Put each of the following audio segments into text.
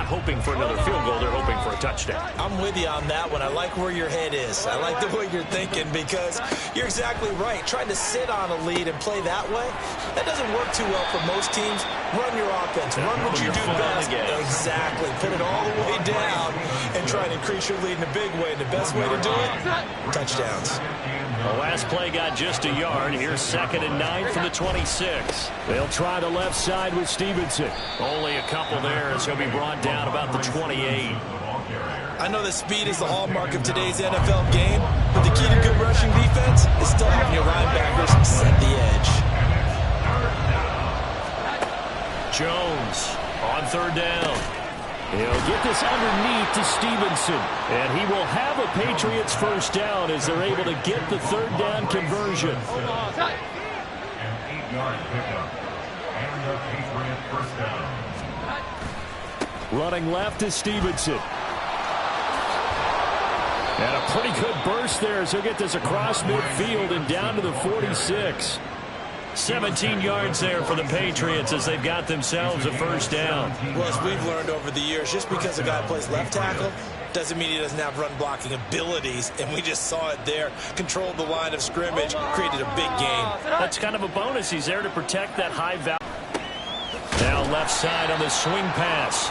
hoping for another field goal. They're hoping for a touchdown. I'm with you on that one. I like where your head is. I like the way you're thinking because you're exactly right. Trying to sit on a lead and play that way, that doesn't work too well for most teams. Run your offense. Run what you do best. Exactly. Put it all the way down and try and increase your lead in a big way. And the best way to do it, touchdowns. The last play got just a yard. Here's 2nd and 9 from the 26. They'll try the left side with Stevenson. Only a couple there as he'll be brought down about the 28. I know that speed is the hallmark of today's NFL game, but the key to good rushing defense is still having your linebackers set the edge. Jones on 3rd down. He'll get this underneath to Stevenson, and he will have a Patriots first down as they're able to get the 3rd down conversion. An 8-yard pickup, and the Patriot first down. Running left is Stevenson. And a pretty good burst there as he'll get this across midfield and down to the 46. 17 yards there for the Patriots as they've got themselves a first down. Well, as we've learned over the years, just because a guy plays left tackle doesn't mean he doesn't have run blocking abilities, and we just saw it there. Controlled the line of scrimmage, created a big gain. That's kind of a bonus. He's there to protect that high value. Now left side on the swing pass.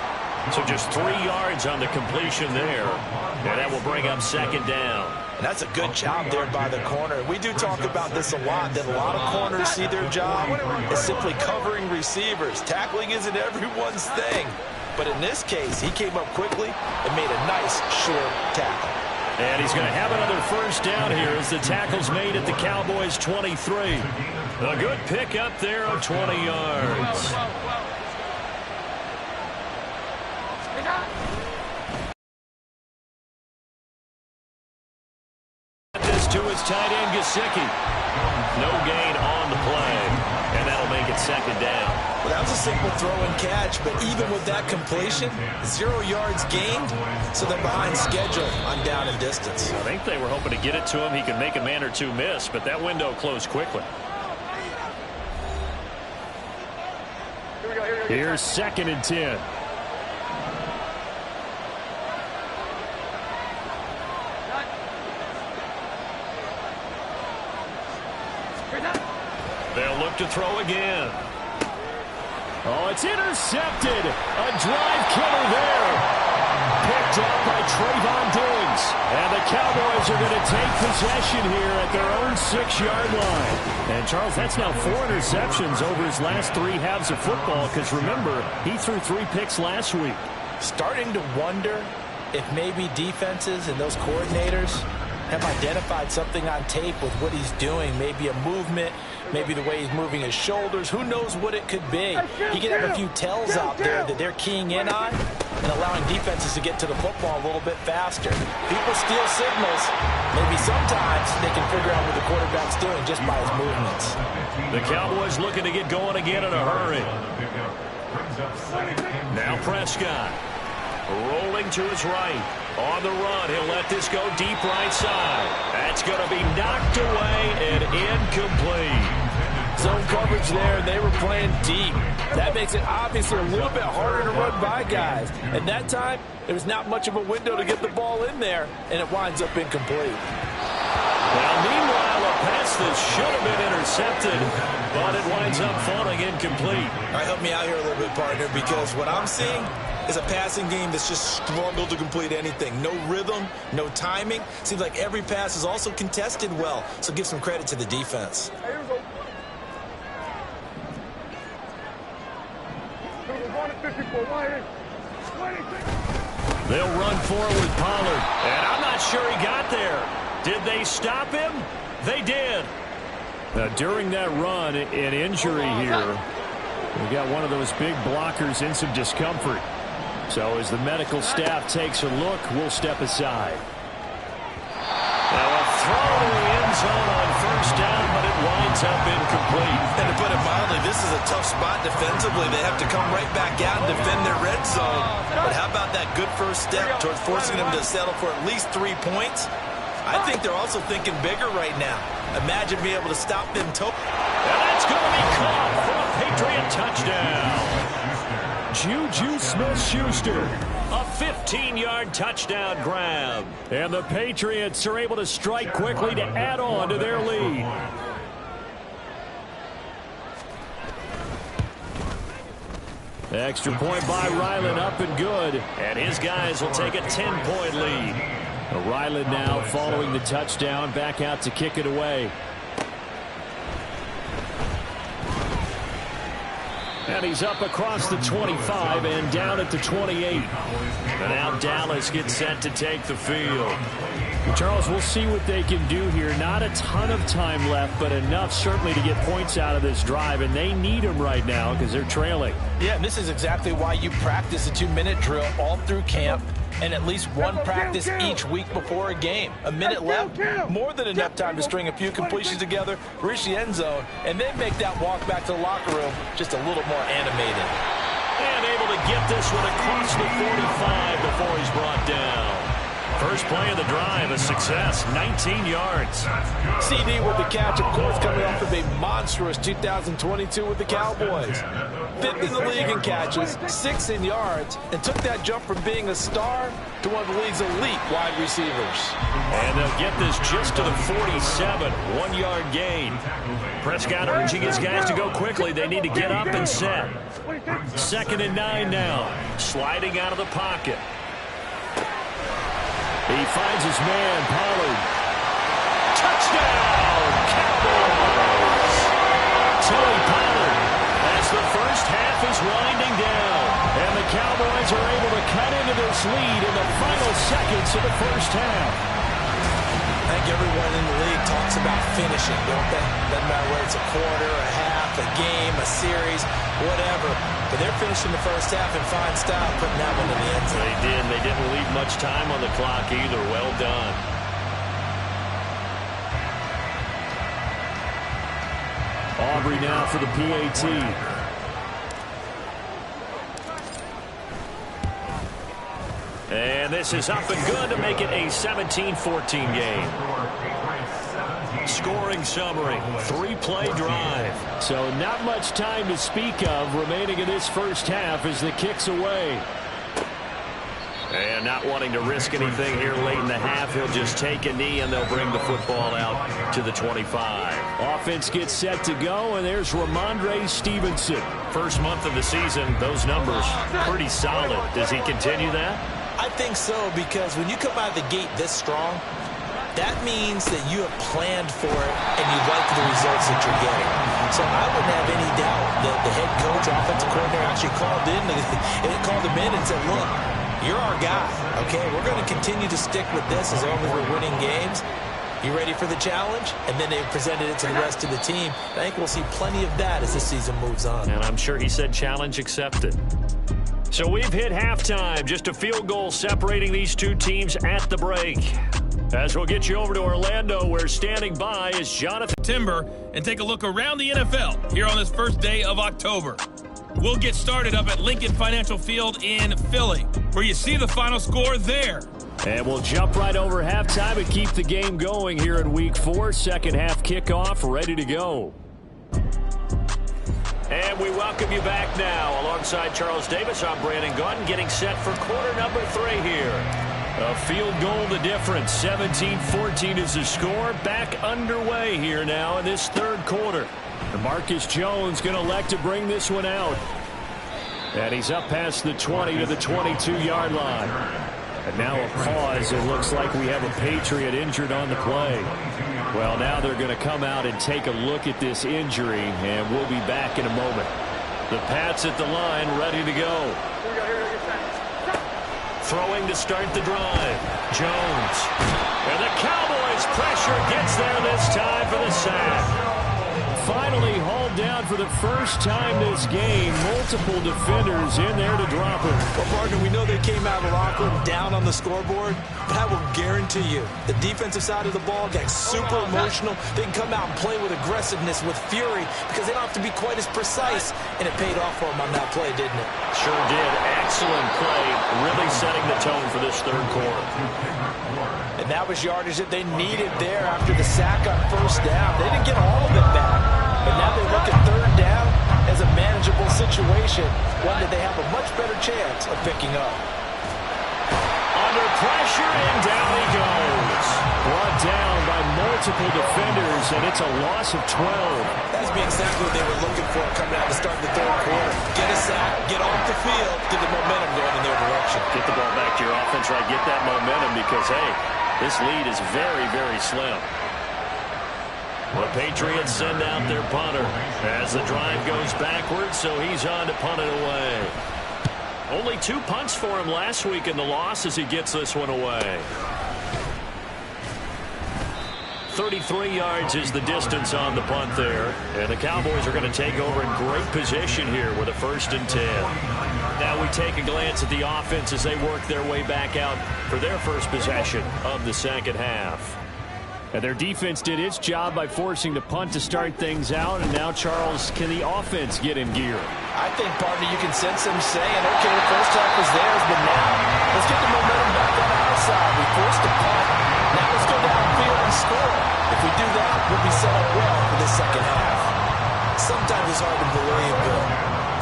So just 3 yards on the completion there. And that will bring up 2nd down. And that's a good job there by the corner. We do talk about this a lot, that a lot of corners see their job as simply covering receivers. Tackling isn't everyone's thing. But in this case, he came up quickly and made a nice, short tackle. And he's going to have another first down here as the tackle's made at the Cowboys' 23. A good pick up there of 20 yards. To his tight end, Gesicki. No gain on the play, and that'll make it 2nd down. Well, that was a simple throw and catch, but even with that completion, 0 yards gained, so they're behind schedule on down and distance. I think they were hoping to get it to him. He could make a man or two miss, but that window closed quickly. Here's 2nd and 10. They'll look to throw again. Oh, it's intercepted. A drive killer there. Picked up by Trayvon Diggs. And the Cowboys are going to take possession here at their own 6-yard line. And, Charles, that's now 4 interceptions over his last 3 halves of football because, remember, he threw 3 picks last week. Starting to wonder if maybe defenses and those coordinators have identified something on tape with what he's doing. Maybe a movement, maybe the way he's moving his shoulders. Who knows what it could be? He could have a few tells out there that they're keying in on and allowing defenses to get to the football a little bit faster. People steal signals. Maybe sometimes they can figure out what the quarterback's doing just by his movements. The Cowboys looking to get going again in a hurry. Now Prescott. Rolling to his right. On the run, he'll let this go deep right side. That's going to be knocked away and incomplete. Zone coverage there, and they were playing deep. That makes it obviously a little bit harder to run by guys. At that time, there was not much of a window to get the ball in there, and it winds up incomplete. Now, meanwhile, a pass that should have been intercepted, but it winds up falling incomplete. All right, help me out here a little bit, partner, because what I'm seeing is a passing game that's just struggled to complete anything. No rhythm, no timing. Seems like every pass is also contested well, so give some credit to the defense. They'll run forward with Pollard, and I'm not sure he got there. Did they stop him? They did. During that run, an injury here. We got one of those big blockers in some discomfort. So as the medical staff takes a look, we'll step aside. Now a throw to the end zone on first down, but it winds up incomplete. And to put it mildly, this is a tough spot defensively. They have to come right back out and defend their red zone. But how about that good first step towards forcing them to settle for at least 3 points? I think they're also thinking bigger right now. Imagine being able to stop them. And that's going to be caught for a Patriot touchdown. Juju Smith-Schuster. A 15-yard touchdown grab. And the Patriots are able to strike quickly to add on to their lead. Extra point by Ryland, up and good. And his guys will take a 10-point lead. Ryland now following the touchdown, back out to kick it away. And he's up across the 25 and down at the 28. And now Dallas gets set to take the field. Charles, we'll see what they can do here. Not a ton of time left, but enough certainly to get points out of this drive, and they need them right now because they're trailing. Yeah, and this is exactly why you practice a 2-minute drill all through camp and at least one practice each week before a game. A minute left, more than enough time to string a few completions together, reach the end zone, and then make that walk back to the locker room just a little more animated. And able to get this one across the 45 before he's brought down. First play of the drive, a success, 19 yards. CD with the catch, of course, coming off of a monstrous 2022 with the Cowboys. 5th in the league in catches, 6th in yards, and took that jump from being a star to one of the league's elite wide receivers. And they'll get this just to the 47, 1-yard gain. Prescott urging his guys to go quickly. They need to get up and set. 2nd and 9 now, sliding out of the pocket. He finds his man, Pollard. Touchdown, Cowboys! Tony Pollard as the first half is winding down. And the Cowboys are able to cut into this lead in the final seconds of the first half. I think everyone in the league talks about finishing, don't they? Doesn't matter whether it's a quarter, a half, a game, a series, whatever. But they're finishing the first half in fine style, putting that one in the end zone. They did. They didn't leave much time on the clock either. Well done. Aubrey now for the PAT. And this is up and good to make it a 17-14 game. Scoring summary, 3-play drive. So not much time to speak of remaining in this first half as the kick's away. And not wanting to risk anything here late in the half, he'll just take a knee and they'll bring the football out to the 25. Offense gets set to go, and there's Ramondre Stevenson. First month of the season, those numbers pretty solid. Does he continue that? I think so, because when you come out of the gate this strong, that means that you have planned for it and you like the results that you're getting. So I wouldn't have any doubt that the head coach, offensive coordinator actually called him in and said, look, you're our guy, okay? We're going to continue to stick with this as long as we're winning games. You ready for the challenge? And then they presented it to the rest of the team. I think we'll see plenty of that as this season moves on. And I'm sure he said challenge accepted. So we've hit halftime. Just a field goal separating these two teams at the break. As we'll get you over to Orlando, where standing by is Jonathan Timber, and take a look around the NFL here on this first day of October. We'll get started up at Lincoln Financial Field in Philly, where you see the final score there. And we'll jump right over halftime and keep the game going here in Week 4. Second half kickoff ready to go. And we welcome you back now. Alongside Charles Davis, I'm Brandon Gunn, getting set for quarter number 3 here. A field goal the difference. 17-14 is the score. Back underway here now in this third quarter. Marcus Jones going to elect to bring this one out. And he's up past the 20 to the 22-yard line. And now a pause. It looks like we have a Patriot injured on the play. Well, now they're going to come out and take a look at this injury, and we'll be back in a moment. The Pats at the line, ready to go. Throwing to start the drive. Jones. And the Cowboys pressure gets there this time for the sack. Finally hauled down for the first time this game. Multiple defenders in there to drop him. Well, partner, we know they came out of the locker room down on the scoreboard, but I will guarantee you the defensive side of the ball got super emotional. They can come out and play with aggressiveness, with fury, because they don't have to be quite as precise, and it paid off for them on that play, didn't it? Sure did. Excellent play, really setting the tone for this third quarter. And that was yardage that they needed there after the sack on first down. They didn't get all of it back. But now they look at third down as a manageable manageable situation, one that they have a much better chance of picking up. Under pressure, and down he goes. Brought down by multiple defenders, and it's a loss of 12. That's exactly what they were looking for coming out to start the third quarter. Get a sack, get off the field, get the momentum going in their direction. Get the ball back to your offense, right? Get that momentum because, hey, this lead is very, very slim. The Patriots send out their punter as the drive goes backwards, so he's on to punt it away. Only 2 punts for him last week in the loss as he gets this one away. 33 yards is the distance on the punt there. And the Cowboys are going to take over in great position here with a 1st and 10. Now we take a glance at the offense as they work their way back out for their first possession of the second half. And their defense did its job by forcing the punt to start things out. And now, Charles, can the offense get in gear? I think, partner, you can sense them saying, okay, the first half was theirs, but now let's get the momentum back on our side. We forced a punt. Now let's go downfield and score. If we do that, we'll be set up well for the second half. Sometimes it's hard to believe, but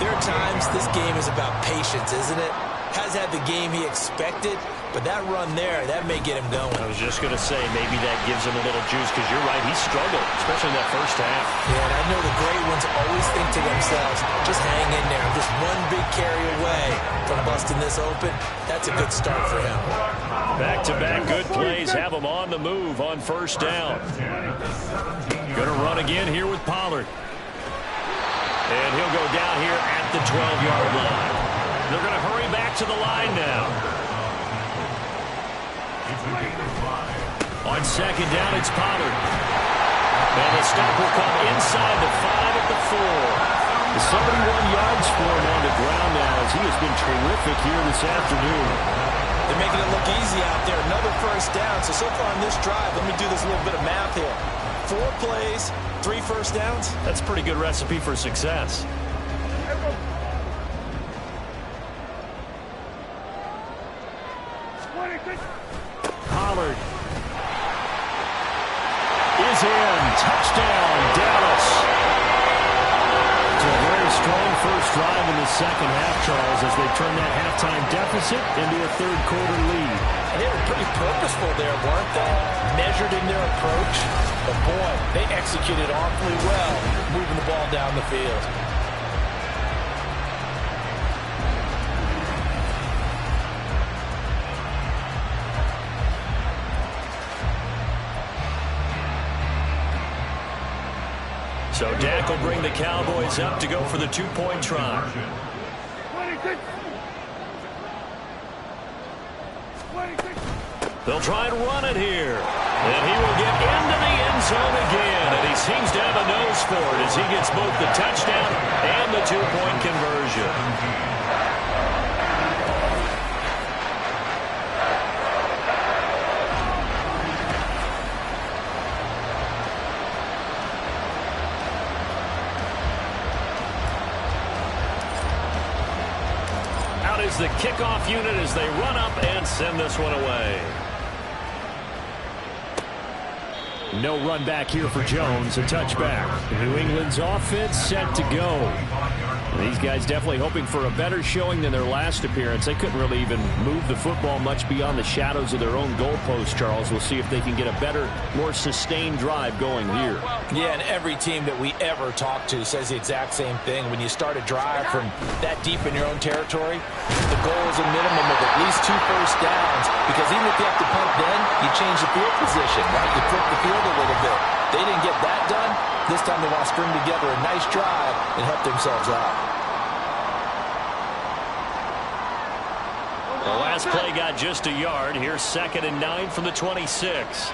there are times this game is about patience, isn't it? Has had the game he expected, but that run there, that may get him going. I was just going to say, maybe that gives him a little juice, because you're right, he struggled, especially in that first half. Yeah, and I know the great ones always think to themselves, just hang in there. Just one big carry away from busting this open. That's a good start for him. Back-to-back good plays have him on the move on 1st down. Going to run again here with Pollard. And he'll go down here at the 12-yard line. They're going to hurry back to the line now. On 2nd down, it's Pollard. And the stop will come inside the 5 at the 4. 71 yards for him on the ground now as he has been terrific here this afternoon. They're making it look easy out there. Another 1st down. So far on this drive, let me do this little bit of math here. 4 plays, 3 1st downs. That's a pretty good recipe for success. Pollard is in. Touchdown, Dallas. It's a very strong first drive in the second half, Charles, as they turn that halftime deficit into a third quarter lead. And they were pretty purposeful there, weren't they? Measured in their approach. But boy, they executed awfully well, moving the ball down the field. So Dak will bring the Cowboys up to go for the 2-point try. They'll try and run it here. And he will get into the end zone again. And he seems to have a nose for it as he gets both the touchdown and the 2-point conversion. Is the kickoff unit as they run up and send this one away. No run back here for Jones. A touchback. New England's offense set to go. These guys definitely hoping for a better showing than their last appearance. They couldn't really even move the football much beyond the shadows of their own goalpost, Charles. We'll see if they can get a better, more sustained drive going here. Yeah, and every team that we ever talk to says the exact same thing. When you start a drive from that deep in your own territory, the goal is a minimum of at least 2 first downs, because even if you have to punt then, you change the field position, right? You flip the field a little bit. They didn't get that done. This time they want to string together a nice drive and help themselves out. The last play got just a yard. Here's 2nd and 9 from the 26.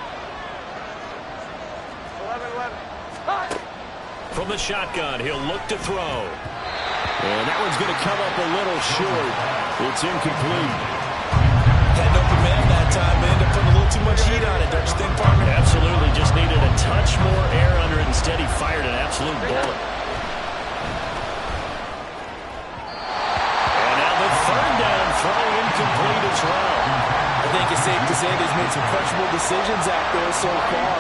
From the shotgun, he'll look to throw. And that one's going to come up a little short. It's incomplete. Had an open man that time, but ended up putting a little too much heat on it, don't you think, partner? Absolutely. Just needed a touch more air under it. Instead, he fired an absolute bullet. And now the 3rd down throw incomplete as well. I think it's safe to say he's made some questionable decisions out there so far.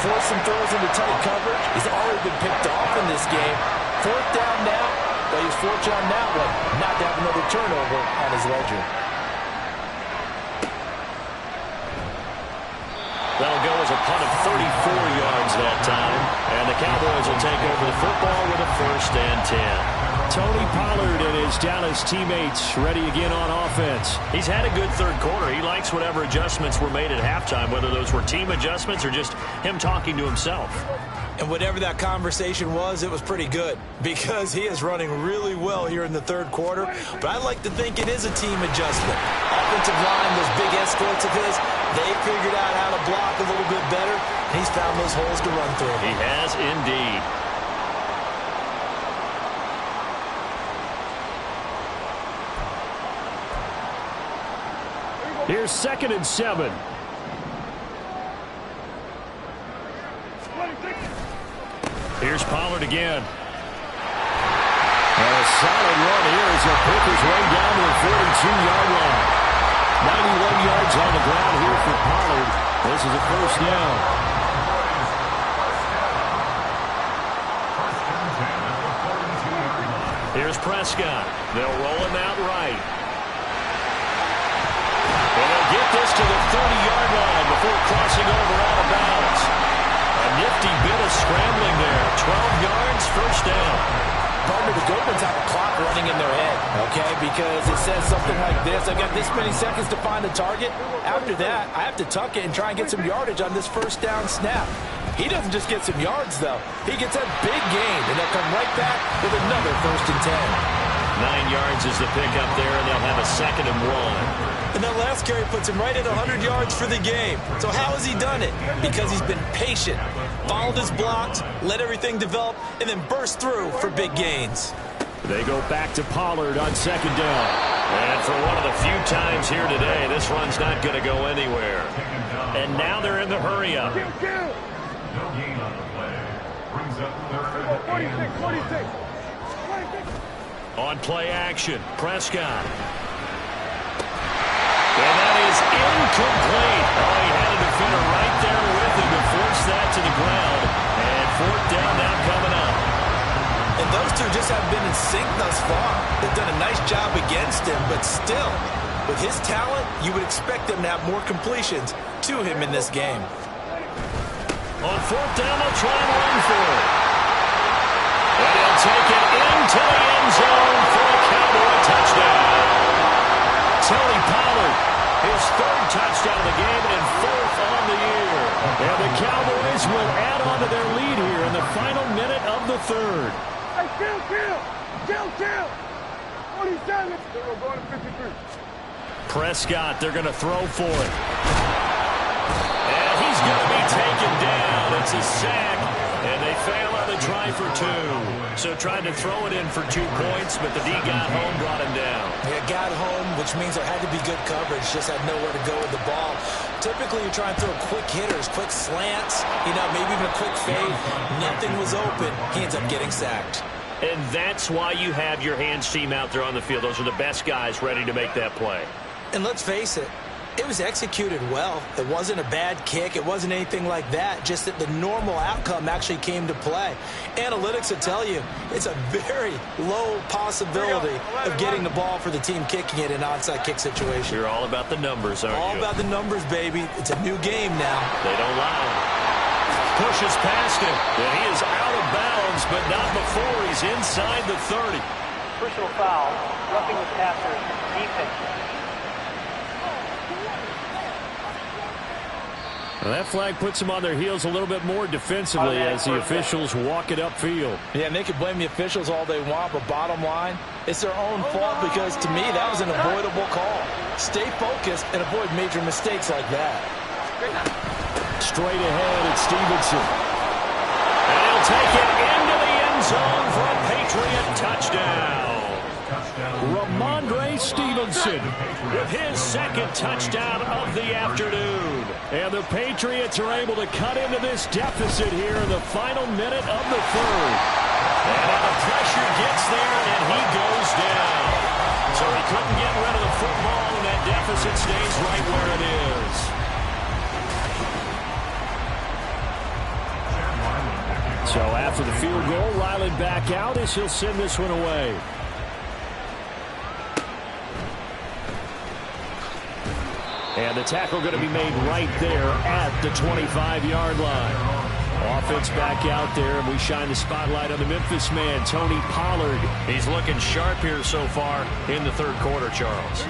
Forced some throws into tight coverage. He's already been picked off in this game. 4th down now. But he was fortunate on that one, not to have another turnover on his ledger. That'll go as a punt of 34 yards that time. And the Cowboys will take over the football with a 1st and 10. Tony Pollard and his Dallas teammates ready again on offense. He's had a good third quarter. He likes whatever adjustments were made at halftime, whether those were team adjustments or just him talking to himself. And whatever that conversation was, it was pretty good because he is running really well here in the third quarter. But I like to think it is a team adjustment. Offensive line, those big exploits of his, they figured out how to block a little bit better. He's found those holes to run through. He has indeed. Here's 2nd and 7. Here's Pollard again. And a solid run here as he'll pick his way down to the 42-yard line. 91 yards on the ground here for Pollard. This is a 1st down. Here's Prescott. They'll roll him out right. And they'll get this to the 30-yard line before crossing over out of bounds. A nifty bit of scrambling there. 12 yards, 1st down. Partner, the Goldmans have a clock running in their head, okay? Because it says something like this. I've got this many seconds to find a target. After that, I have to tuck it and try and get some yardage on this 1st down snap. He doesn't just get some yards, though. He gets a big gain, and they'll come right back with another 1st and 10. 9 yards is the pickup there, and they'll have a 2nd and 1. And that last carry puts him right at 100 yards for the game. So how has he done it? Because he's been patient, followed his blocks, let everything develop, and then burst through for big gains. They go back to Pollard on 2nd down. And for one of the few times here today, this run's not going to go anywhere. And now they're in the hurry-up. No gain on the play. Brings up 3rd and 46. On play action, Prescott. And that is incomplete. Oh, he had a defender right there with him to force that to the ground. And 4th down now coming up. And those two just haven't been in sync thus far. They've done a nice job against him, but still, with his talent, you would expect them to have more completions to him in this game. On 4th down, they'll try and run for it. And he'll take it into the end zone for a Cowboy touchdown. Tony Pollard, his 3rd touchdown of the game and 4th on the year. And the Cowboys will add on to their lead here in the final minute of the 3rd. Hey, kill! 47. We're going to 53. Prescott, they're going to throw for it. And he's going to be taken down. It's a sack, and they fail on the try for 2. So tried to throw it in for 2 points, but the D got home, brought him down. Yeah, got home, which means there had to be good coverage, just had nowhere to go with the ball. Typically, you're trying to throw quick hitters, quick slants, maybe even a quick fade. Nothing was open. He ends up getting sacked. And that's why you have your hands team out there on the field. Those are the best guys ready to make that play. And let's face it, it was executed well. It wasn't a bad kick. It wasn't anything like that. Just that the normal outcome actually came to play. Analytics will tell you it's a very low possibility of getting the ball for the team kicking it in an onside kick situation. You're all about the numbers, aren't you? All about the numbers, baby. It's a new game now. They don't lie. Pushes past him. And he is out of bounds, but not before he's inside the 30. Personal foul, roughing the passer, defense. Well, that flag puts them on their heels a little bit more defensively as the officials walk it upfield. Yeah, and they can blame the officials all they want, but bottom line, it's their own fault because, to me, that was an avoidable call. Stay focused and avoid major mistakes like that. Straight ahead, it's Stevenson. And he'll take it into the end zone for a Patriot touchdown. Ramondre Stevenson with his 2nd touchdown of the afternoon. And the Patriots are able to cut into this deficit here in the final minute of the 3rd. And now the pressure gets there, and he goes down. So he couldn't get rid of the football, and that deficit stays right where it is. So after for the field goal. Ryland back out as he'll send this one away. And the tackle going to be made right there at the 25-yard line. Offense back out there, and we shine the spotlight on the Memphis man, Tony Pollard. He's looking sharp here so far in the third quarter, Charles.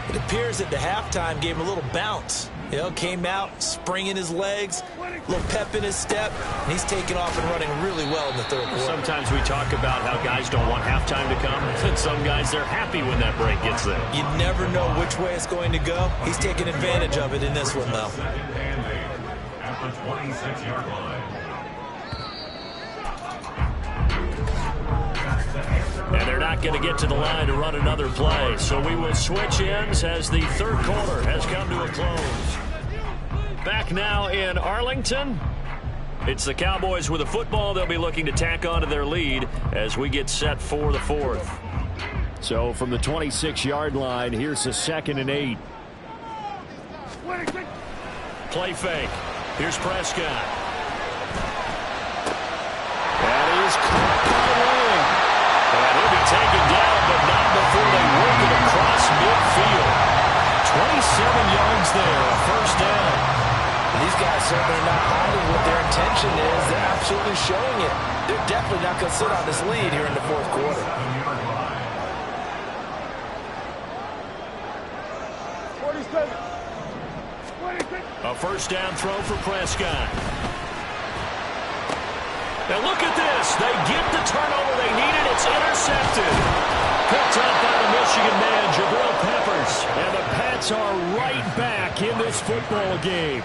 It appears that the halftime gave him a little bounce. Came out, spring in his legs, a little pep in his step, and he's taking off and running really well in the third quarter. Sometimes we talk about how guys don't want halftime to come, and some guys, they're happy when that break gets there. You never know which way it's going to go. He's taking advantage of it in this one, though. At the 26-yard line. And they're not going to get to the line to run another play. So we will switch ends as the third quarter has come to a close. Back now in Arlington. It's the Cowboys with a football. They'll be looking to tack on to their lead as we get set for the fourth. So from the 26-yard line, here's the 2nd and 8. Play fake. Here's Prescott. That is caught by Lang. And he'll be taken down, but not before they work it across midfield. 27 yards there, a first down. And these guys certainly not hiding what their intention is. They're absolutely showing it. They're definitely not going to sit on this lead here in the fourth quarter. A first down throw for Prescott. Now look at this. They get the turnover they needed. It's intercepted. Picked up by the Michigan man, Jabril Peppers. And the Pats are right back in this football game.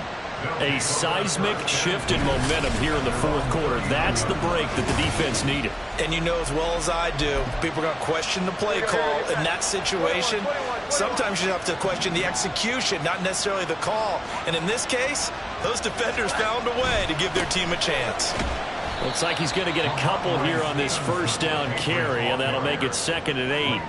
A seismic shift in momentum here in the fourth quarter. That's the break that the defense needed. And you know as well as I do, people are going to question the play call in that situation. Sometimes you have to question the execution, not necessarily the call. And in this case, those defenders found a way to give their team a chance. Looks like he's going to get a couple here on this first down carry, and that'll make it 2nd and 8.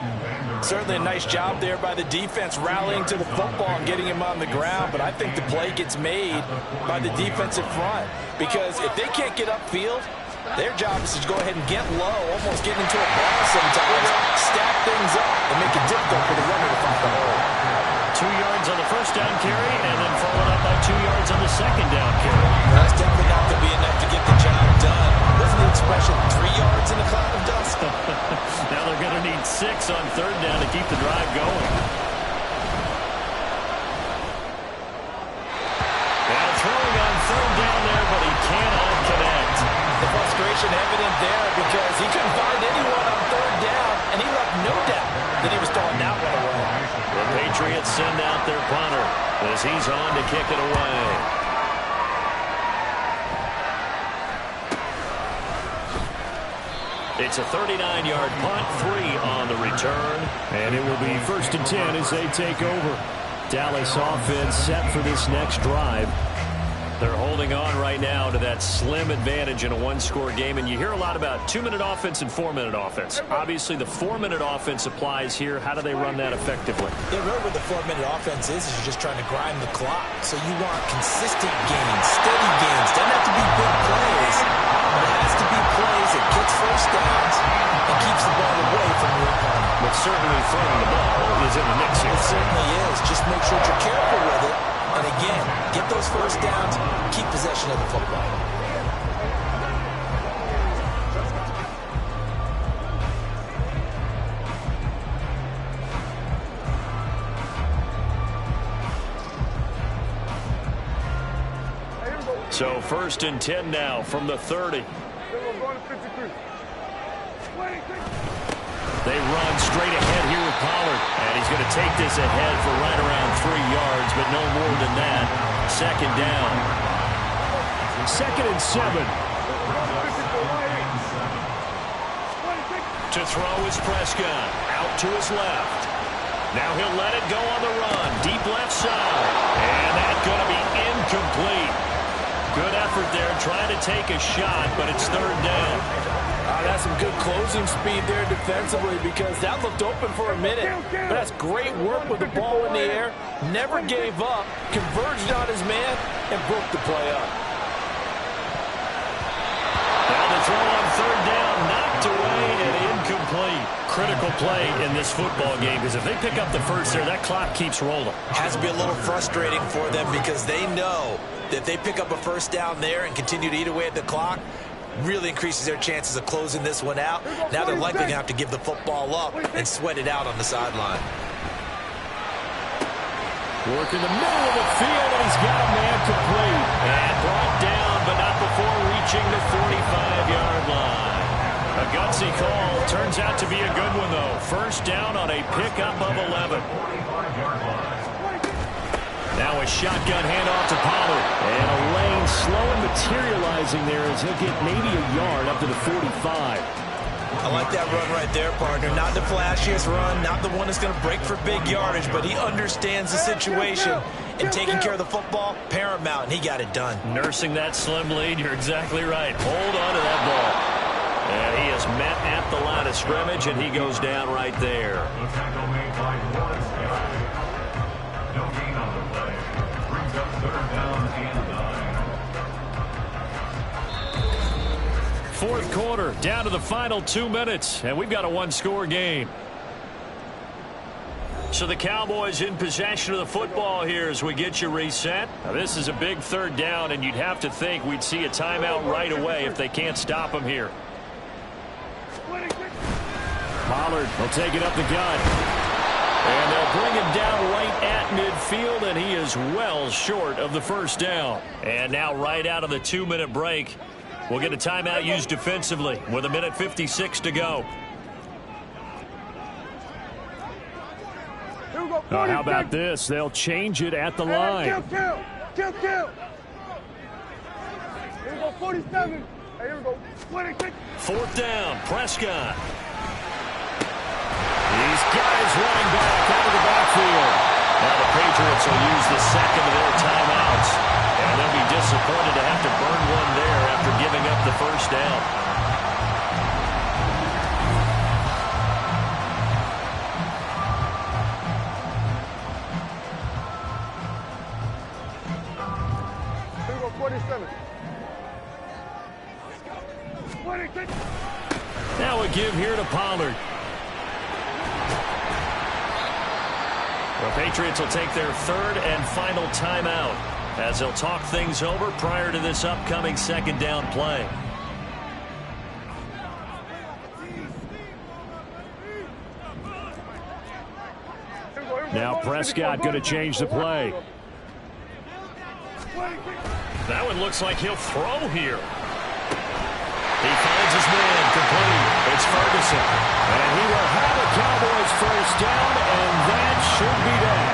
Certainly a nice job there by the defense rallying to the football and getting him on the ground, but I think the play gets made by the defensive front because if they can't get upfield, their job is to go ahead and get low, almost get into a ball sometimes, stack things up, and make it difficult for the runner to find the hole. 2 yards on the first down carry, and then followed up by 2 yards on the second down carry. That's definitely not going to be enough to get the job done. Wasn't the expression 3 yards in a cloud of dust? Now they're going to need 6 on third down to keep the drive going. Now throwing on third down there, but he cannot connect. The frustration evident there because he couldn't find anyone on third down, and he left no doubt that he was throwing that one away. The Patriots send out their punter as he's on to kick it away. It's a 39-yard punt, 3 on the return, and it will be 1st and 10 as they take over. Dallas offense set for this next drive. They're holding on right now to that slim advantage in a one-score game, and you hear a lot about 2-minute offense and 4-minute offense. Obviously, the 4-minute offense applies here. How do they run that effectively? Yeah, really what the 4-minute offense is you're just trying to grind the clock. So you want consistent gains, steady gains. Doesn't have to be big plays, but it has to be plays that gets first downs and keeps the ball away from your opponent. But certainly throwing the ball is in the mix here. It certainly is. Just make sure you're careful with it. And again, get those first downs, keep possession of the football. So 1st and 10 now from the 30. They run straight ahead here with Pollard. And he's going to take this ahead for right around 3 yards, but no more than that. 2nd down. 2nd and 7. To throw is Prescott. Out to his left. Now he'll let it go on the run. Deep left side. And that's going to be incomplete. Good effort there trying to take a shot, but it's 3rd down. That's some good closing speed there defensively because that looked open for a minute. But that's great work with the ball in the air. Never gave up, converged on his man, and broke the play up. Now the throw on third down, knocked away and incomplete. Critical play in this football game because if they pick up the first there, that clock keeps rolling. Has to be a little frustrating for them because they know that if they pick up a first down there and continue to eat away at the clock, really increases their chances of closing this one out. Now they're likely going to have to give the football up and sweat it out on the sideline. Work in the middle of the field, and he's got a man complete. And brought down, but not before reaching the 45-yard line. A gutsy call. Turns out to be a good one, though. First down on a pickup of 11. Now a shotgun handoff to Pollard. And a lane slow and materializing there as he'll get maybe a yard up to the 45. I like that run right there, partner. Not the flashiest run, not the one that's going to break for big yardage, but he understands the situation. And taking care of the football, paramount, and he got it done. Nursing that slim lead, you're exactly right. Hold on to that ball. And he is met at the line of scrimmage, and he goes down right there. The tackle made by Lawrence. No gain on the play. Brings up third down and 9. Fourth quarter, down to the final 2 minutes, and we've got a one-score game. So the Cowboys in possession of the football here as we get you reset. Now this is a big third down, and you'd have to think we'd see a timeout right away if they can't stop him here. Pollard will take it up the gut. And they'll bring him down right at midfield, and he is well short of the first down. And now right out of the 2-minute break, we'll get a timeout used defensively with 1:56 to go. How about this? They'll change it at the line. Kill. Here we go, 47. Hey, here we go, 26. Fourth down, Prescott. These guys running back out of the backfield. Now the Patriots will use the second of their timeouts. And they'll be disappointed to have to burn one there after giving up the first down. Here we go, 47. 26. Now a give here to Pollard. The Patriots will take their third and final timeout as they'll talk things over prior to this upcoming second down play. Now Prescott going to change the play. That one looks like he'll throw here. He finds his man complete. It's Ferguson. And he will have a Cowboys first down, and that should be that.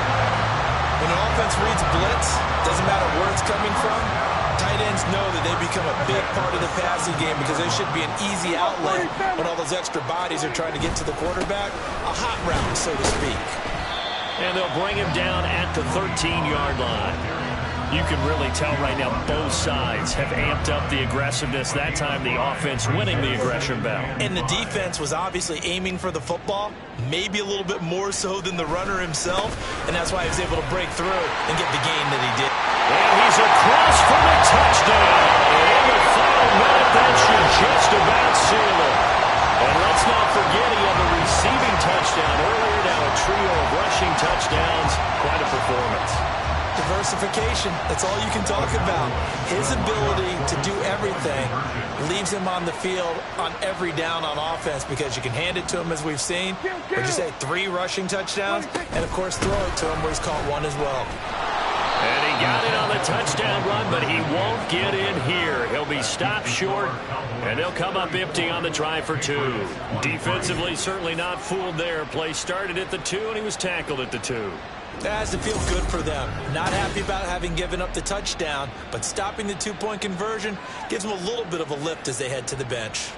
When an offense reads blitz, doesn't matter where it's coming from, tight ends know that they become a big part of the passing game because there should be an easy outlet when all those extra bodies are trying to get to the quarterback. A hot route, so to speak. And they'll bring him down at the 13-yard line. You can really tell right now both sides have amped up the aggressiveness. That time the offense winning the aggression battle. And the defense was obviously aiming for the football, maybe a little bit more so than the runner himself, and that's why he was able to break through and get the gain that he did. And he's across for the touchdown. In the final minute, that should just about seal it. And let's not forget he had the receiving touchdown earlier. Now a trio of rushing touchdowns. Quite a performance. Diversification, that's all you can talk about. His ability to do everything leaves him on the field on every down on offense because you can hand it to him as we've seen. Would you say 3 rushing touchdowns? And, of course, throw it to him where he's caught one as well. And he got it on the touchdown run, but he won't get in here. He'll be stopped short, and they'll come up empty on the try for 2. Defensively, certainly not fooled there. Play started at the 2, and he was tackled at the 2. That has to feel good for them. Not happy about having given up the touchdown, but stopping the 2-point conversion gives them a little bit of a lift as they head to the bench.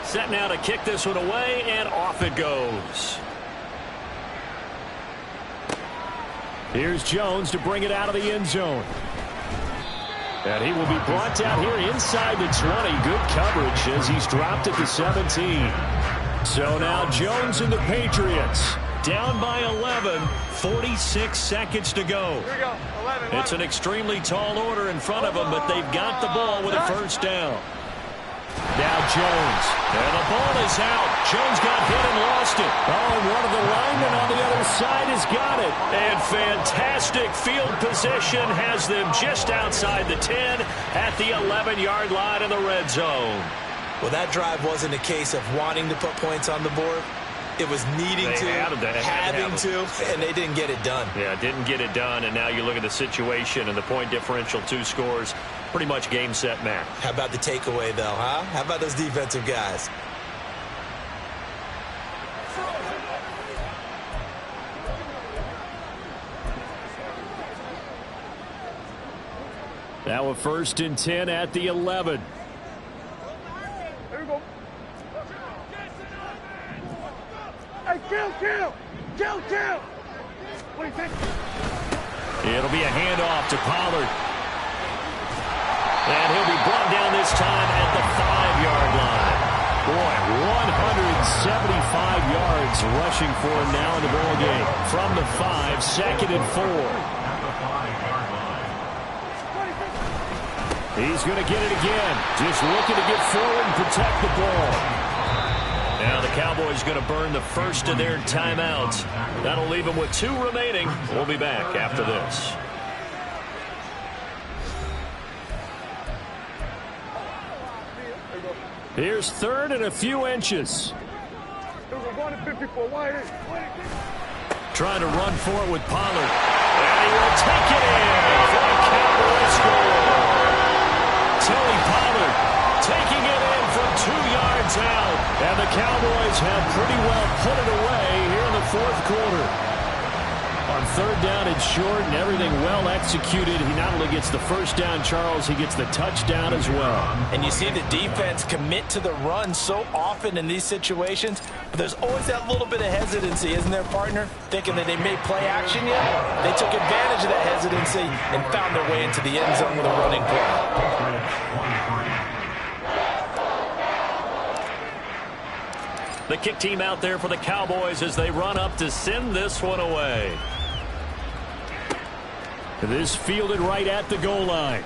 Set now to kick this one away, and off it goes. Here's Jones to bring it out of the end zone. And he will be brought down here inside the 20. Good coverage as he's dropped at the 17. So now Jones and the Patriots down by 11, 46 seconds to go. Here we go. 11. It's an extremely tall order in front of them, but they've got the ball with a first down. Now Jones, and the ball is out. Jones got hit and lost it. Oh, and one of the linemen on the other side has got it. And fantastic field position has them just outside the 10 at the 11-yard line in the red zone. Well, that drive wasn't a case of wanting to put points on the board. It was needing to, having to, and they didn't get it done. Yeah, didn't get it done, and now you look at the situation and the point differential, 2 scores, pretty much game, set, match. How about the takeaway, though, huh? How about those defensive guys? Now a 1st and 10 at the 11. Here we go. Hey, kill. What do you think? It'll be a handoff to Pollard. And he'll be brought down this time at the 5-yard line. Boy, 175 yards rushing for him now in the ball game. From the 5, 2nd and 4. He's going to get it again. Just looking to get forward and protect the ball. Now the Cowboys going to burn the first of their timeouts. That'll leave them with 2 remaining. We'll be back after this. Here's 3rd and a few inches. Trying to run for it with Pollard. And he will take it in for a Cowboy score. Tony Pollard taking it in from 2 yards out. And the Cowboys have pretty well put it away here in the 4th quarter. On 3rd down and short and everything well executed, he not only gets the first down, Charles, he gets the touchdown as well. And you see the defense commit to the run so often in these situations, but there's always that little bit of hesitancy, isn't there, partner? Thinking that they may play action yet. They took advantage of that hesitancy and found their way into the end zone with a running play. The kick team out there for the Cowboys as they run up to send this one away. This fielded right at the goal line.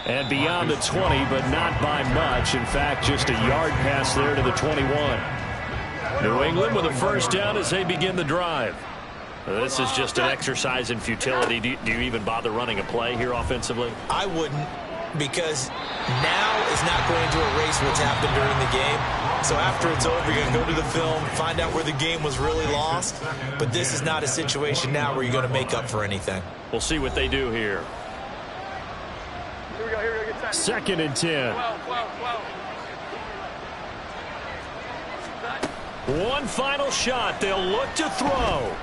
And beyond the 20, but not by much. In fact, just a yard pass there to the 21. New England with a first down as they begin the drive. This is just an exercise in futility. Do you even bother running a play here offensively? I wouldn't, because now is not going to erase what's happened during the game. So after it's over, you're going to go to the film, find out where the game was really lost. But this is not a situation now where you're going to make up for anything. We'll see what they do here. Here we go. Get 2nd and 10. One final shot. They'll look to throw.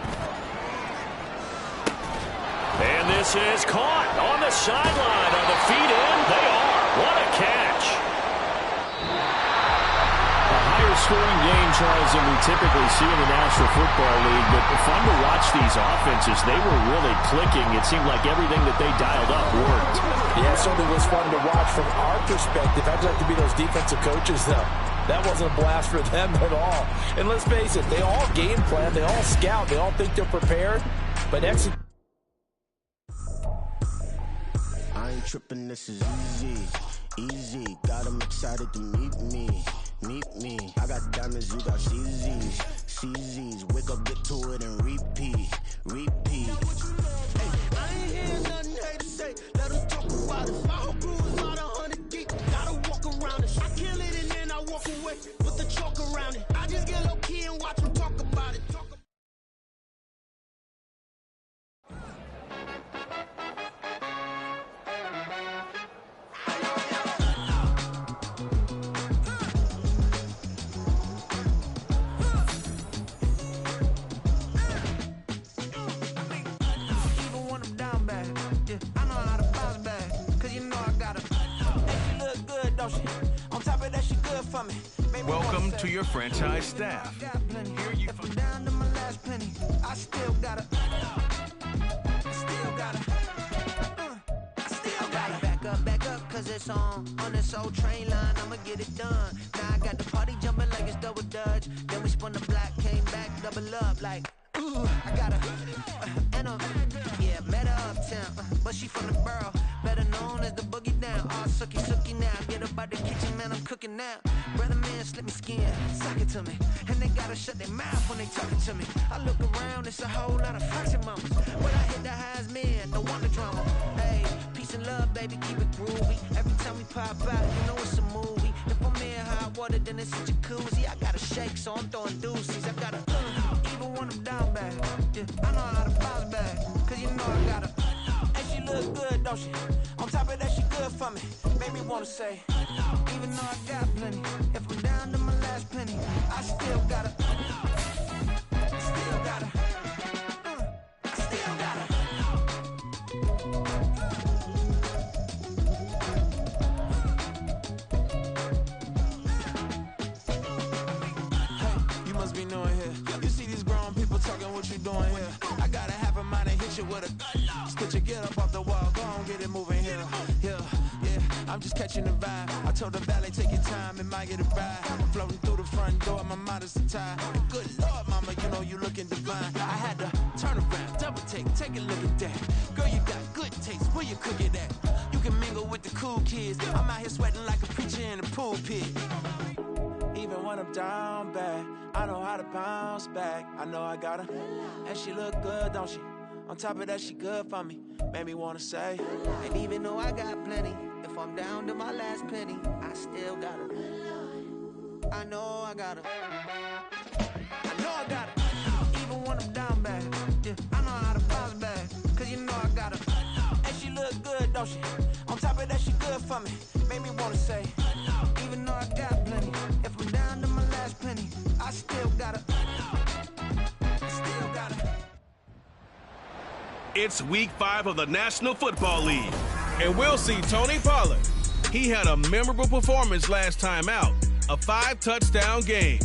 And this is caught on the sideline. Are the feet in? They are. What a catch. A higher scoring game, Charles, than we typically see in the National Football League. But fun to watch these offenses. They were really clicking. It seemed like everything that they dialed up worked. Yeah, it certainly was fun to watch from our perspective. I'd like to be those defensive coaches, though. That wasn't a blast for them at all. And let's face it, they all game plan, they all scout, they all think they're prepared, but execute. I ain't tripping, this is easy. Got them excited to meet me. I got diamonds, you got CZs. Wake up, get to it, and repeat. Hey, I ain't hearing nothing hate to say. Let us talk about it. My whole crew is about 100 deep. Gotta walk around it. I kill it and then I walk away with the chalk around it. I just get low key and watch them talk about it. Welcome to your franchise staff. Here you down to my last penny. I still gotta back up, cause it's on this old train line. I'ma get it done. Now I got the party jumping like it's double dutch. Then we spun the block, came back. double up like, ooh, I got her. And yeah, met her uptown, but she from the borough, better known as the boogie down. All sucky now, get up out the kitchen, man, I'm cooking now. Brother man, slip me skin, suck it to me. And they gotta shut their mouth when they talking to me. I look around, it's a whole lot of foxy mamas. When I hit the highs, man, don't want the drama. Hey, peace and love, baby, keep it groovy. Every time we pop out, you know it's a movie. If I'm in hot water, then it's a jacuzzi. I gotta shake, so I'm throwing deuces. I gotta, even when I'm down bad. Yeah, I know how to bounce back, cause you know I gotta. And she look good, don't she? On top of that, she good for me. Made me wanna say, even though I got plenty, if I'm down to my last penny, I still gotta. Still gotta. I still gotta. Hey, you must be new in here. You see these grown people talking, what you doing here? I gotta have a mind and hit you with a spit you, get up off the wall, go on, get it moving here. Yeah, I'm just catching the vibe. I told the valet, take your time, it might get a ride. I'm floating through the front door, my mind is a tie. Good Lord, mama, you know you looking divine. I had to turn around, double take a look at that. Girl, you got good taste, where you cook it at? You can mingle with the cool kids. I'm out here sweating like a preacher in a pulpit. Even when I'm down bad, I know how to bounce back. I know I got her, and she look good, don't she? On top of that, she good for me. Made me wanna say, and even though I got plenty, if I'm down to my last penny, I still got her. I know I got her. I know I got her. Even when I'm down bad, yeah, I know how to bounce back, cause you know I got her. And she look good, don't she? On top of that, she good for me. Made me wanna say, even though I got plenty, if I'm down to my last penny, I still got her. Still got her. It's week 5 of the National Football League, and we'll see Tony Pollard. He had a memorable performance last time out, a 5-touchdown game.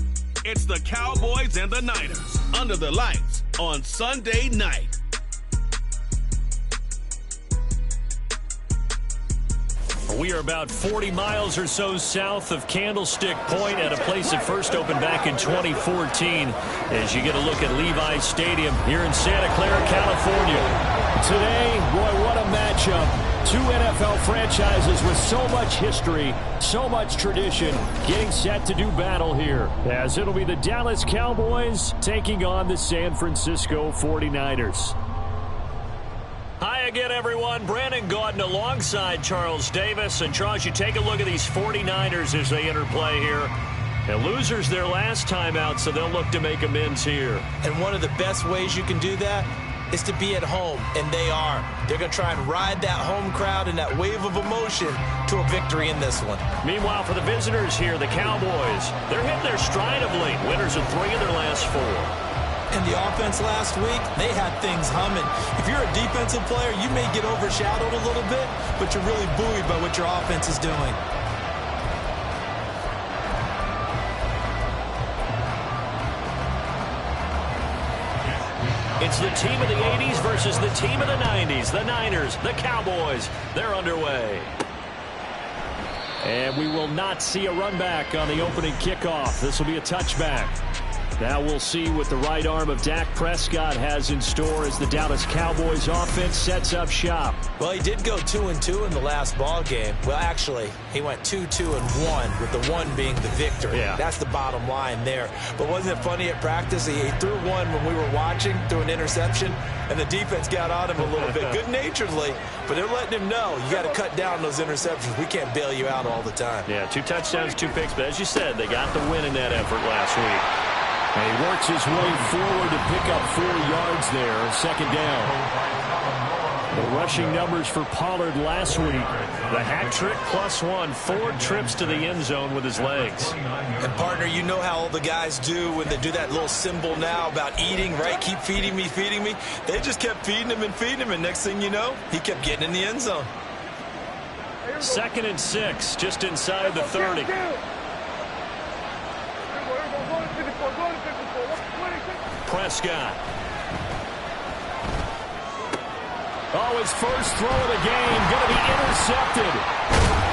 It's the Cowboys and the Niners under the lights on Sunday night. We are about 40 miles or so south of Candlestick Point at a place that first opened back in 2014 as you get a look at Levi's Stadium here in Santa Clara, California. Today, boy, what a matchup. Two NFL franchises with so much history, so much tradition, getting set to do battle here, as it'll be the Dallas Cowboys taking on the San Francisco 49ers. Hi again, everyone. Brandon Gaudin alongside Charles Davis. And Charles, you take a look at these 49ers as they enter play here. And losers their last time out, so they'll look to make amends here. And one of the best ways you can do that is to be at home, and they are. They're going to try and ride that home crowd and that wave of emotion to a victory in this one. Meanwhile, for the visitors here, the Cowboys, they're hitting their stride of late. Winners of 3 of their last 4. And the offense last week, they had things humming. If you're a defensive player, you may get overshadowed a little bit, but you're really buoyed by what your offense is doing. It's the team of the 80s versus the team of the 90s. The Niners, the Cowboys, they're underway. And we will not see a run back on the opening kickoff. This will be a touchback. Now we'll see what the right arm of Dak Prescott has in store as the Dallas Cowboys offense sets up shop. Well, he did go 2-2 in the last ball game. Well, actually, he went 2-2-1, with the 1 being the victory. Yeah. That's the bottom line there. But wasn't it funny at practice? He threw one when we were watching, threw an interception, and the defense got on him a little bit, good-naturedly. But they're letting him know, you got to cut down those interceptions. We can't bail you out all the time. Yeah, 2 touchdowns, 2 picks. But as you said, they got the win in that effort last week. And he works his way forward to pick up 4 yards there, 2nd down. The rushing numbers for Pollard last week. The hat trick +1, 4 trips to the end zone with his legs. And, partner, you know how all the guys do when they do that little symbol now about eating, right? Keep feeding me, feeding me. They just kept feeding him, and next thing you know, he kept getting in the end zone. 2nd and 6, just inside the 30. Prescott. Oh, his first throw of the game going to be intercepted.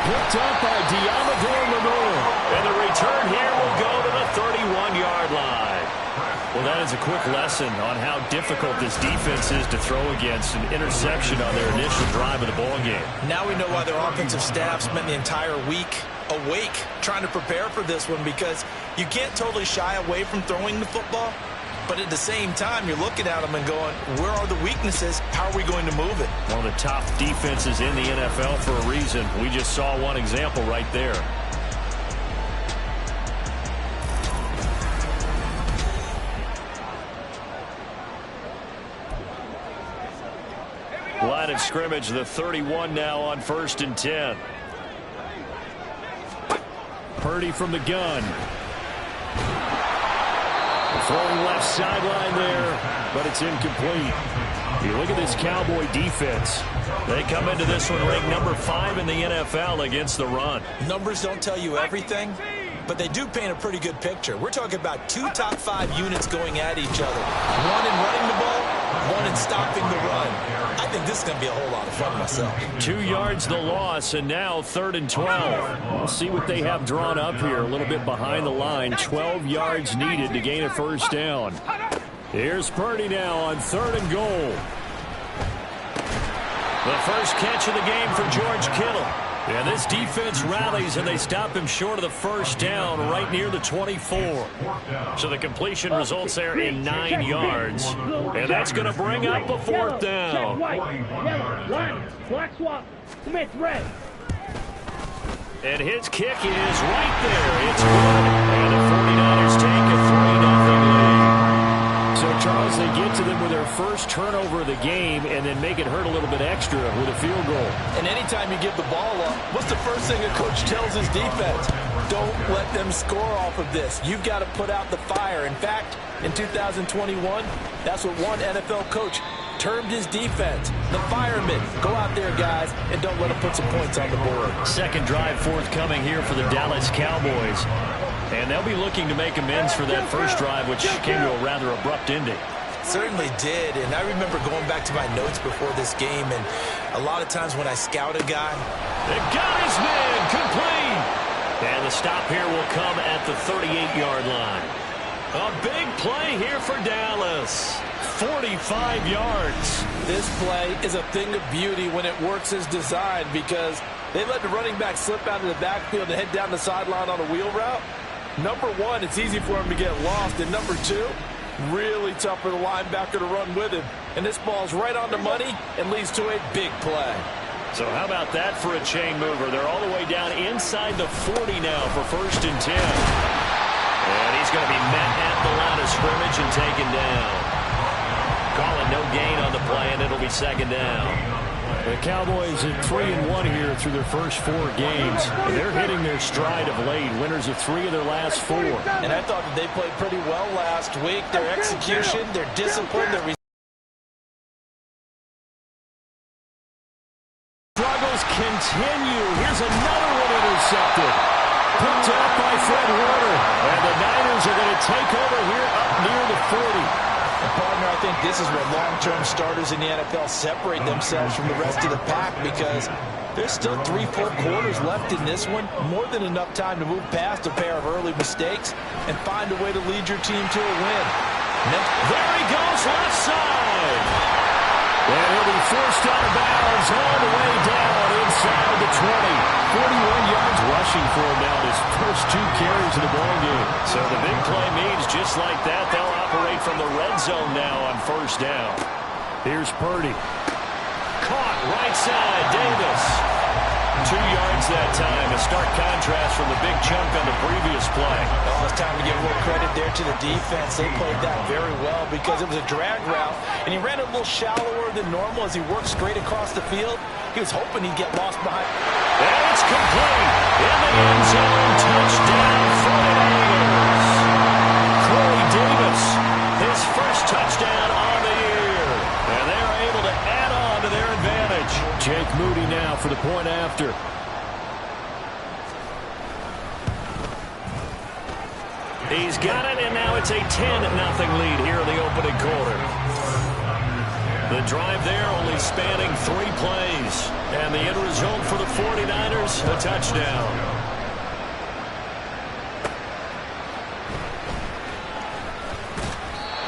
Picked up by Diamador Lenore. And the return here will go to the 31-yard line. Well, that is a quick lesson on how difficult this defense is to throw against. An interception on their initial drive of the ball game. Now we know why their offensive staff spent the entire week awake trying to prepare for this one, because you can't totally shy away from throwing the football, but at the same time you're looking at them and going, where are the weaknesses? How are we going to move it? One of the top defenses in the NFL for a reason. We just saw one example right there. Line of scrimmage, the 31 now on 1st and 10. Purdy from the gun. Throwing left sideline there, but it's incomplete. You look at this Cowboy defense. They come into this one ranked number 5 in the NFL against the run. Numbers don't tell you everything, but they do paint a pretty good picture. We're talking about 2 top 5 units going at each other. One in running the ball, one in stopping the run. I think this is going to be a whole lot of fun myself. 2 yards the loss, and now 3rd and 12. We'll see what they have drawn up here. A little bit behind the line. 12 yards needed to gain a first down. Here's Purdy now on 3rd and goal. The first catch of the game for George Kittle. And this defense rallies, and they stop him short of the first down right near the 24. So the completion results there in 9 yards. And that's going to bring up a 4th down. Black swap. Smith, red. And his kick is right there. It's good. And the 49ers take a 3-0 lead. So, Charles, they get to them with their first turnover of the game and then make it hurt a little bit extra with a field goal. And anytime you give the ball up, what's the first thing a coach tells his defense? Don't let them score off of this. You've got to put out the fire. In fact, in 2021, that's what one NFL coach termed his defense, the firemen. Go out there, guys, and don't let them put some points on the board. Second drive forthcoming here for the Dallas Cowboys. And they'll be looking to make amends for that first drive, which came to a rather abrupt ending. Certainly did, and I remember going back to my notes before this game, and a lot of times when I scout a guy, the guy's man complete. And the stop here will come at the 38-yard line. A big play here for Dallas. 45 yards. This play is a thing of beauty when it works as designed, because they let the running back slip out of the backfield and head down the sideline on a wheel route. Number one, it's easy for him to get lost. And number two, really tough for the linebacker to run with him. And this ball's right on the money and leads to a big play. So how about that for a chain mover? They're all the way down inside the 40 now for 1st and 10. And he's going to be met at the line of scrimmage and taken down. Call it no gain on the play, and it'll be 2nd down. The Cowboys at 3-1 here through their first 4 games. They're hitting their stride of late. Winners of 3 of their last 4. And I thought that they played pretty well last week. Their execution, their discipline, their struggles continue. Here's another one intercepted. Picked up by Fred Warner. And the Niners are going to take over here up near the 40. And partner, I think this is where long-term starters in the NFL separate themselves from the rest of the pack, because there's still 3 full quarters left in this one. More than enough time to move past a pair of early mistakes and find a way to lead your team to a win. There he goes, left side. And he'll be forced out of bounds all the way down inside the 20. 41 yards rushing for him now, his first 2 carries of the ball game. So the big play means just like that, they'll operate from the red zone now on 1st down. Here's Purdy. Caught right side, Davis. 2 yards that time. A stark contrast from the big chunk on the previous play. Oh, it's time to give a little credit there to the defense. They played that very well because it was a drag route, and he ran a little shallower than normal as he worked straight across the field. He was hoping he'd get lost behind. And it's complete. In the end zone, touchdown for the Niners. Corey Davis, his first touchdown on the year. And they're able to add on to their advantage. Jake Moody now for the point after. He's got it, and now it's a 10-0 lead here in the opening quarter. The drive there only spanning 3 plays. And the end result for the 49ers, a touchdown.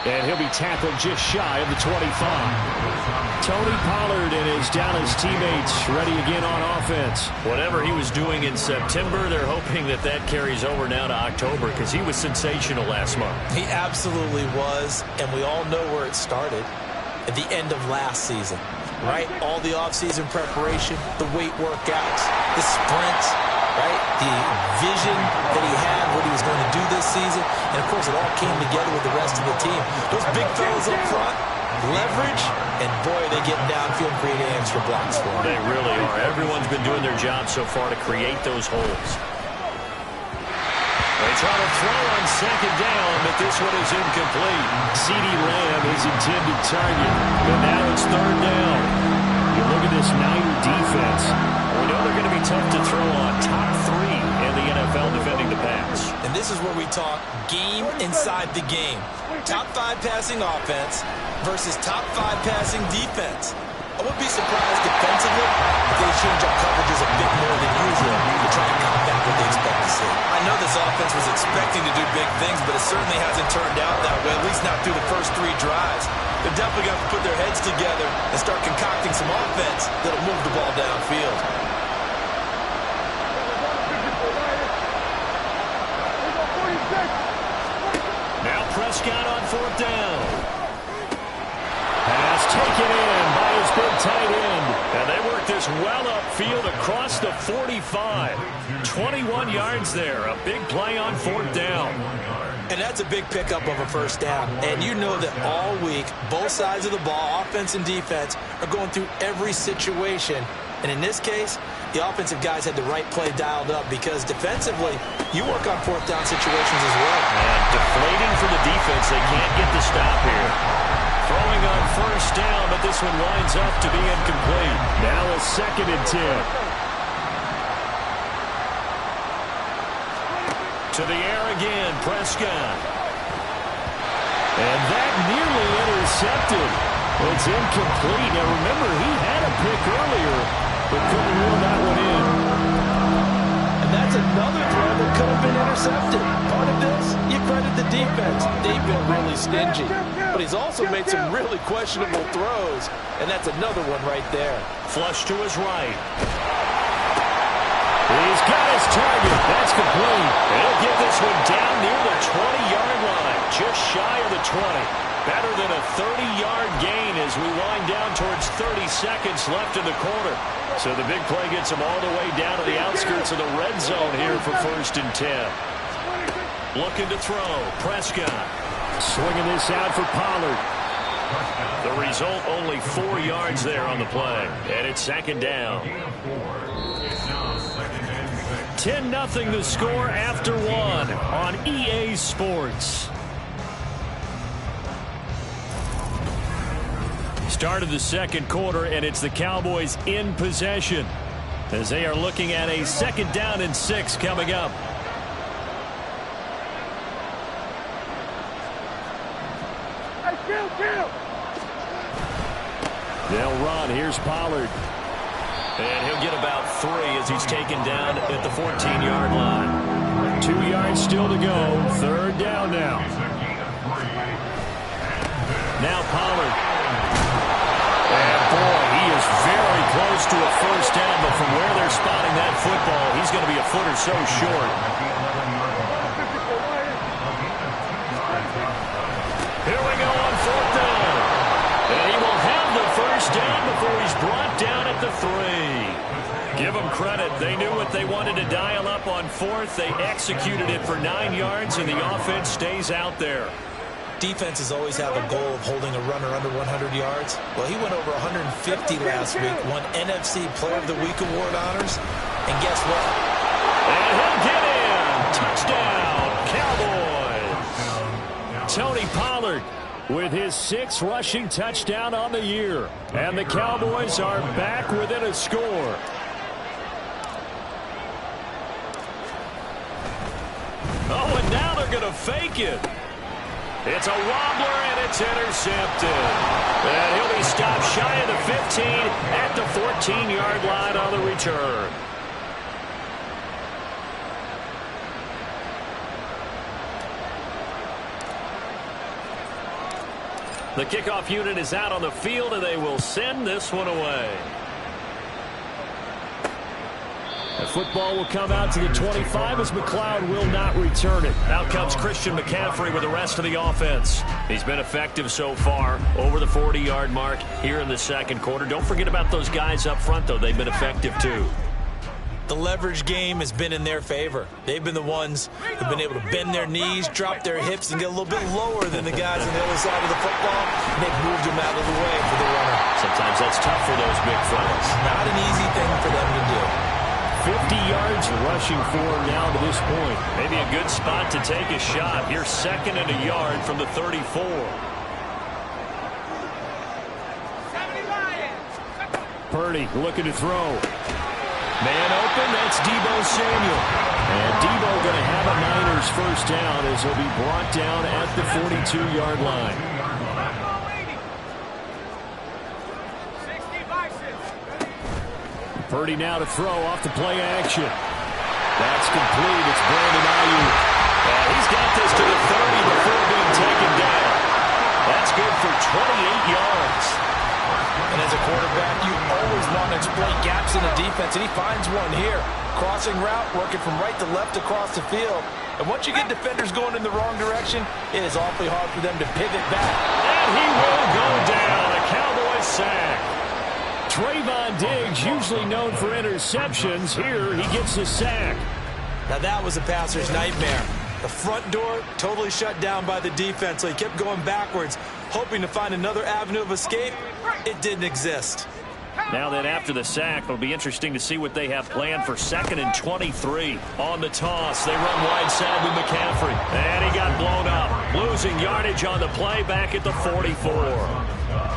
And he'll be tackled just shy of the 25. Tony Pollard and his Dallas teammates ready again on offense. Whatever he was doing in September, they're hoping that that carries over now to October because he was sensational last month. He absolutely was, and we all know where it started at the end of last season, right? All the offseason preparation, the weight workouts, the sprints, right? The vision that he had, what he was going to do this season, and of course it all came together with the rest of the team. Those big fellas up front, leverage, and boy, they get downfield and creating extra blocks for them. They really are. Everyone's been doing their job so far to create those holes. They try to throw on second down, but this one is incomplete. CeeDee Lamb is intended target, but now it's third down. You look at this Niner defense. We know they're going to be tough to throw on. Top 3 in the NFL defending the pass. And this is where we talk game inside the game. Top 5 passing offense versus top 5 passing defense. I wouldn't be surprised defensively if they change up coverages a bit more than usual to try and combat what they expect to see. I know this offense was expecting to do big things, but it certainly hasn't turned out that way, at least not through the first 3 drives. They're definitely going to put their heads together and start concocting some offense that'll move the ball downfield. Now Prescott on fourth down. Pass taken in by his big tight end. And they work this well upfield across the 45. 21 yards there. A big play on fourth down. And that's a big pickup of a first down. And you know that all week, both sides of the ball, offense and defense, are going through every situation. And in this case, the offensive guys had the right play dialed up because defensively, you work on fourth down situations as well. And deflating for the defense. They can't get the stop here. Throwing on first down, but this one winds up to be incomplete. Now a 2nd and 10. To the air again, Prescott. And that nearly intercepted. It's incomplete. Now remember, he had a pick earlier, but couldn't reel that one in. And that's another throw that could have been intercepted. Part of this, you credit the defense. They've been really stingy. But he's also made some really questionable throws, and that's another one right there. Flush to his right. He's got his target. That's complete. And he'll get this one down near the 20-yard line, just shy of the 20. Better than a 30-yard gain as we wind down towards 30 seconds left in the quarter. So the big play gets him all the way down to the outskirts of the red zone here for 1st and 10. Looking to throw. Prescott. Swinging this out for Pollard. The result, only 4 yards there on the play. And it's 2nd down. 10-0 the score after 1 on EA Sports. Start of the 2nd quarter, and it's the Cowboys in possession as they are looking at a 2nd down and 6 coming up. They'll run. Here's Pollard. And he'll get about 3 as he's taken down at the 14-yard line. 2 yards still to go. 3rd down now. Now Pollard. And boy, he is very close to a first down, but from where they're spotting that football, he's going to be a foot or so short. Here we go on 4th down. And he will have the first down before he's brought down at the 3. Give them credit. They knew what they wanted to dial up on 4th. They executed it for 9 yards, and the offense stays out there. Defenses always have a goal of holding a runner under 100 yards. Well, he went over 150 last week, won NFC Player of the Week award honors. And guess what? And he'll get in. Touchdown, Cowboys. Tony Pollard with his 6th rushing touchdown on the year. And the Cowboys are back within a score. Oh, and now they're going to fake it. It's a wobbler, and it's intercepted. And he'll be stopped shy of the 15 at the 14-yard line on the return. The kickoff unit is out on the field, and they will send this one away. The football will come out to the 25 as McLeod will not return it. Out comes Christian McCaffrey with the rest of the offense. He's been effective so far, over the 40-yard mark here in the second quarter. Don't forget about those guys up front, though. They've been effective, too. The leverage game has been in their favor. They've been the ones who've been able to bend their knees, drop their hips, and get a little bit lower than the guys on the other side of the football, and they've moved them out of the way for the runner. Sometimes that's tough for those big fellas. Not an easy thing for them to do. 50 yards rushing for him now to this point. Maybe a good spot to take a shot. Here's second and a yard from the 34. Purdy looking to throw. Man open, that's Deebo Samuel. And Deebo going to have a Niners first down as he'll be brought down at the 42-yard line. Purdy now to throw off the play action. That's complete. It's Brandon Ayuk. And he's got this to the 30 before being taken down. That's good for 28 yards. And as a quarterback, you always want to exploit gaps in the defense, and he finds one here. Crossing route, working from right to left across the field. And once you get defenders going in the wrong direction, it is awfully hard for them to pivot back. And he will go down. A Cowboy sack. Trayvon Diggs, usually known for interceptions. Here, he gets a sack. Now that was a passer's nightmare. The front door totally shut down by the defense, so he kept going backwards, hoping to find another avenue of escape. It didn't exist. Now then, after the sack, it'll be interesting to see what they have planned for second and 23. On the toss, they run wide side with McCaffrey. And he got blown up, losing yardage on the play back at the 44.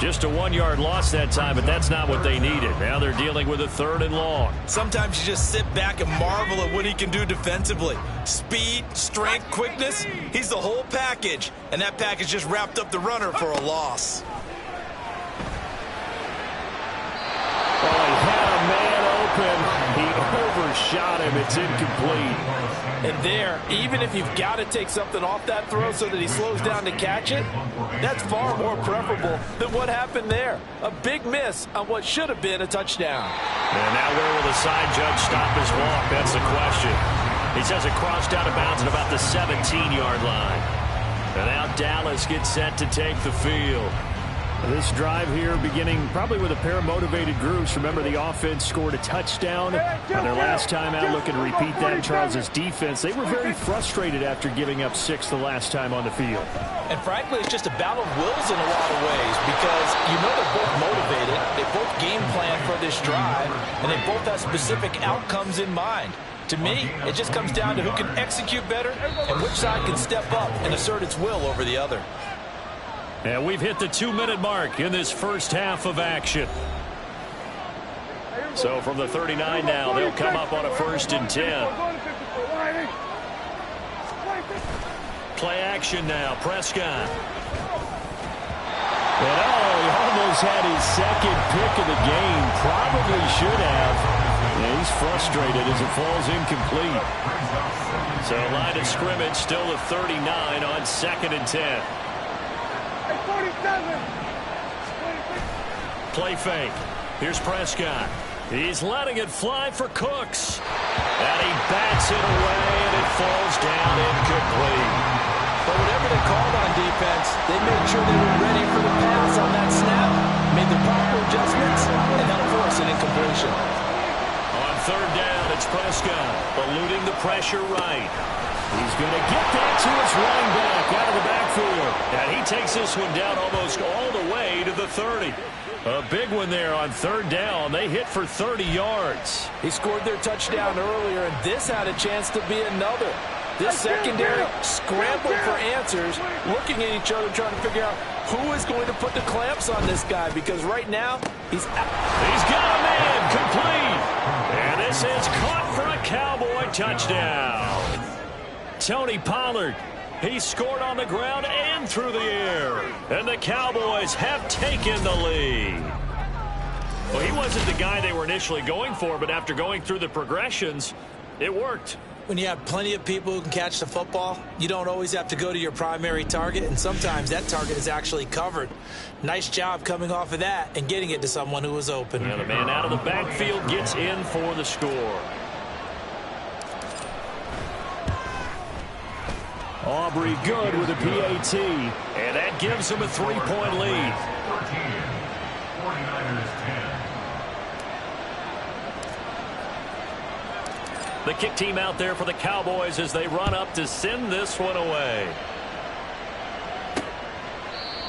Just a 1-yard loss that time, but that's not what they needed. Now they're dealing with a 3rd and long. Sometimes you just sit back and marvel at what he can do defensively. Speed, strength, quickness, he's the whole package. And that package just wrapped up the runner for a loss. Well, he had a man open. He overshot him. It's incomplete. And there, even if you've got to take something off that throw so that he slows down to catch it, that's far more preferable than what happened there. A big miss on what should have been a touchdown. And now where will the side judge stop his walk? That's the question. He says it crossed out of bounds at about the 17-yard line. And now Dallas gets set to take the field. This drive here beginning probably with a pair of motivated groups. Remember, the offense scored a touchdown on their last time out. Looking to repeat that. Charles's defense, they were very frustrated after giving up 6 the last time on the field. And frankly, it's just a battle of wills in a lot of ways, because you know they're both motivated. They both game plan for this drive, and they both have specific outcomes in mind. To me, it just comes down to who can execute better and which side can step up and assert its will over the other. And we've hit the 2-minute mark in this first half of action. So from the 39 now, they'll come up on a 1st and 10. Play action now, Prescott. And he almost had his second pick of the game. Probably should have. Yeah, he's frustrated as it falls incomplete. So line of scrimmage still the 39 on 2nd and 10. Play fake. Here's Prescott. He's letting it fly for Cooks. And he bats it away, and it falls down incomplete. But whatever they called on defense, they made sure they were ready for the pass on that snap, made the proper adjustments, and helped force an incompletion. On 3rd down, it's Prescott, eluding the pressure right. He's going to get that to his running back out of the backfield. And he takes this one down almost all the way to the 30. A big one there on 3rd down. They hit for 30 yards. He scored their touchdown earlier, and this had a chance to be another. This secondary scrambled for answers, looking at each other, trying to figure out who is going to put the clamps on this guy, because right now, he's got a man complete. And this is caught for a Cowboy touchdown. Tony Pollard, he scored on the ground and through the air. And the Cowboys have taken the lead. Well, he wasn't the guy they were initially going for, but after going through the progressions, it worked. When you have plenty of people who can catch the football, you don't always have to go to your primary target, and sometimes that target is actually covered. Nice job coming off of that and getting it to someone who was open. And the man out of the backfield gets in for the score. Aubrey good with a PAT. And that gives him a 3-point lead. 49ers 10. The kick team out there for the Cowboys as they run up to send this one away.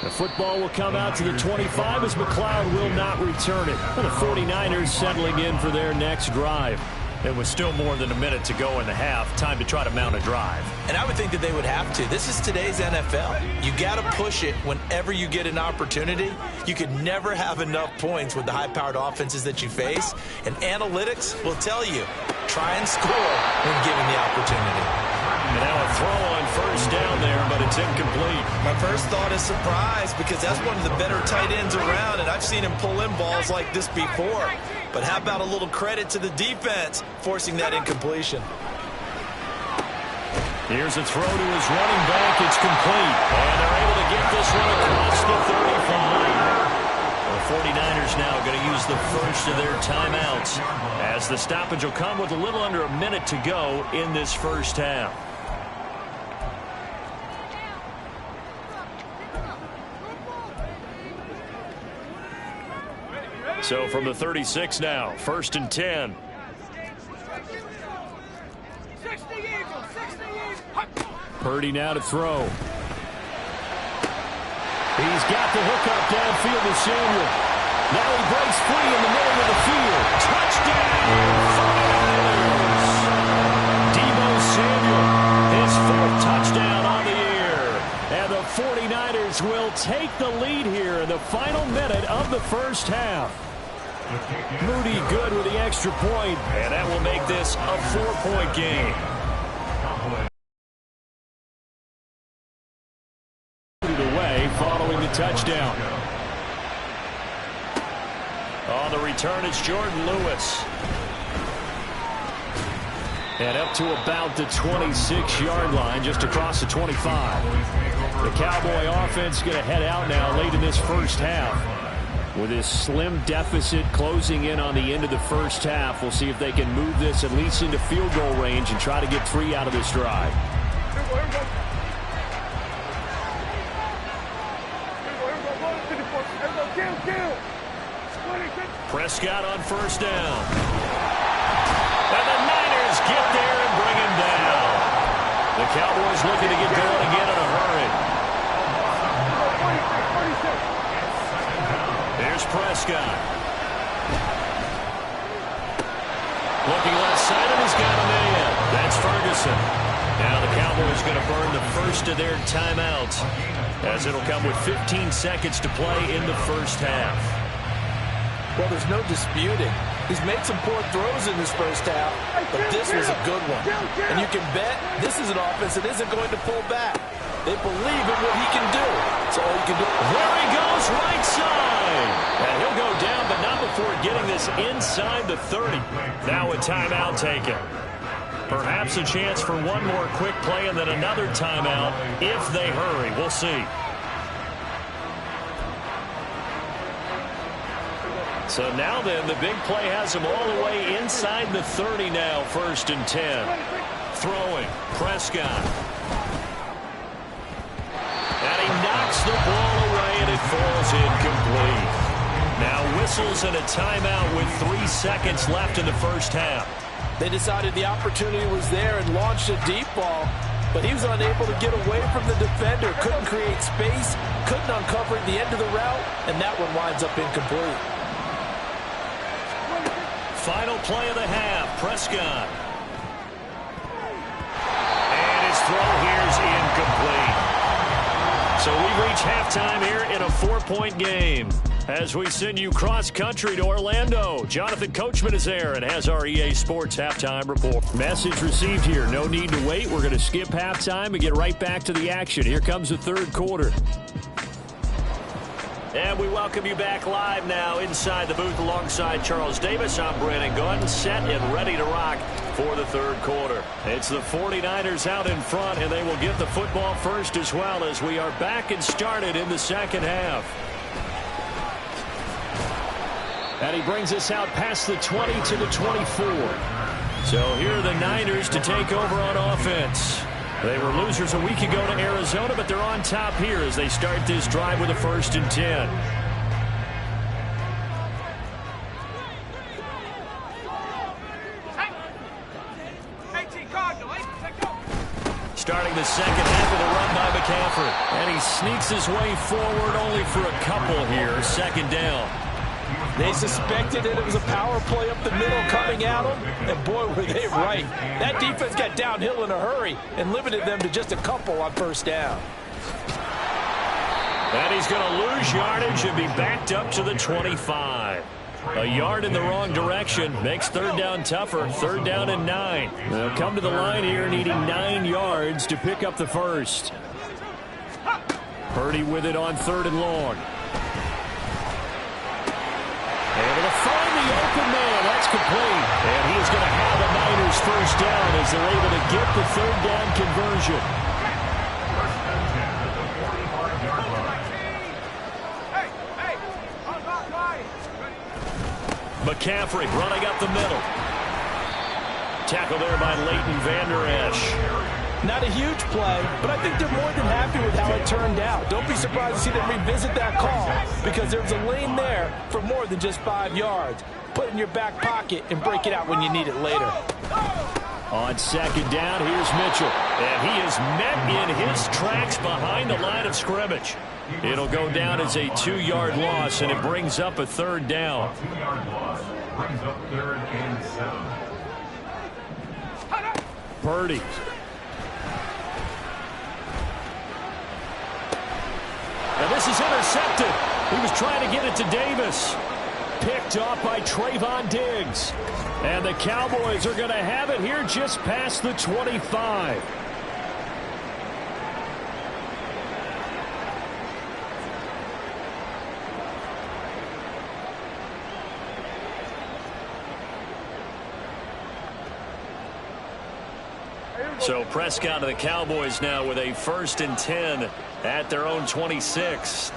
The football will come out to the 25 as McLeod will not return it. The 49ers settling in for their next drive. It was still more than a minute to go in the half. Time to try to mount a drive. And I would think that they would have to. This is today's NFL. You got to push it whenever you get an opportunity. You could never have enough points with the high-powered offenses that you face. And analytics will tell you, try and score when given the opportunity. And now a throw on first down there, but it's incomplete. My first thought is surprise because that's one of the better tight ends around, and I've seen him pull in balls like this before. But how about a little credit to the defense forcing that incompletion? Here's a throw to his running back. It's complete. And they're able to get this one across the 35. The 49ers now going to use the first of their timeouts as the stoppage will come with a little under a minute to go in this first half. So from the 36 now, 1st and 10. Purdy now to throw. He's got the hook up downfield to Samuel. Now he breaks free in the middle of the field. Touchdown! Deebo Samuel, his 4th touchdown on the year. And the 49ers will take the lead here in the final minute of the first half. Moody good with the extra point. And that will make this a 4-point game. Away following the touchdown. On the return, it's Jordan Lewis. And up to about the 26-yard line, just across the 25. The Cowboy offense going to head out now late in this first half. With this slim deficit closing in on the end of the first half, we'll see if they can move this at least into field goal range and try to get 3 out of this drive. Prescott on first down. And the Niners get there and bring him down. The Cowboys looking to get going again in a hurry. Here's Prescott. Looking left side, and he's got a man. That's Ferguson. Now the Cowboys going to burn the first of their timeouts, as it'll come with 15 seconds to play in the first half. Well, there's no disputing. He's made some poor throws in this first half, but this was a good one. And you can bet this is an offense that isn't going to pull back. They believe in what he can do. So all you can do. There he goes, right side. And he'll go down, but not before getting this inside the 30. Now a timeout taken. Perhaps a chance for one more quick play and then another timeout if they hurry. We'll see. So now then, the big play has him all the way inside the 30 now, 1st and 10. Throwing, Prescott. And he knocks the ball away, and it falls incomplete. Now whistles and a timeout with 3 seconds left in the first half. They decided the opportunity was there and launched a deep ball, but he was unable to get away from the defender, couldn't create space, couldn't uncover the end of the route, and that one winds up incomplete. Final play of the half, Prescott. And his throw here's incomplete. So we reach halftime here in a 4-point game. As we send you cross-country to Orlando, Jonathan Coachman is there and has our EA Sports halftime report. Message received here. No need to wait. We're going to skip halftime and get right back to the action. Here comes the third quarter. And we welcome you back live now inside the booth alongside Charles Davis. I'm Brandon Gordon, set and ready to rock for the third quarter. It's the 49ers out in front, and they will get the football first as well as we are back and started in the second half. And he brings us out past the 20 to the 24. So here are the Niners to take over on offense. They were losers a week ago to Arizona, but they're on top here as they start this drive with a 1st and 10. Starting the second half with a run by McCaffrey. And he sneaks his way forward only for a couple here. 2nd down. They suspected that it was a power play up the middle coming at them, and boy, were they right. That defense got downhill in a hurry and limited them to just a couple on 1st down. And he's going to lose yardage and be backed up to the 25. A yard in the wrong direction makes 3rd down tougher. 3rd down and 9. They'll come to the line here needing 9 yards to pick up the first. Purdy with it on 3rd and long. Able to find the open man. That's complete. And he is going to have the Niners 1st down as they're able to get the 3rd down conversion. McCaffrey running up the middle. Tackle there by Leighton Vander Esch. Not a huge play, but I think they're more than happy with how it turned out. Don't be surprised to see them revisit that call because there's a lane there for more than just 5 yards. Put it in your back pocket and break it out when you need it later. On 2nd down, here's Mitchell. And he is met in his tracks behind the line of scrimmage. It'll go down as a 2-yard loss, and it brings up a 3rd down. 2-yard loss brings up 3rd and 7. Purdy. And this is intercepted. He was trying to get it to Davis. Picked off by Trayvon Diggs. And the Cowboys are going to have it here just past the 25. So Prescott of the Cowboys now with a 1st and 10 at their own 26.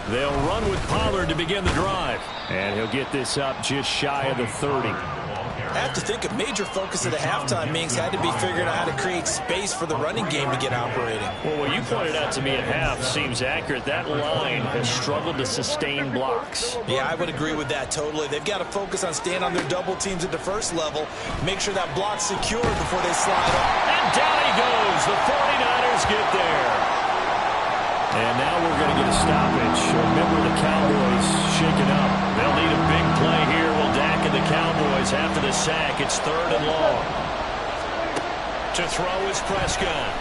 They'll run with Pollard to begin the drive. And he'll get this up just shy of the 30. I have to think a major focus of the halftime meetings had to be figuring out how to create space for the running game to get operating. Well, what you pointed out to me at half seems accurate. That line has struggled to sustain blocks. Yeah, I would agree with that totally. They've got to focus on staying on their double teams at the first level, make sure that block's secured before they slide up. And down he goes. The 49ers get there. And now we're going to get a stoppage. Remember, the Cowboys shaken up. They'll need a big play here. Will Dak and the Cowboys after the sack. It's 3rd and long. To throw is Prescott.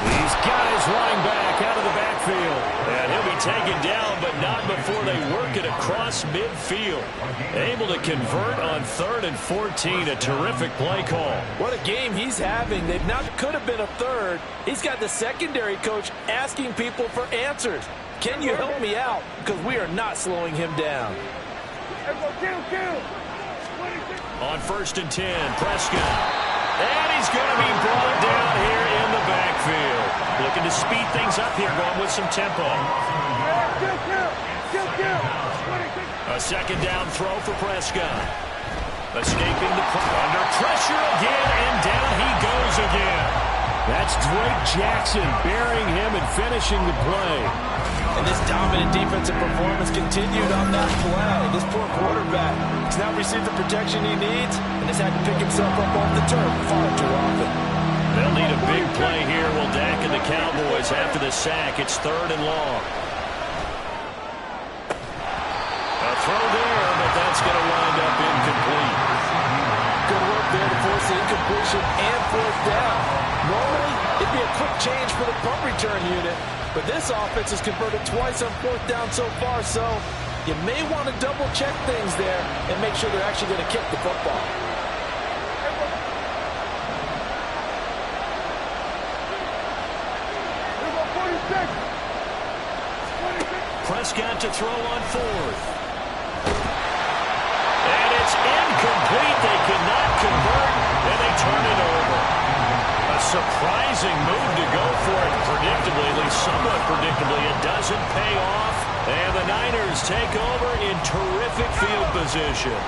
He's got his running back out of the backfield. And he'll be taken down, but not before they work it across midfield. Able to convert on 3rd and 14. A terrific play call. What a game he's having. They've not could have been a third. He's got the secondary coach asking people for answers. Can you help me out? Because we are not slowing him down. On 1st and 10, Prescott. And he's going to be brought down here in the backfield. Looking to speed things up here, going with some tempo. A 2nd down throw for Prescott. Escaping the under pressure again, and down he goes again. That's Drake Jackson burying him and finishing the play. And this dominant defensive performance continued on that play. This poor quarterback has now received the protection he needs and has had to pick himself up off the turf far too often. They'll need a big play here. Will Dak and the Cowboys after the sack. It's 3rd and long. A throw there, but that's going to wind up incomplete. Good work there to force the incompletion and 4th down. Normally, it'd be a quick change for the punt return unit, but this offense has converted twice on 4th down so far, so you may want to double-check things there and make sure they're actually going to kick the football. Prescott to throw on fourth. And it's incomplete. They cannot convert, and they turn it over. A surprising move to go for it predictably, at least somewhat predictably. It doesn't pay off, and the Niners take over in terrific field position.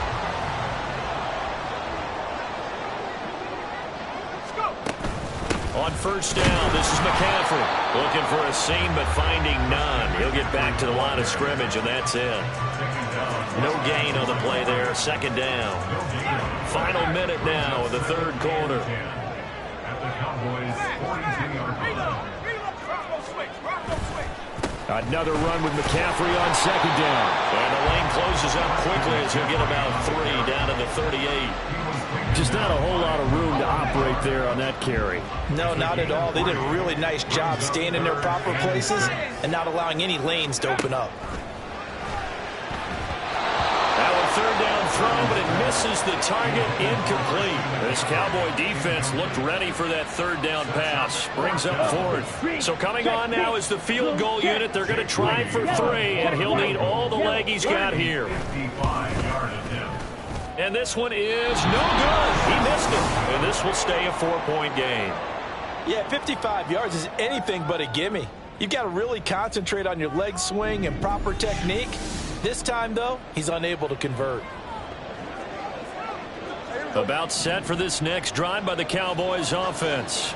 On first down, this is McCaffrey. Looking for a seam, but finding none. He'll get back to the line of scrimmage, and that's it. No gain on the play there. Second down. Final minute now of the third quarter. Another run with McCaffrey on second down. And the lane closes up quickly as he'll get about 3 down to the 38. Just not a whole lot of room to operate there on that carry. No, not at all. They did a really nice job staying in their proper places and not allowing any lanes to open up. That one third down throw, but it misses the target. Incomplete. This Cowboy defense looked ready for that third down pass. Brings up fourth. So coming on now is the field goal unit. They're going to try for 3, and he'll need all the leg he's got here. And this one is no good. He missed it. And this will stay a 4-point game. Yeah, 55 yards is anything but a gimme. You've got to really concentrate on your leg swing and proper technique. This time, though, he's unable to convert. About set for this next drive by the Cowboys offense.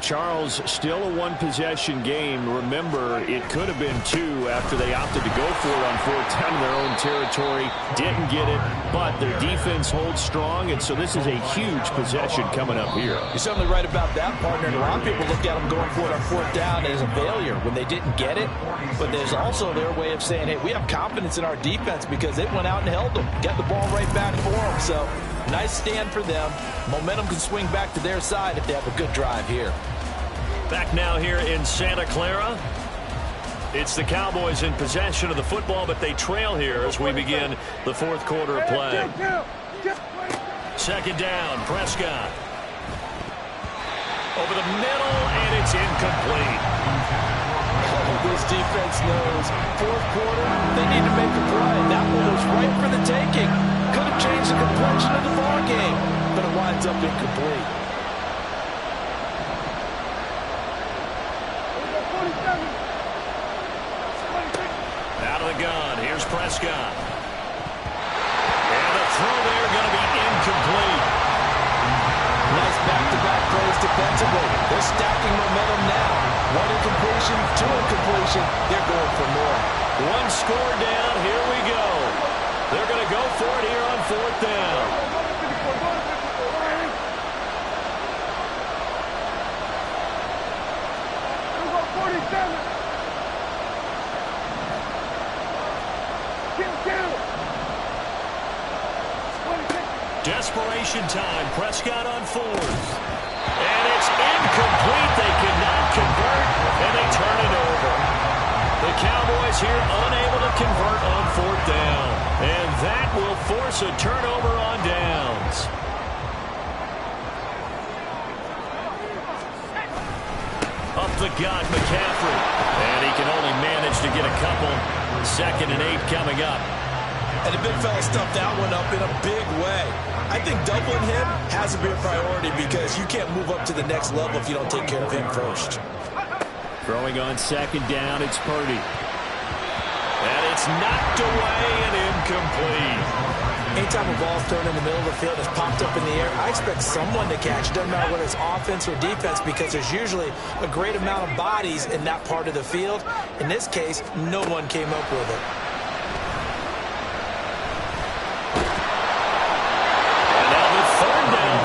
Charles, still a one-possession game. Remember, it could have been 2 after they opted to go for it on fourth down in their own territory. Didn't get it, but their defense holds strong, and so this is a huge possession coming up here. You're certainly right about that, partner. And a lot of people look at them going for it on fourth down as a failure when they didn't get it. But there's also their way of saying, hey, we have confidence in our defense because it went out and held them. Got the ball right back for them. So nice stand for them. Momentum can swing back to their side if they have a good drive here. Back now here in Santa Clara. It's the Cowboys in possession of the football, but they trail here as we begin the fourth quarter of play. Second down, Prescott. Over the middle, and it's incomplete. This defense knows fourth quarter, they need to make a play. That one was right for the taking. Could have changed the complexion of the ball game, but it winds up incomplete. Out of the gun, here's Prescott. And the throw there going to be incomplete. Nice back-to-back plays defensively. They're stacking momentum now. 1 incompletion, 2 incompletion. They're going for more. 1 score down, here we go. They're going to go for it here on fourth down. Desperation time. Prescott on fourth. And it's incomplete. They cannot convert, and they turn it over. The Cowboys here unable to convert on fourth down. And that will force a turnover on downs. Up the gut, McCaffrey. And he can only manage to get a couple. 2nd and 8 coming up. And the big fella stuffed that one up in a big way. I think doubling him has to be a priority because you can't move up to the next level if you don't take care of him first. Throwing on second down, it's Purdy. And it's knocked away and incomplete. Anytime a ball's thrown in the middle of the field, it's popped up in the air, I expect someone to catch it. Doesn't matter whether it's offense or defense because there's usually a great amount of bodies in that part of the field. In this case, no one came up with it.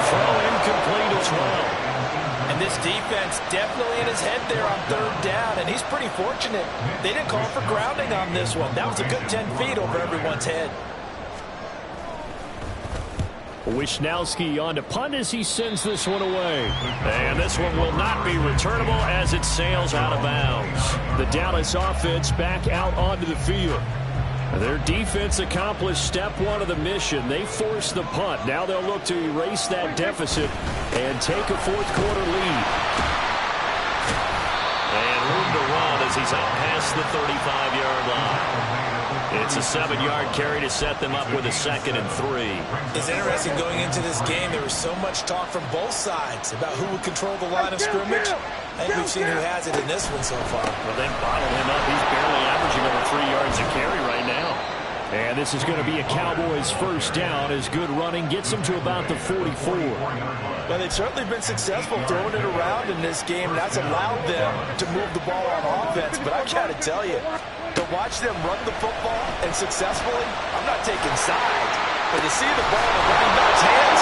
Incomplete as well. And this defense definitely in his head there on third down, and he's pretty fortunate. They didn't call for grounding on this one. That was a good 10 feet over everyone's head. Wisnowski on to punt as he sends this one away. And this one will not be returnable as it sails out of bounds. The Dallas offense back out onto the field. Their defense accomplished step 1 of the mission. They forced the punt. Now they'll look to erase that deficit and take a fourth quarter lead. And room to run as he's up past the 35-yard line. It's a 7-yard carry to set them up with a 2nd and 3. It's interesting going into this game. There was so much talk from both sides about who would control the line of scrimmage. I think we've seen who has it in this one so far. Well, they bottled him up. He's barely averaging over 3 yards a carry right now. And this is going to be a Cowboys first down as good running gets them to about the 44. Well, they've certainly been successful throwing it around in this game. That's allowed them to move the ball on offense. But I got to tell you, to watch them run the football and successfully, I'm not taking sides. But to see the ball in the running back's hands.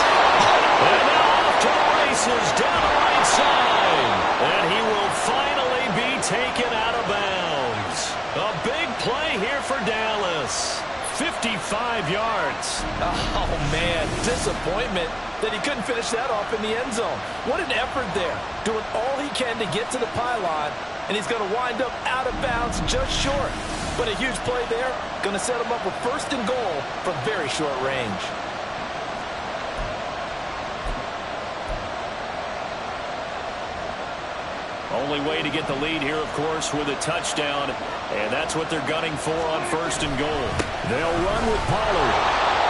And now off to the races down the right side. And he will finally be taken out of bounds. A big play here for Dallas. 55 yards. Oh, man, disappointment that he couldn't finish that off in the end zone. What an effort there, doing all he can to get to the pylon, and he's going to wind up out of bounds just short. But a huge play there, going to set him up with 1st and goal from very short range. Only way to get the lead here, of course, with a touchdown, and that's what they're gunning for on 1st and goal. They'll run with Pollard.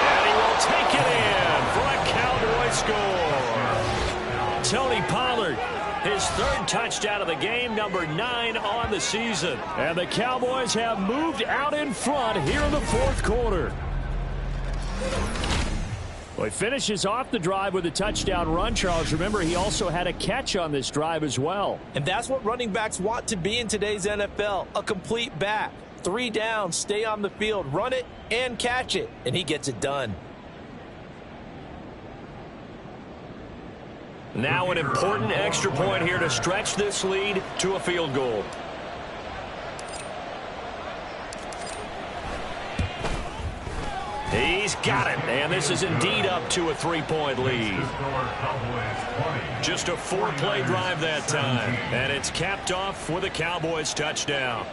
And he will take it in for a Cowboy score. Tony Pollard, his 3rd touchdown of the game, number 9 on the season. And the Cowboys have moved out in front here in the 4th quarter. Well, he finishes off the drive with a touchdown run, Charles. Remember, he also had a catch on this drive as well. And that's what running backs want to be in today's NFL, a complete back. 3 down, stay on the field, run it, and catch it. And he gets it done. Now an important extra point here to stretch this lead to a field goal. He's got it, and this is indeed up to a 3-point lead. Just a 4-play drive that time, and it's capped off with a Cowboys touchdown.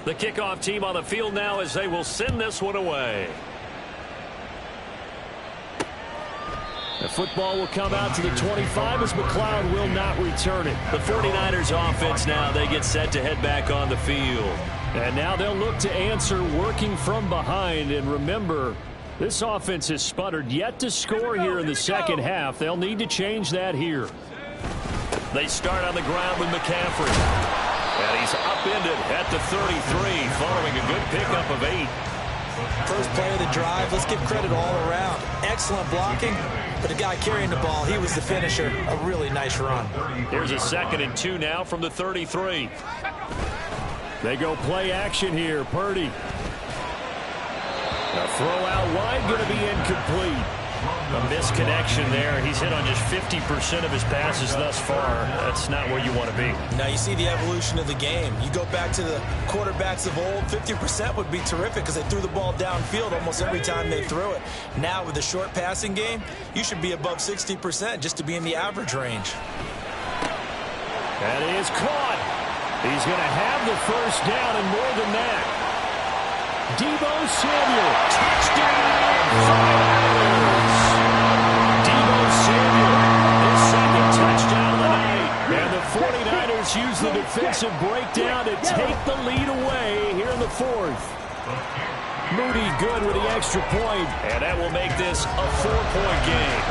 The kickoff team on the field now as they will send this one away. The football will come out to the 25 as McLeod will not return it. The 49ers offense now, they get set to head back on the field. And now they'll look to answer working from behind. And remember, this offense has sputtered yet to score here in the second half. They'll need to change that here. They start on the ground with McCaffrey. And he's upended at the 33 following a good pickup of 8. First play of the drive, let's give credit all around. Excellent blocking, but the guy carrying the ball, he was the finisher. A really nice run. Here's a 2nd and 2 now from the 33. They go play action here. Purdy. A throw out wide, going to be incomplete. A misconnection there. He's hit on just 50% of his passes thus far. That's not where you want to be. Now you see the evolution of the game. You go back to the quarterbacks of old, 50% would be terrific because they threw the ball downfield almost every time they threw it. Now with the short passing game, you should be above 60% just to be in the average range. That is caught. He's going to have the first down and more than that. Deebo Samuel, touchdown! Deebo Samuel, his 2nd touchdown of the night. And the 49ers use the defensive breakdown to take the lead away here in the 4th. Moody good with the extra point. And that will make this a 4-point game.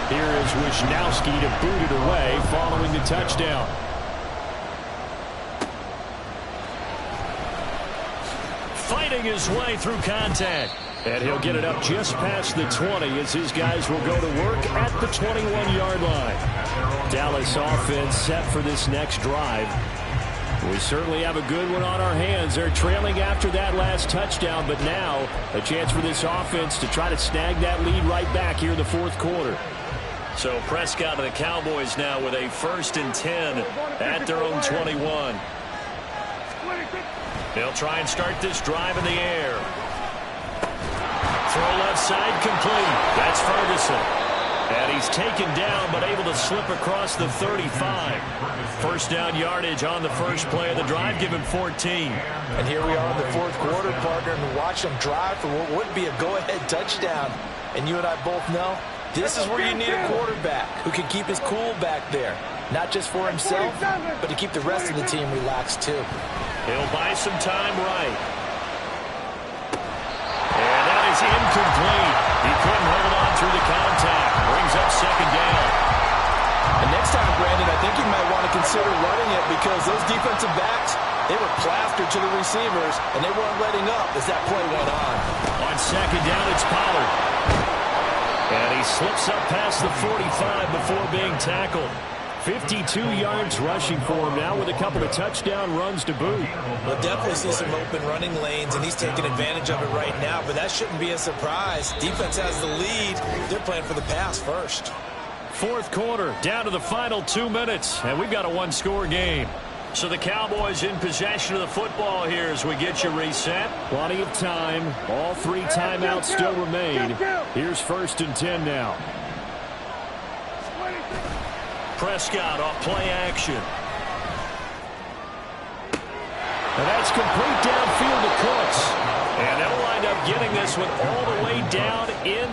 Here is Wisnowski to boot it away following the touchdown. Fighting his way through contact. And he'll get it up just past the 20 as his guys will go to work at the 21-yard line. Dallas offense set for this next drive. We certainly have a good one on our hands. They're trailing after that last touchdown, but now a chance for this offense to try to snag that lead right back here in the 4th quarter. So Prescott and the Cowboys now with a 1st and 10 at their own 21. They'll try and start this drive in the air. Throw left side complete. That's Ferguson. And he's taken down, but able to slip across the 35. First down yardage on the first play of the drive, given 14. And here we are in the fourth quarter, partner, and watch them drive for what would be a go-ahead touchdown. And you and I both know this is where you need a quarterback who can keep his cool back there. Not just for himself, but to keep the rest of the team relaxed, too. He'll buy some time right. And that is incomplete. He couldn't hold on through the contact. Brings up second down. And next time, Brandon, I think you might want to consider running it because those defensive backs, they were plastered to the receivers, and they weren't letting up as that play went on. On second down, it's Pollard. And he slips up past the 45 before being tackled. 52 yards rushing for him now with a couple of touchdown runs to boot. We'll definitely see some open running lanes, and he's taking advantage of it right now, but that shouldn't be a surprise. Defense has the lead. They're playing for the pass first. Fourth quarter, down to the final 2 minutes, and we've got a one-score game. So the Cowboys in possession of the football here as we get you reset. Plenty of time. All three timeouts still remain. Here's 1st and 10 now. Prescott off play action. And that's complete downfield to Cooks. And they'll wind up getting this one all the way down in.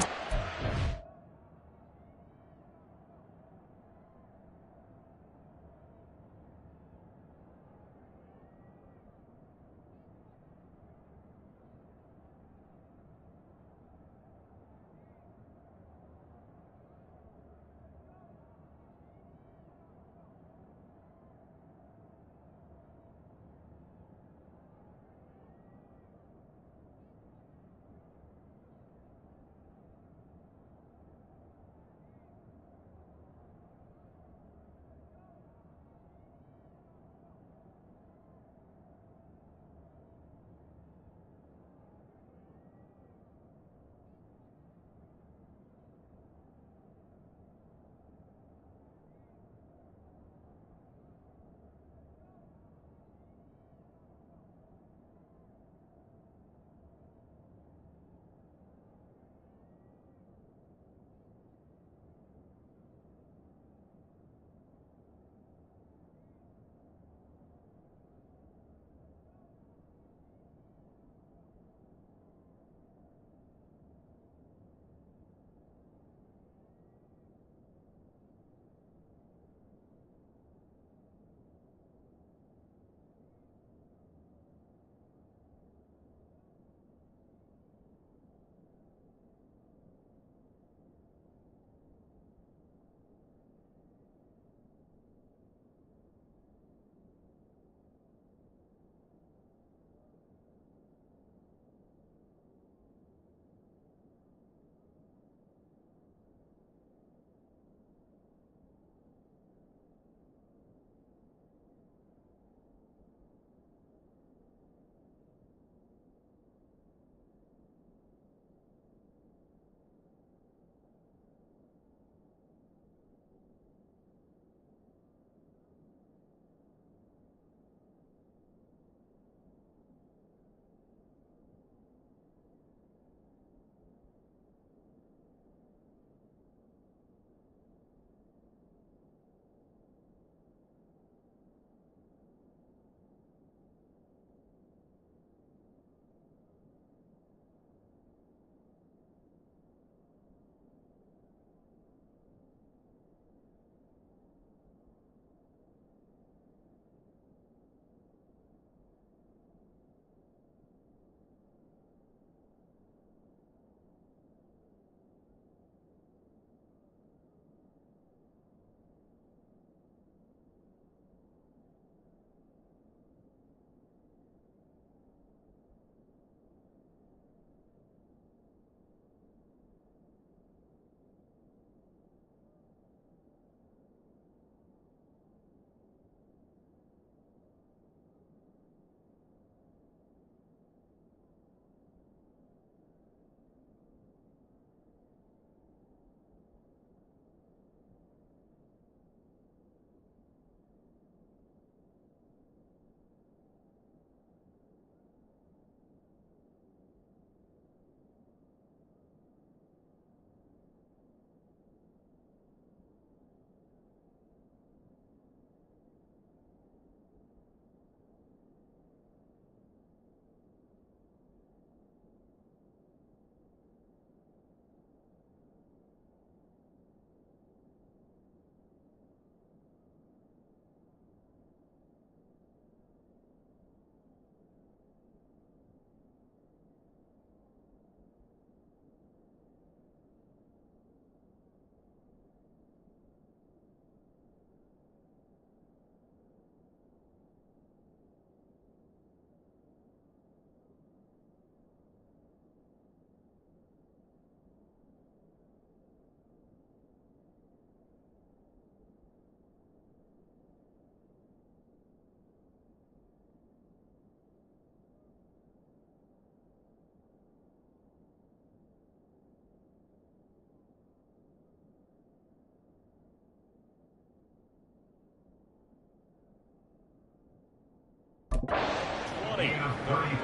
20.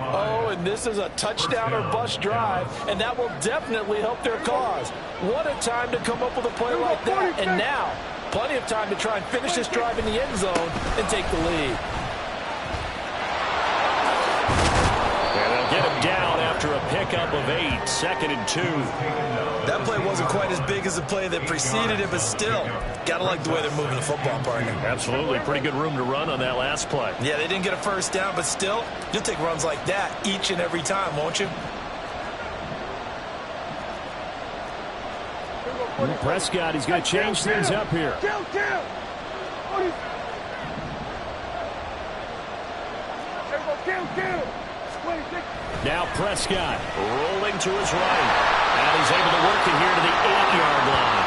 Oh, and this is a touchdown or bust drive, and that will definitely help their cause. What a time to come up with a play like that. And now, plenty of time to try and finish this drive in the end zone and take the lead. And they'll get him down after a pickup of 8, 2nd and 2. That play wasn't quite as big as the play that preceded it, but still, gotta like the way they're moving the football, partner. Absolutely. Pretty good room to run on that last play. Yeah, they didn't get a first down, but still, you'll take runs like that each and every time, won't you? Prescott, he's going to change things up here. Now Prescott rolling to his right. And he's able to work it here to the 8-yard line.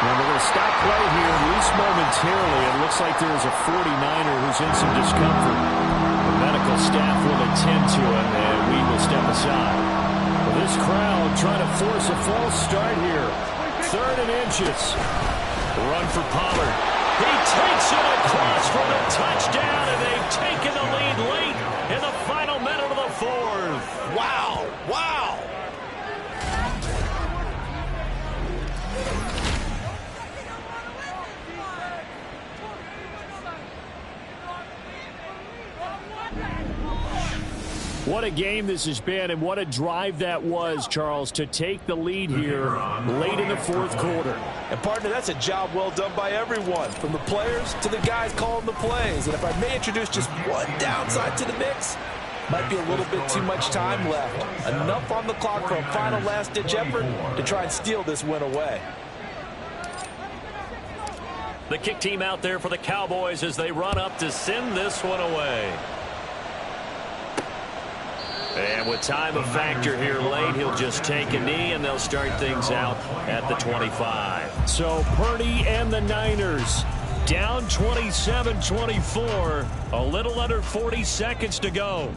Now they're going to stop play here, at least momentarily. It looks like there is a 49er who's in some discomfort. The medical staff will attend to him, and we will step aside. Well, this crowd trying to force a false start here. 3rd and inches. Run for Pollard. He takes it across for the touchdown, and they've taken the lead late in the final minute of the 4th. Wow, wow. What a game this has been, and what a drive that was, Charles, to take the lead here late in the 4th quarter. And, partner, that's a job well done by everyone, from the players to the guys calling the plays. And if I may introduce just one downside to the mix, might be a little bit too much time left. Enough on the clock for a final last-ditch effort to try and steal this win away. The kick team out there for the Cowboys as they run up to send this one away. And with time a factor here late, he'll just take a knee, and they'll start things out at the 25. So Purdy and the Niners down 27-24, a little under 40 seconds to go.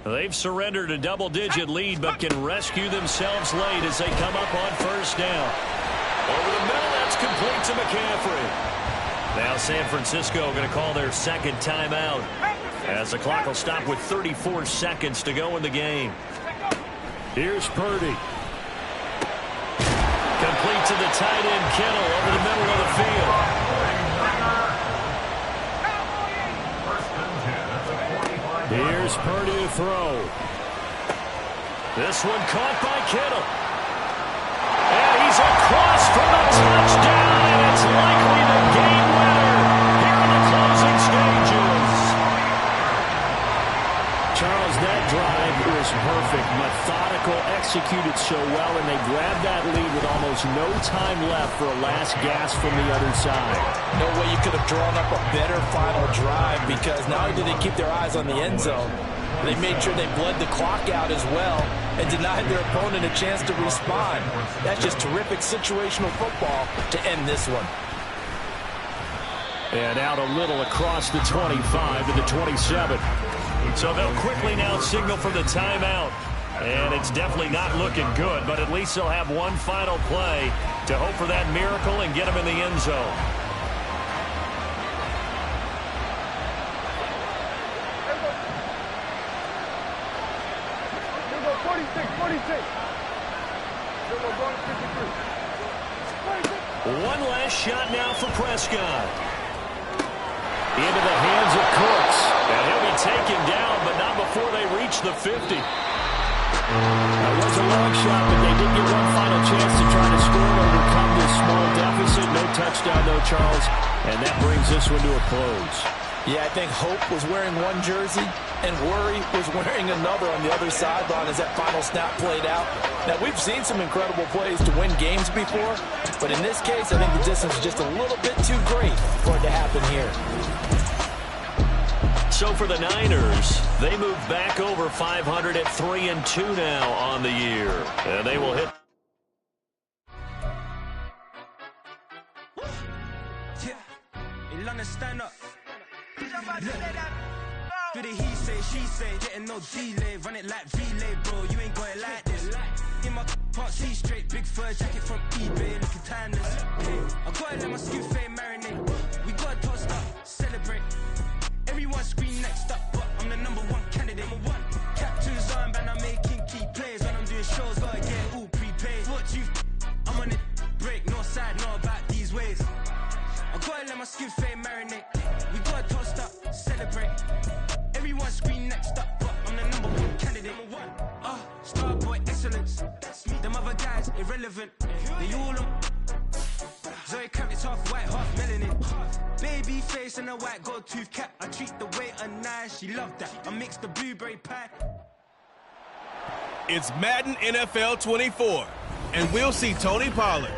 They've surrendered a double-digit lead, but can rescue themselves late as they come up on 1st down. Over the middle, that's complete to McCaffrey. Now San Francisco going to call their 2nd timeout, as the clock will stop with 34 seconds to go in the game. Here's Purdy. Complete to the tight end, Kittle, over the middle of the field. Here's Purdy to throw. This one caught by Kittle. And he's across for the touchdown, and it's likely the game winner here in the closing stages. Charles, that drive was perfect, methodical, executed so well, and they grabbed that lead with almost no time left for a last gasp from the other side. No way you could have drawn up a better final drive, because not only did they keep their eyes on the end zone, they made sure they bled the clock out as well and denied their opponent a chance to respond. That's just terrific situational football to end this one. And out a little across the 25 to the 27. So they'll quickly now signal for the timeout. And it's definitely not looking good, but at least they'll have one final play to hope for that miracle and get them in the end zone. One last shot now for Prescott. Into the hands of Cooks. And he'll be taken down, but not before they reach the 50. That was a long shot, but they did get one final chance to try to score and overcome this small deficit. No touchdown, though, Charles. And that brings this one to a close. Yeah, I think hope was wearing one jersey and worry was wearing another on the other sideline as that final snap played out. Now, we've seen some incredible plays to win games before, but in this case, I think the distance is just a little bit too great for it to happen here. So for the Niners, they move back over 500 at 3-2 now on the year. And they will hit. Stand up. Do the he say, she say, getting no delay, run it like relay, bro. You ain't got it like this. In my can't see straight, big fur jacket from eBay, looking timeless. I gotta let my skin fade marinate. We gotta toast up, celebrate. Everyone scream next up, but I'm the #1. my skin fade marinate. We got tossed up, celebrate. Everyone scream next up, but I'm the #1 candidate. Star boy excellence. Them other guys irrelevant. They all on. Zoe Kravitz half white, half melanin. Baby face and a white gold tooth cap. I treat the waiter nice, she loved that. I mix the blueberry pie. It's Madden NFL 24, and we'll see Tony Pollard.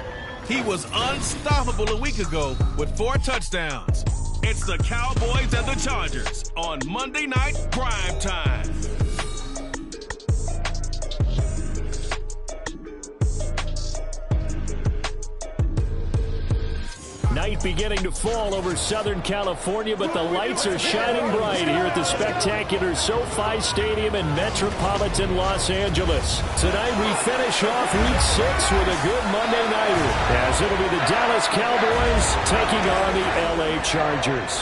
He was unstoppable a week ago with 4 touchdowns. It's the Cowboys and the Chargers on Monday Night Prime Time. Night beginning to fall over Southern California, but the lights are shining bright here at the spectacular SoFi Stadium in metropolitan Los Angeles. Tonight we finish off Week 6 with a good Monday nighter, as it'll be the Dallas Cowboys taking on the LA Chargers.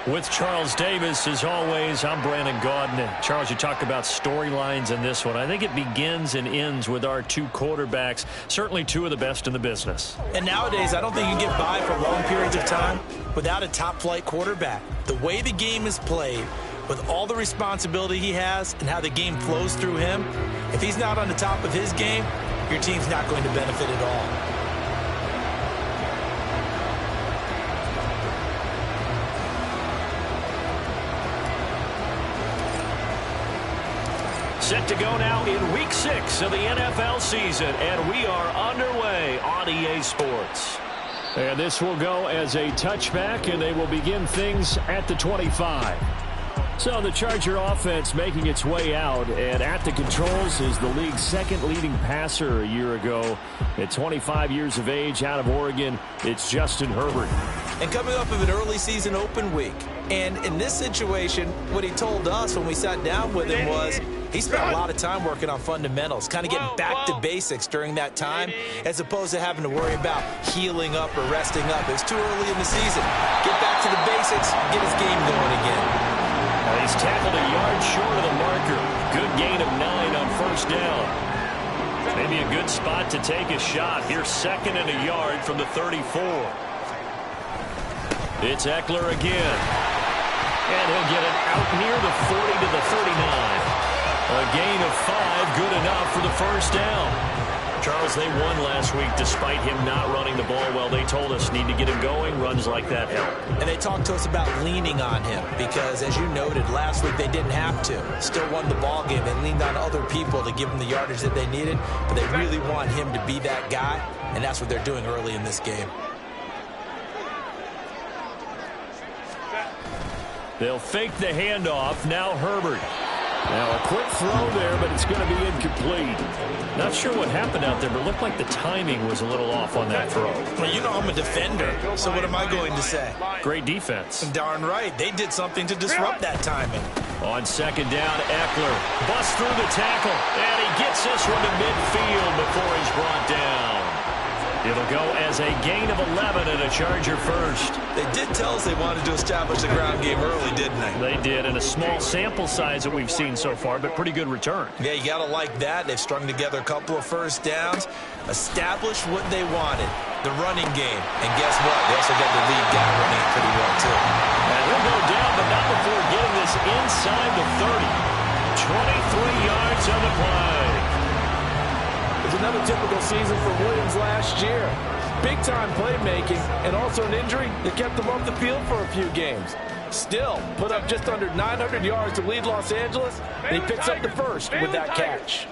With Charles Davis, as always, I'm Brandon Gaudin. And Charles, you talk about storylines in this one. I think it begins and ends with our 2 quarterbacks, certainly 2 of the best in the business. And nowadays, I don't think you get by for long periods of time without a top-flight quarterback. The way the game is played, with all the responsibility he has and how the game flows through him, if he's not on the top of his game, your team's not going to benefit at all. Set to go now in Week 6 of the NFL season, and we are underway on EA Sports. And this will go as a touchback, and they will begin things at the 25. So the Charger offense making its way out, and at the controls is the league's second leading passer a year ago. At 25 years of age, out of Oregon, it's Justin Herbert. And coming off of an early season open week. And in this situation, what he told us when we sat down with him was he spent a lot of time working on fundamentals, kind of getting back to basics during that time, as opposed to having to worry about healing up or resting up. It was too early in the season. Get back to the basics, get his game going again. He's tackled a yard short of the marker. Good gain of 9 on first down. Maybe a good spot to take a shot. Here's 2nd and a yard from the 34. It's Eckler again. And he'll get it out near the 40 to the 39. A gain of 5, good enough for the first down. Charles, they won last week despite him not running the ball well. They told us need to get him going. Runs like that help. And they talked to us about leaning on him because, as you noted, last week they didn't have to. Still won the ball game. They leaned on other people to give them the yardage that they needed, but they really want him to be that guy, and that's what they're doing early in this game. They'll fake the handoff. Now Herbert. Now a quick throw there, but it's going to be incomplete. Not sure what happened out there, but it looked like the timing was a little off on that throw. Well, you know I'm a defender, so what am I going to say? Great defense. Darn right. They did something to disrupt that timing. On 2nd down, Eckler busts through the tackle, and he gets this one to midfield before he's brought down. It'll go as a gain of 11 and a Charger first. They did tell us they wanted to establish the ground game early, didn't they? They did, in a small sample size that we've seen so far, but pretty good return. Yeah, you got to like that. They've strung together a couple of first downs, established what they wanted, the running game. And guess what? They also got the lead guy running it pretty well, too. And he'll go down, but not before getting this inside the 30. 23 yards on the play. It's another typical season for Williams last year. Big-time playmaking and also an injury that kept him off the field for a few games. Still, put up just under 900 yards to lead Los Angeles, and he picks up the first with that catch.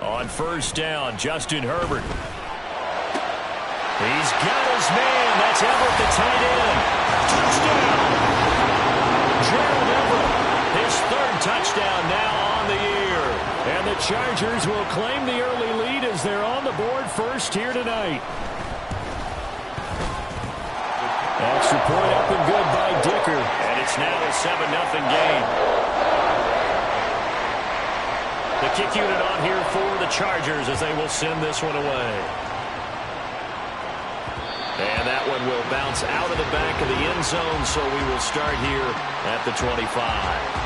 On first down, Justin Herbert. He's got his man. That's Everett, the tight end. Touchdown! Gerald Everett, his 3rd touchdown now on the year. And the Chargers will claim the early lead as they're on the board first here tonight. Extra point up and good by Dicker. And it's now a 7-0 game. The kick unit on here for the Chargers as they will send this one away. And that one will bounce out of the back of the end zone, so we will start here at the 25.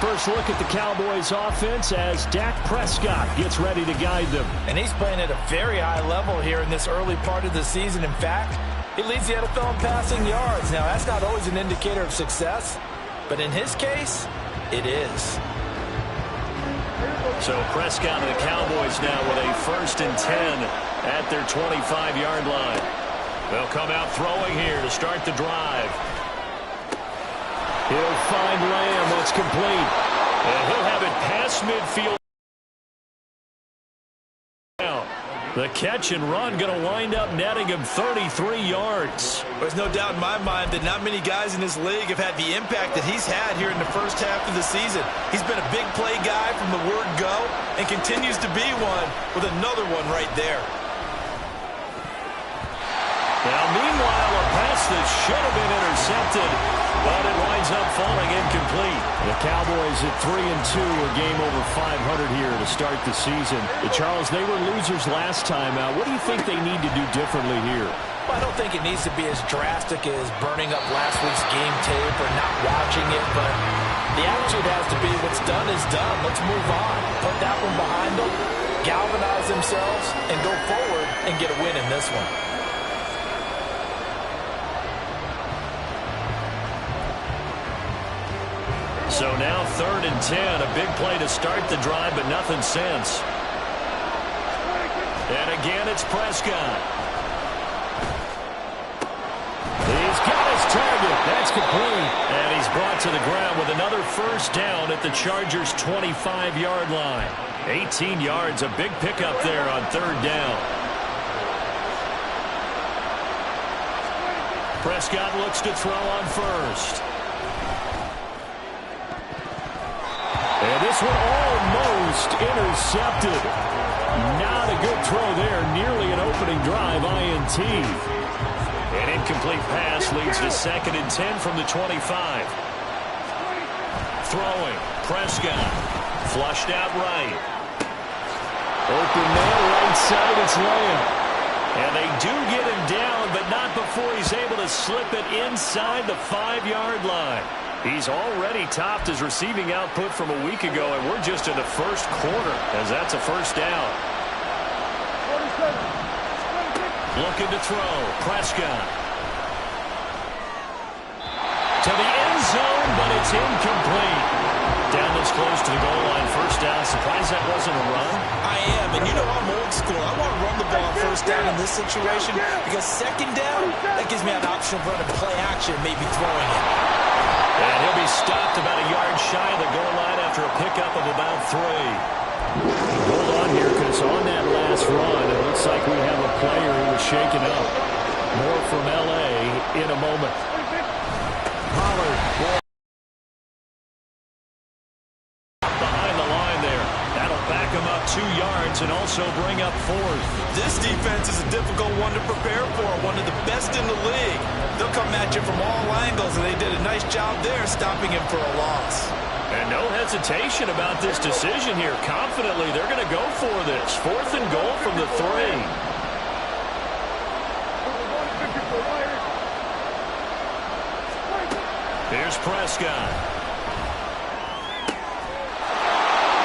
First look at the Cowboys offense as Dak Prescott gets ready to guide them. And he's playing at a very high level here in this early part of the season. In fact, he leads the NFL in passing yards. Now, that's not always an indicator of success, but in his case, it is. So Prescott and the Cowboys now with a 1st and 10 at their 25-yard line. They'll come out throwing here to start the drive. He'll find Lamb. It's complete. And he'll have it past midfield. The catch and run going to wind up netting him 33 yards. There's no doubt in my mind that not many guys in this league have had the impact that he's had here in the first half of the season. He's been a big play guy from the word go and continues to be one with another one right there. Now, meanwhile, a pass that should have been intercepted, but it winds up falling incomplete. The Cowboys at 3-2, a game over 500 here to start the season. Charles, they were losers last time out. What do you think they need to do differently here? Well, I don't think it needs to be as drastic as burning up last week's game tape or not watching it, but the attitude has to be what's done is done. Let's move on. Put that one behind them, galvanize themselves, and go forward and get a win in this one. So now 3rd and 10, a big play to start the drive, but nothing since. And again, it's Prescott. He's got his target. That's complete. And he's brought to the ground with another 1st down at the Chargers' 25-yard line. 18 yards, a big pickup there on 3rd down. Prescott looks to throw on 1st. And this one almost intercepted. Not a good throw there. Nearly an opening drive, INT. An incomplete pass leads to 2nd and 10 from the 25. Throwing. Prescott. Flushed out right. Open man, right side, it's Lamb. And they do get him down, but not before he's able to slip it inside the 5-yard line. He's already topped his receiving output from a week ago, and we're just in the 1st quarter, as that's a 1st down. Looking to throw. Prescott. To the end zone, but it's incomplete. Down this close to the goal line, 1st down. Surprised that wasn't a run? I am, and you know I'm old school. I want to run the ball 1st down in this situation because 2nd down, that gives me an option of running play action, maybe throwing it. And he'll be stopped about a yard shy of the goal line after a pickup of about 3. Hold on here, because on that last run, it looks like we have a player who was shaken up. More from L.A. in a moment. Pollard. Behind the line there. That'll back him up 2 yards and also bring up 4th. This defense is a difficult one to prepare for, one of the best in the league. They'll come at you from all angles, and they did a nice job there stopping him for a loss. And no hesitation about this decision here. Confidently, they're going to go for this. 4th and goal from the 3. Here's Prescott.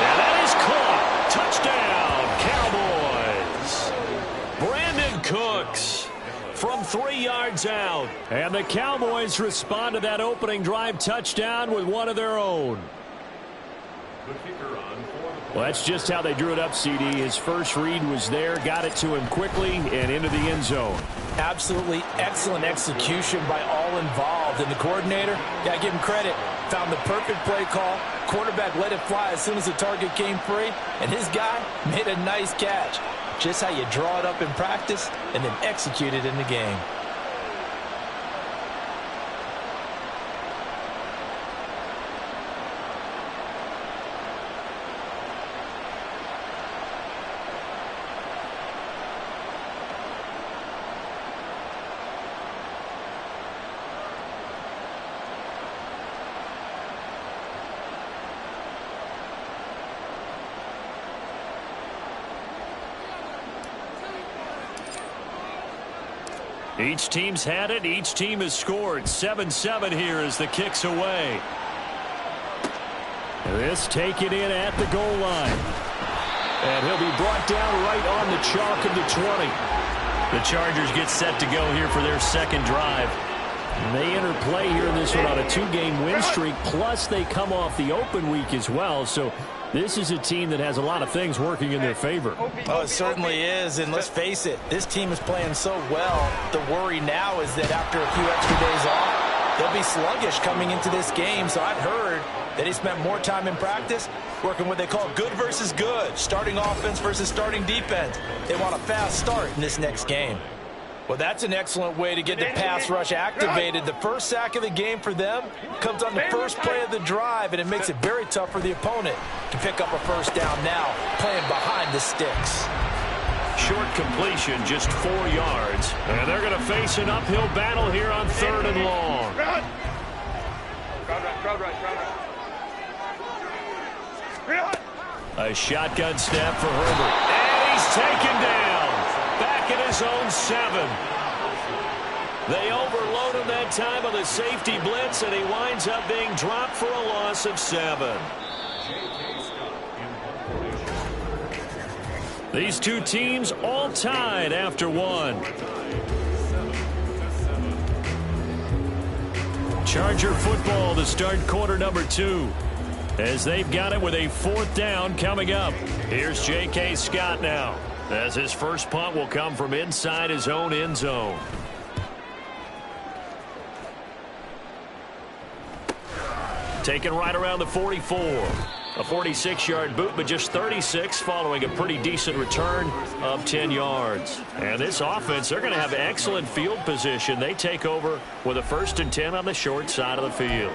And that is caught. Touchdown, Cowboys. Brandon Cooks from 3 yards out. And the Cowboys respond to that opening drive touchdown with one of their own. Well, that's just how they drew it up, CD. His first read was there, got it to him quickly, and into the end zone. Absolutely excellent execution by all involved. And the coordinator, got to give him credit, found the perfect play call. Quarterback let it fly as soon as the target came free, and his guy made a nice catch. Just how you draw it up in practice and then execute it in the game. Each team's had it. Each team has scored. 7-7 here as the kick's away. This taken in at the goal line. And he'll be brought down right on the chalk of the 20. The Chargers get set to go here for their second drive. And they enter play here in this one on a 2-game win streak, plus they come off the open week as well. So this is a team that has a lot of things working in their favor. Oh, it certainly is, and let's face it, this team is playing so well. The worry now is that after a few extra days off, they'll be sluggish coming into this game. So I've heard that he spent more time in practice working what they call good versus good, starting offense versus starting defense. They want a fast start in this next game. Well, that's an excellent way to get the pass rush activated. The first sack of the game for them comes on the first play of the drive, and it makes it very tough for the opponent to pick up a first down now, playing behind the sticks. Short completion, just 4 yards. And they're going to face an uphill battle here on 3rd and long. A shotgun snap for Herbert. And he's taken down. Back at his own 7. They overload him that time on the safety blitz, and he winds up being dropped for a loss of 7. These two teams all tied after 1. Charger football to start quarter number 2. As they've got it with a 4th down coming up. Here's J.K. Scott now, as his first punt will come from inside his own end zone. Taken right around the 44. A 46-yard boot, but just 36 following a pretty decent return of 10 yards. And this offense, they're going to have excellent field position. They take over with a 1st and 10 on the short side of the field.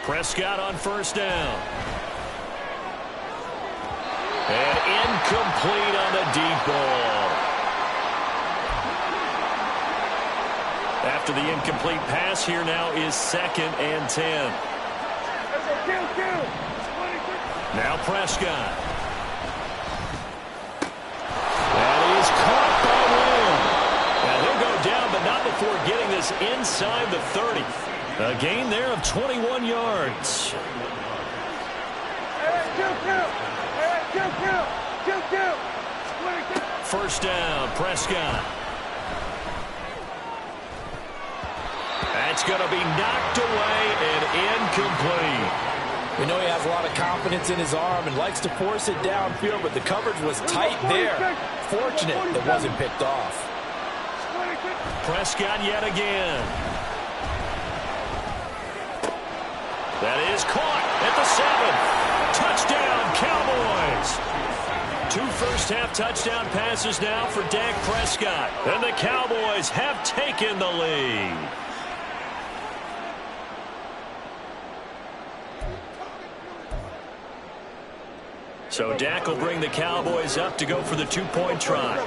Prescott on 1st down. And incomplete on the deep ball. After the incomplete pass, here now is 2nd and 10. Now Prescott. And he is caught by Lamb. And he'll go down, but not before getting this inside the 30. A gain there of 21 yards. First down, Prescott. That's going to be knocked away and incomplete. We know he has a lot of confidence in his arm and likes to force it downfield, but the coverage was tight there. Fortunate it wasn't picked off. Prescott yet again. That is caught at the 7. Touchdown, Cowboys. 2 first-half touchdown passes now for Dak Prescott. And the Cowboys have taken the lead. So Dak will bring the Cowboys up to go for the 2-point try.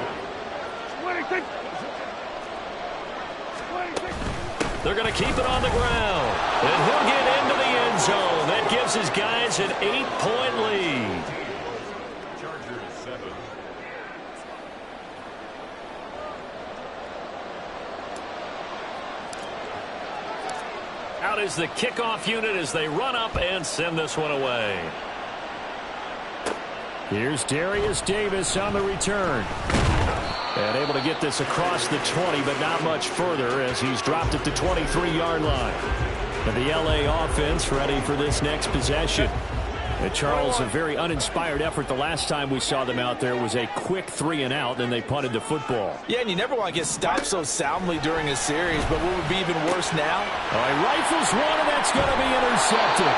They're going to keep it on the ground. And he'll get into the end zone. That gives his guys an 8-point lead. Chargers 7. Out is the kickoff unit as they run up and send this one away. Here's Darius Davis on the return. And able to get this across the 20, but not much further as he's dropped at the 23-yard line. And the L.A. offense ready for this next possession. And Charles, a very uninspired effort the last time we saw them out there was a quick 3-and-out, then they punted the football. Yeah, and you never want to get stopped so soundly during a series, but what would be even worse now? He rifles one, and that's going to be intercepted.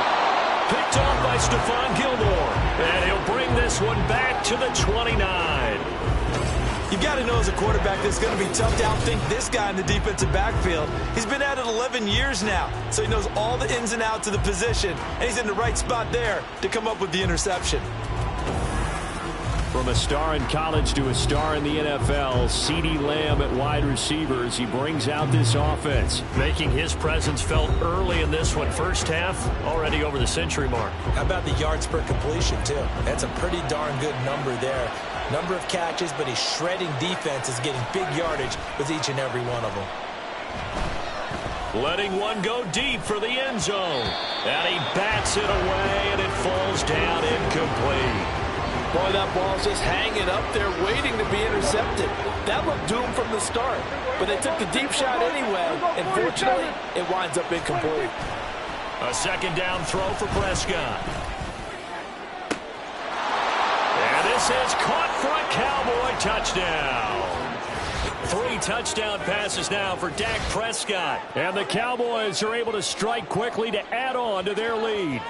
Picked off by Stephon Gilmore. And he'll bring this one back to the 29. You've got to know as a quarterback it's going to be tough to outthink this guy in the defensive backfield. He's been at it 11 years now, so he knows all the ins and outs of the position, and he's in the right spot there to come up with the interception. From a star in college to a star in the NFL, CeeDee Lamb at wide receivers. He brings out this offense, making his presence felt early in this one. First half, already over the century mark. How about the yards per completion, too? That's a pretty darn good number there. Number of catches, but he's shredding defenses, getting big yardage with each and every one of them. Letting one go deep for the end zone. And he bats it away, and it falls down incomplete. Boy, that ball's just hanging up there waiting to be intercepted. That looked doomed from the start, but they took the deep shot anyway, and fortunately, it winds up incomplete. A second down throw for Prescott. And this is caught for a Cowboy touchdown. 3 touchdown passes now for Dak Prescott. And the Cowboys are able to strike quickly to add on to their lead.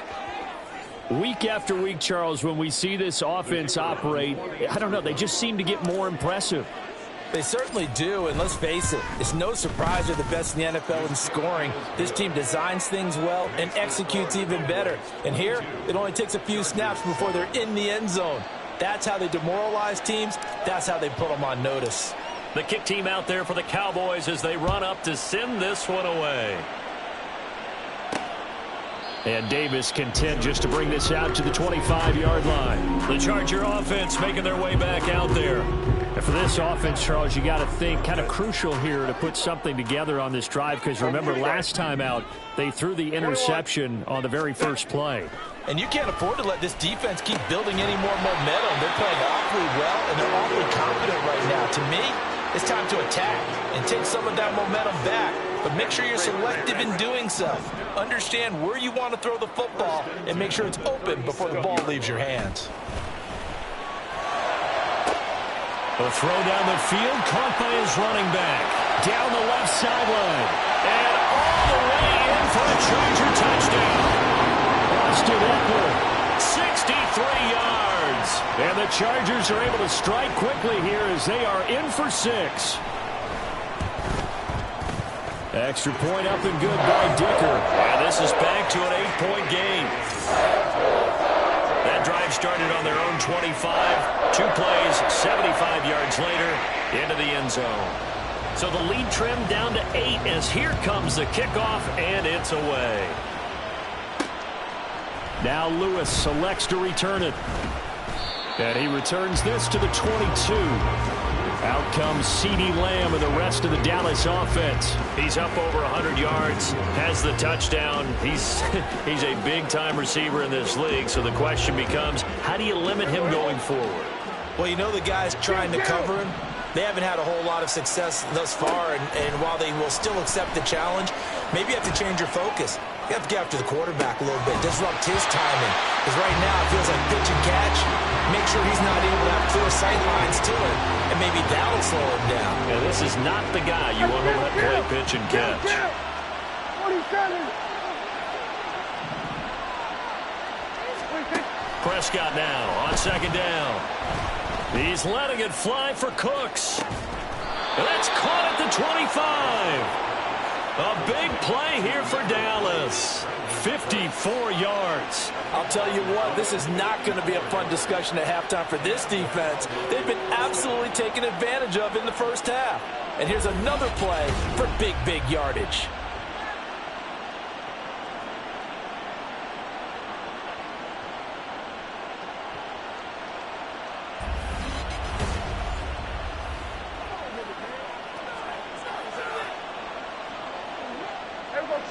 Week after week, Charles, when we see this offense operate, I don't know, they just seem to get more impressive. They certainly do, and let's face it, it's no surprise they're the best in the NFL in scoring. This team designs things well and executes even better. And here, it only takes a few snaps before they're in the end zone. That's how they demoralize teams. That's how they put them on notice. The kick team out there for the Cowboys as they run up to send this one away. And Davis content just to bring this out to the 25-yard line. The Charger offense making their way back out there. And for this offense, Charles, you got to think kind of crucial here to put something together on this drive, because remember last time out, they threw the interception on the very first play. And you can't afford to let this defense keep building any more momentum. They're playing awfully well, and they're awfully confident right now. To me, it's time to attack and take some of that momentum back. But make sure you're selective in doing so. Understand where you want to throw the football and make sure it's open before the ball leaves your hands. A throw down the field, caught by his running back. Down the left sideline. And all the way in for a Charger touchdown. Austin Eckler, 63 yards. And the Chargers are able to strike quickly here as they are in for 6. Extra point up and good by Dicker. And this is back to an 8-point game. That drive started on their own 25. 2 plays, 75 yards later, into the end zone. So the lead trimmed down to 8 as here comes the kickoff, and it's away. Now Lewis selects to return it. And he returns this to the 22. Out comes CeeDee Lamb and the rest of the Dallas offense. He's up over 100 yards, has the touchdown. He's a big-time receiver in this league, so the question becomes, how do you limit him going forward? Well, you know the guys trying to cover him, they haven't had a whole lot of success thus far, and while they will still accept the challenge, maybe you have to change your focus. You have to get after the quarterback a little bit, disrupt his timing. Because right now it feels like pitch and catch. Make sure he's not able to have clear sight lines to it, and maybe that'll slow him down. Yeah, this is not the guy you want to let play pitch and catch. Prescott now on second down. He's letting it fly for Cooks. And that's caught at the 25. A big play here for Dallas. 54 yards. I'll tell you what, this is not going to be a fun discussion at halftime for this defense. They've been absolutely taken advantage of in the first half. And here's another play for big yardage.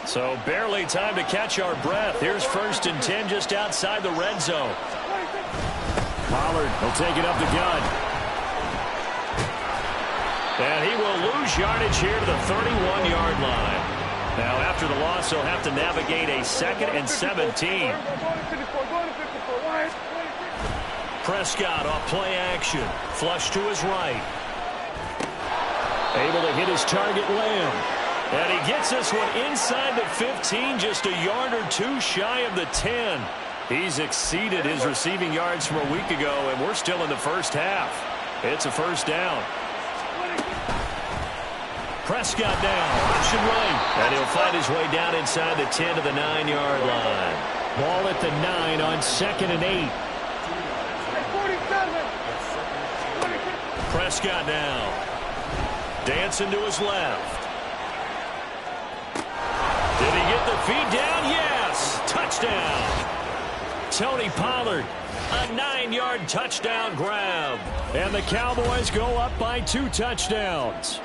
So barely time to catch our breath. Here's 1st and 10 just outside the red zone. Pollard will take it up the gut. And he will lose yardage here to the 31-yard line. Now after the loss, he'll have to navigate a 2nd and 17. Prescott off play action. Flush to his right. Able to hit his target, Lamb. And he gets this one inside the 15, just a yard or 2 shy of the 10. He's exceeded his receiving yards from a week ago, and we're still in the first half. It's a first down. Prescott now, option right. And he'll find his way down inside the 10 to the 9-yard line. Ball at the 9 on 2nd and 8. Prescott now. Dancing to his left. Did he get the feed down? Yes. Touchdown. Tony Pollard. A 9-yard touchdown grab. And the Cowboys go up by 2 touchdowns.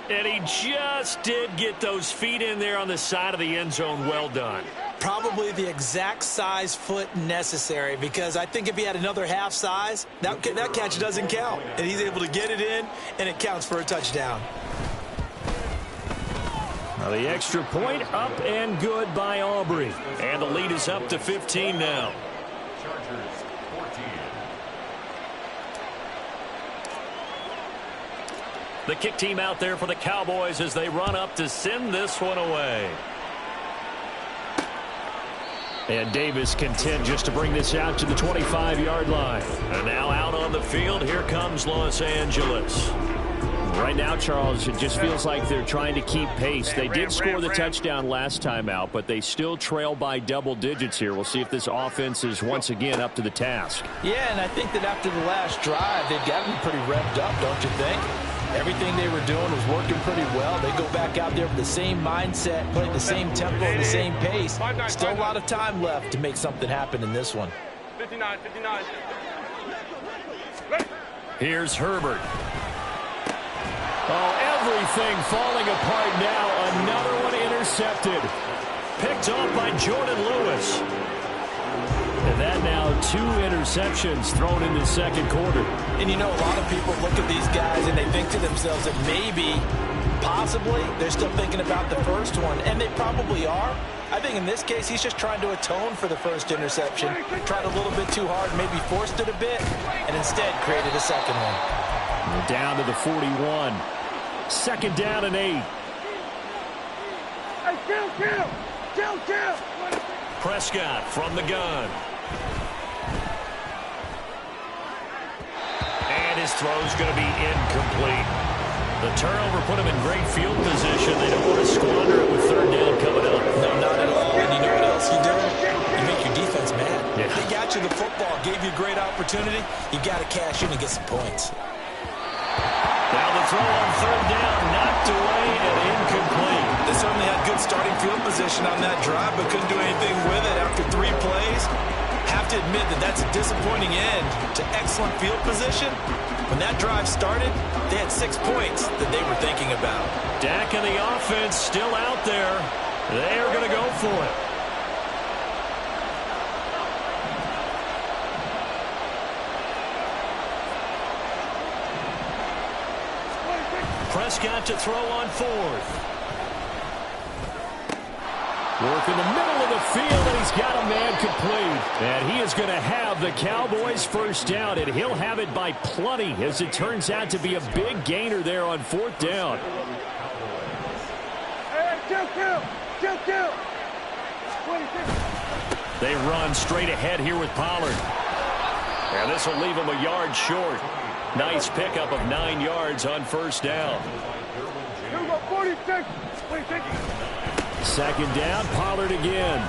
And he just did get those feet in there on the side of the end zone. Well done. Probably the exact size foot necessary, because I think if he had another half size, that catch doesn't count. And he's able to get it in, and it counts for a touchdown. Now the extra point up and good by Aubrey. And the lead is up to 15 now. Chargers 14. The kick team out there for the Cowboys as they run up to send this one away. And Davis content just to bring this out to the 25-yard line. And now out on the field, here comes Los Angeles. Right now, Charles, it just feels like they're trying to keep pace. They did score the touchdown last time out, but they still trail by double digits here. We'll see if this offense is once again up to the task. Yeah, and I think that after the last drive, they've got to be pretty revved up, don't you think? Everything they were doing was working pretty well. They go back out there with the same mindset, playing the same tempo and the same pace. Still a lot of time left to make something happen in this one. 59. Here's Herbert. Oh, everything falling apart now. Another one intercepted. Picked off by Jordan Lewis. And that now 2 interceptions thrown in the second quarter. And you know, a lot of people look at these guys and they think to themselves that maybe, possibly, they're still thinking about the first one. And they probably are. I think in this case, he's just trying to atone for the first interception. Tried a little bit too hard, maybe forced it a bit, and instead created a second one. We're down to the 41. Second down and 8. Hey, kill! Prescott from the gun. And his throw's going to be incomplete. The turnover put him in great field position. They don't want to squander it with third down coming up. No, not at all. And you know what else you do? You make your defense mad. Yeah. They got you the football, gave you a great opportunity. You got to cash in and get some points. Now the throw on third down, knocked away and incomplete. They certainly had good starting field position on that drive, but couldn't do anything with it after 3 plays. Have to admit that that's a disappointing end to excellent field position. When that drive started, they had 6 points that they were thinking about. Dak and the offense still out there. They are going to go for it. Prescott to throw on 4th. Work in the middle of the field, and he's got a man complete. And he is going to have the Cowboys first down, and he'll have it by plenty, as it turns out to be a big gainer there on 4th down. Hey, kill! They run straight ahead here with Pollard. And this will leave him a yard short. Nice pickup of 9 yards on first down. 46. Second down, Pollard again.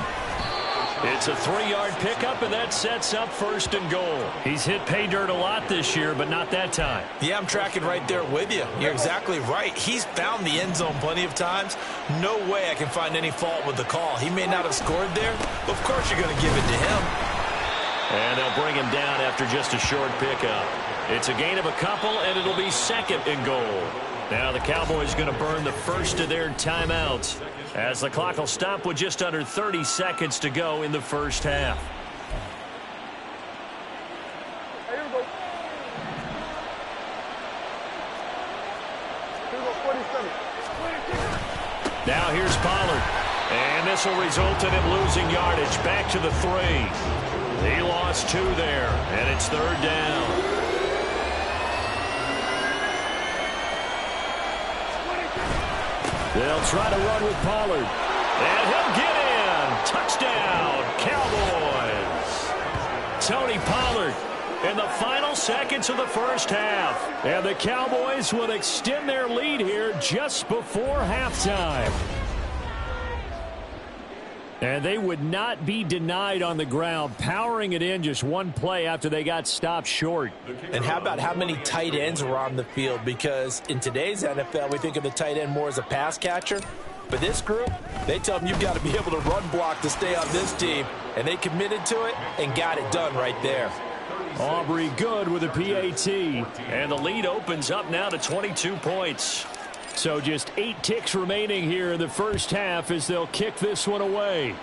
It's a 3-yard pickup, and that sets up 1st and goal. He's hit pay dirt a lot this year, but not that time. Yeah, I'm tracking right there with you. You're exactly right. He's found the end zone plenty of times. No way I can find any fault with the call. He may not have scored there, but of course you're going to give it to him. And they'll bring him down after just a short pickup. It's a gain of a couple, and it'll be 2nd and goal. Now the Cowboys going to burn the first of their timeouts, as the clock will stop with just under 30 seconds to go in the first half. Now here's Pollard. And this will result in him losing yardage. Back to the 3. He lost 2 there, and it's 3rd down. They'll try to run with Pollard. And he'll get in. Touchdown, Cowboys. Tony Pollard in the final seconds of the first half. And the Cowboys will extend their lead here just before halftime. And they would not be denied on the ground, powering it in just one play after they got stopped short. And how about how many tight ends were on the field? Because in today's NFL, we think of the tight end more as a pass catcher. But this group, they tell them you've got to be able to run block to stay on this team. And they committed to it and got it done right there. Aubrey good with a PAT. And the lead opens up now to 22 points. So just 8 ticks remaining here in the first half as they'll kick this one away.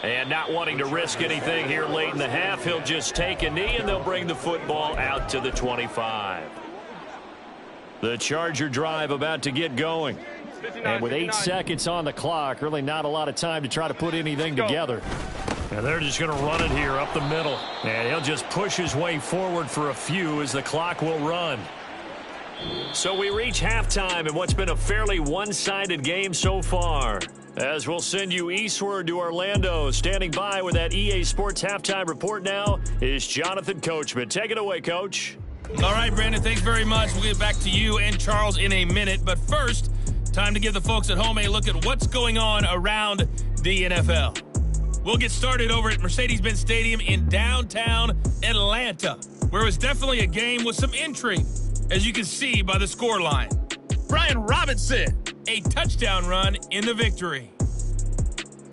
And not wanting to risk anything here late in the half, he'll just take a knee and they'll bring the football out to the 25. The Charger drive about to get going. And with 8 seconds on the clock, really not a lot of time to try to put anything together. And they're just going to run it here up the middle. And he'll just push his way forward for a few as the clock will run. So we reach halftime in what's been a fairly one-sided game so far. As we'll send you eastward to Orlando. Standing by with that EA Sports halftime report now is Jonathan Coachman. Take it away, Coach. All right, Brandon, thanks very much. We'll get back to you and Charles in a minute. But first, time to give the folks at home a look at what's going on around the NFL. We'll get started over at Mercedes-Benz Stadium in downtown Atlanta, where it was definitely a game with some intrigue, as you can see by the scoreline. Brian Robinson, a touchdown run in the victory.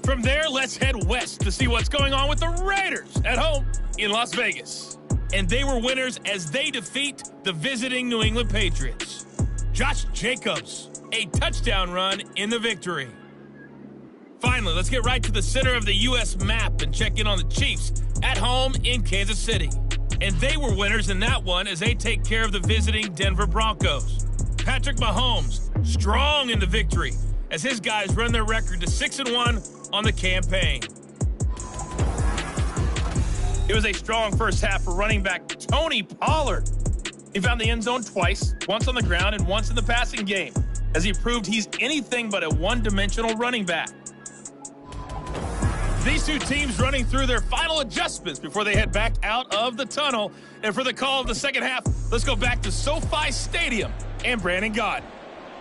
From there, let's head west to see what's going on with the Raiders at home in Las Vegas. And they were winners as they defeat the visiting New England Patriots. Josh Jacobs, a touchdown run in the victory. Finally, let's get right to the center of the U.S. map and check in on the Chiefs at home in Kansas City. And they were winners in that one as they take care of the visiting Denver Broncos. Patrick Mahomes, strong in the victory as his guys run their record to 6-1 on the campaign. It was a strong first half for running back Tony Pollard. He found the end zone twice, once on the ground and once in the passing game, as he proved he's anything but a one-dimensional running back. These two teams running through their final adjustments before they head back out of the tunnel. And for the call of the second half, let's go back to SoFi Stadium and Brandon Gott.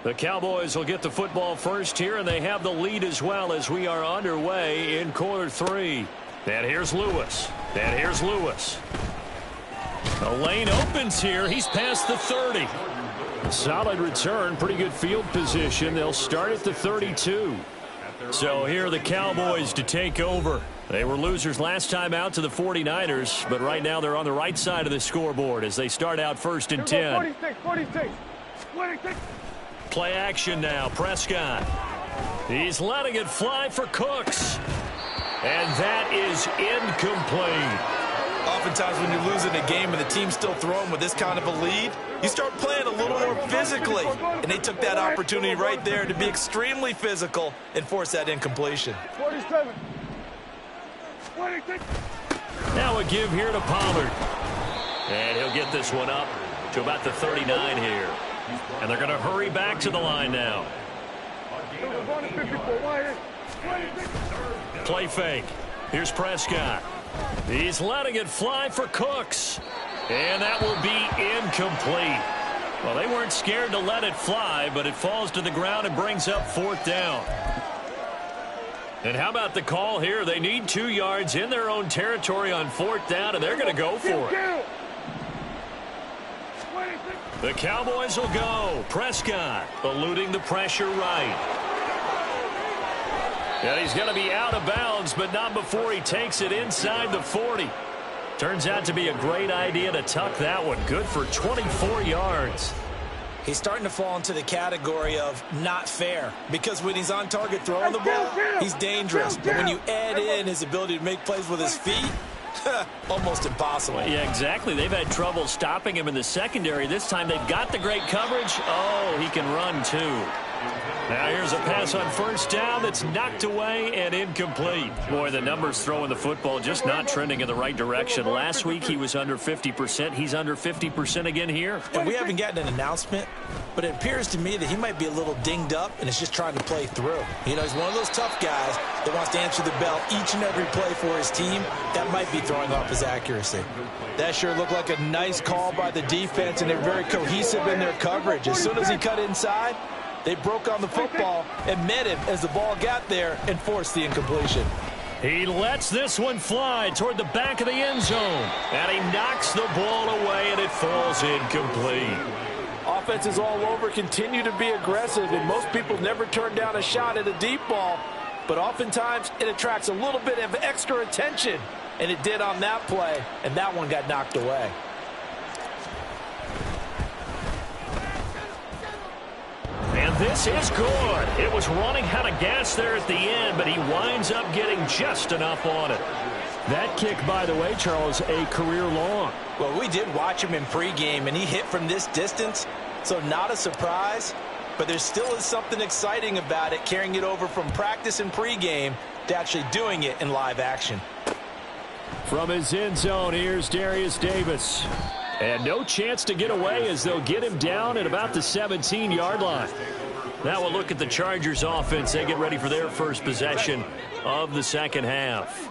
The Cowboys will get the football first here, and they have the lead as well as we are underway in quarter 3. And here's Lewis. And here's Lewis. The lane opens here. He's past the 30. Solid return, pretty good field position. They'll start at the 32. So here are the Cowboys to take over. They were losers last time out to the 49ers, but right now they're on the right side of the scoreboard as they start out first and 10. 46. Play action now, Prescott. He's letting it fly for Cooks. And that is incomplete. Oftentimes when you're losing a game and the team's still throwing with this kind of a lead, you start playing a little more physically. And they took that opportunity right there to be extremely physical and force that incompletion. 47. 46. Now a give here to Pollard. And he'll get this one up to about the 39 here. And they're going to hurry back to the line now. Play fake. Here's Prescott. He's letting it fly for Cooks. And that will be incomplete. Well, they weren't scared to let it fly, but it falls to the ground and brings up 4th down. And how about the call here? They need 2 yards in their own territory on 4th down, and they're going to go for it. The Cowboys will go. Prescott eluding the pressure right. And he's going to be out of bounds, but not before he takes it inside the 40. Turns out to be a great idea to tuck that one. Good for 24 yards. He's starting to fall into the category of not fair, because when he's on target throwing the ball, he's dangerous. But when you add in his ability to make plays with his feet, almost impossible. Yeah, exactly. They've had trouble stopping him in the secondary. This time they've got the great coverage. Oh, he can run too. Now here's a pass on 1st down that's knocked away and incomplete. Boy, the numbers throwing the football just not trending in the right direction. Last week he was under 50%. He's under 50% again here. And we haven't gotten an announcement, but it appears to me that he might be a little dinged up and is just trying to play through. You know, he's one of those tough guys that wants to answer the bell each and every play for his team. That might be throwing off his accuracy. That sure looked like a nice call by the defense, and they're very cohesive in their coverage. As soon as he cut inside, They broke on the football and met him as the ball got there and forced the incompletion. He lets this one fly toward the back of the end zone. And he knocks the ball away, and it falls incomplete. Offenses all over continue to be aggressive, and most people never turn down a shot at a deep ball. But oftentimes, it attracts a little bit of extra attention. And it did on that play, and that one got knocked away. And this is good. It was running out of gas there at the end, but he winds up getting just enough on it. That kick, by the way, Charles, a career long. Well, we did watch him in pregame, and he hit from this distance, so not a surprise. But there still is something exciting about it, carrying it over from practice and pregame to actually doing it in live action. From his end zone, here's Darius Davis. And no chance to get away as they'll get him down at about the 17-yard line. Now we'll look at the Chargers offense. They get ready for their first possession of the second half.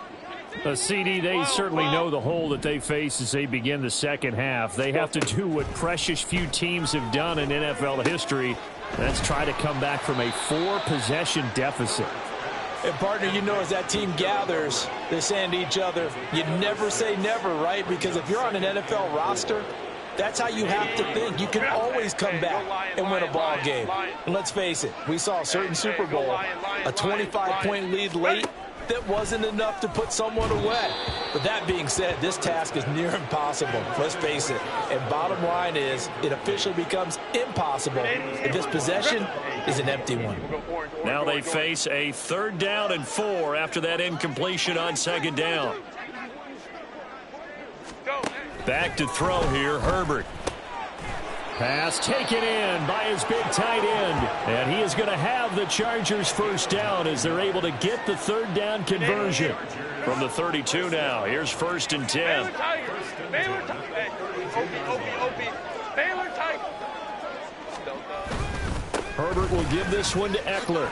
CD, they certainly know the hole that they face as they begin the second half. They have to do what precious few teams have done in NFL history. That's try to come back from a 4-possession deficit. And, partner, you know, as that team gathers, they're saying to each other, you never say never, right? Because if you're on an NFL roster, that's how you have to think. You can always come back and win a ball game. And let's face it, we saw a certain Super Bowl, a 25-point lead late that wasn't enough to put someone away. But that being said, this task is near impossible. Let's face it. And bottom line is, it officially becomes impossible if this possession is an empty one. Now they face a 3rd down and 4 after that incompletion on 2nd down. Back to throw here, Herbert. Pass taken in by his big tight end. And he is going to have the Chargers first down as they're able to get the 3rd down conversion. From the 32 now, here's 1st and 10. Herbert will give this one to Eckler.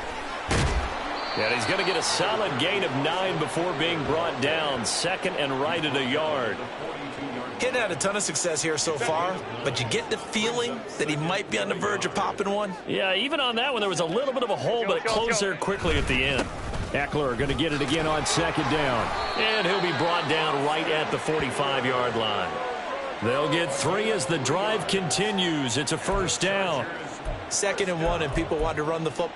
And he's going to get a solid gain of 9 before being brought down. 2nd and right at a yard. He hadn't had a ton of success here so far, but you get the feeling that he might be on the verge of popping one. Yeah, even on that one, there was a little bit of a hole, but it closed there quickly at the end. Eckler going to get it again on 2nd down. And he'll be brought down right at the 45-yard line. They'll get 3 as the drive continues. It's a 1st down. 2nd and 1, and people want to run the football.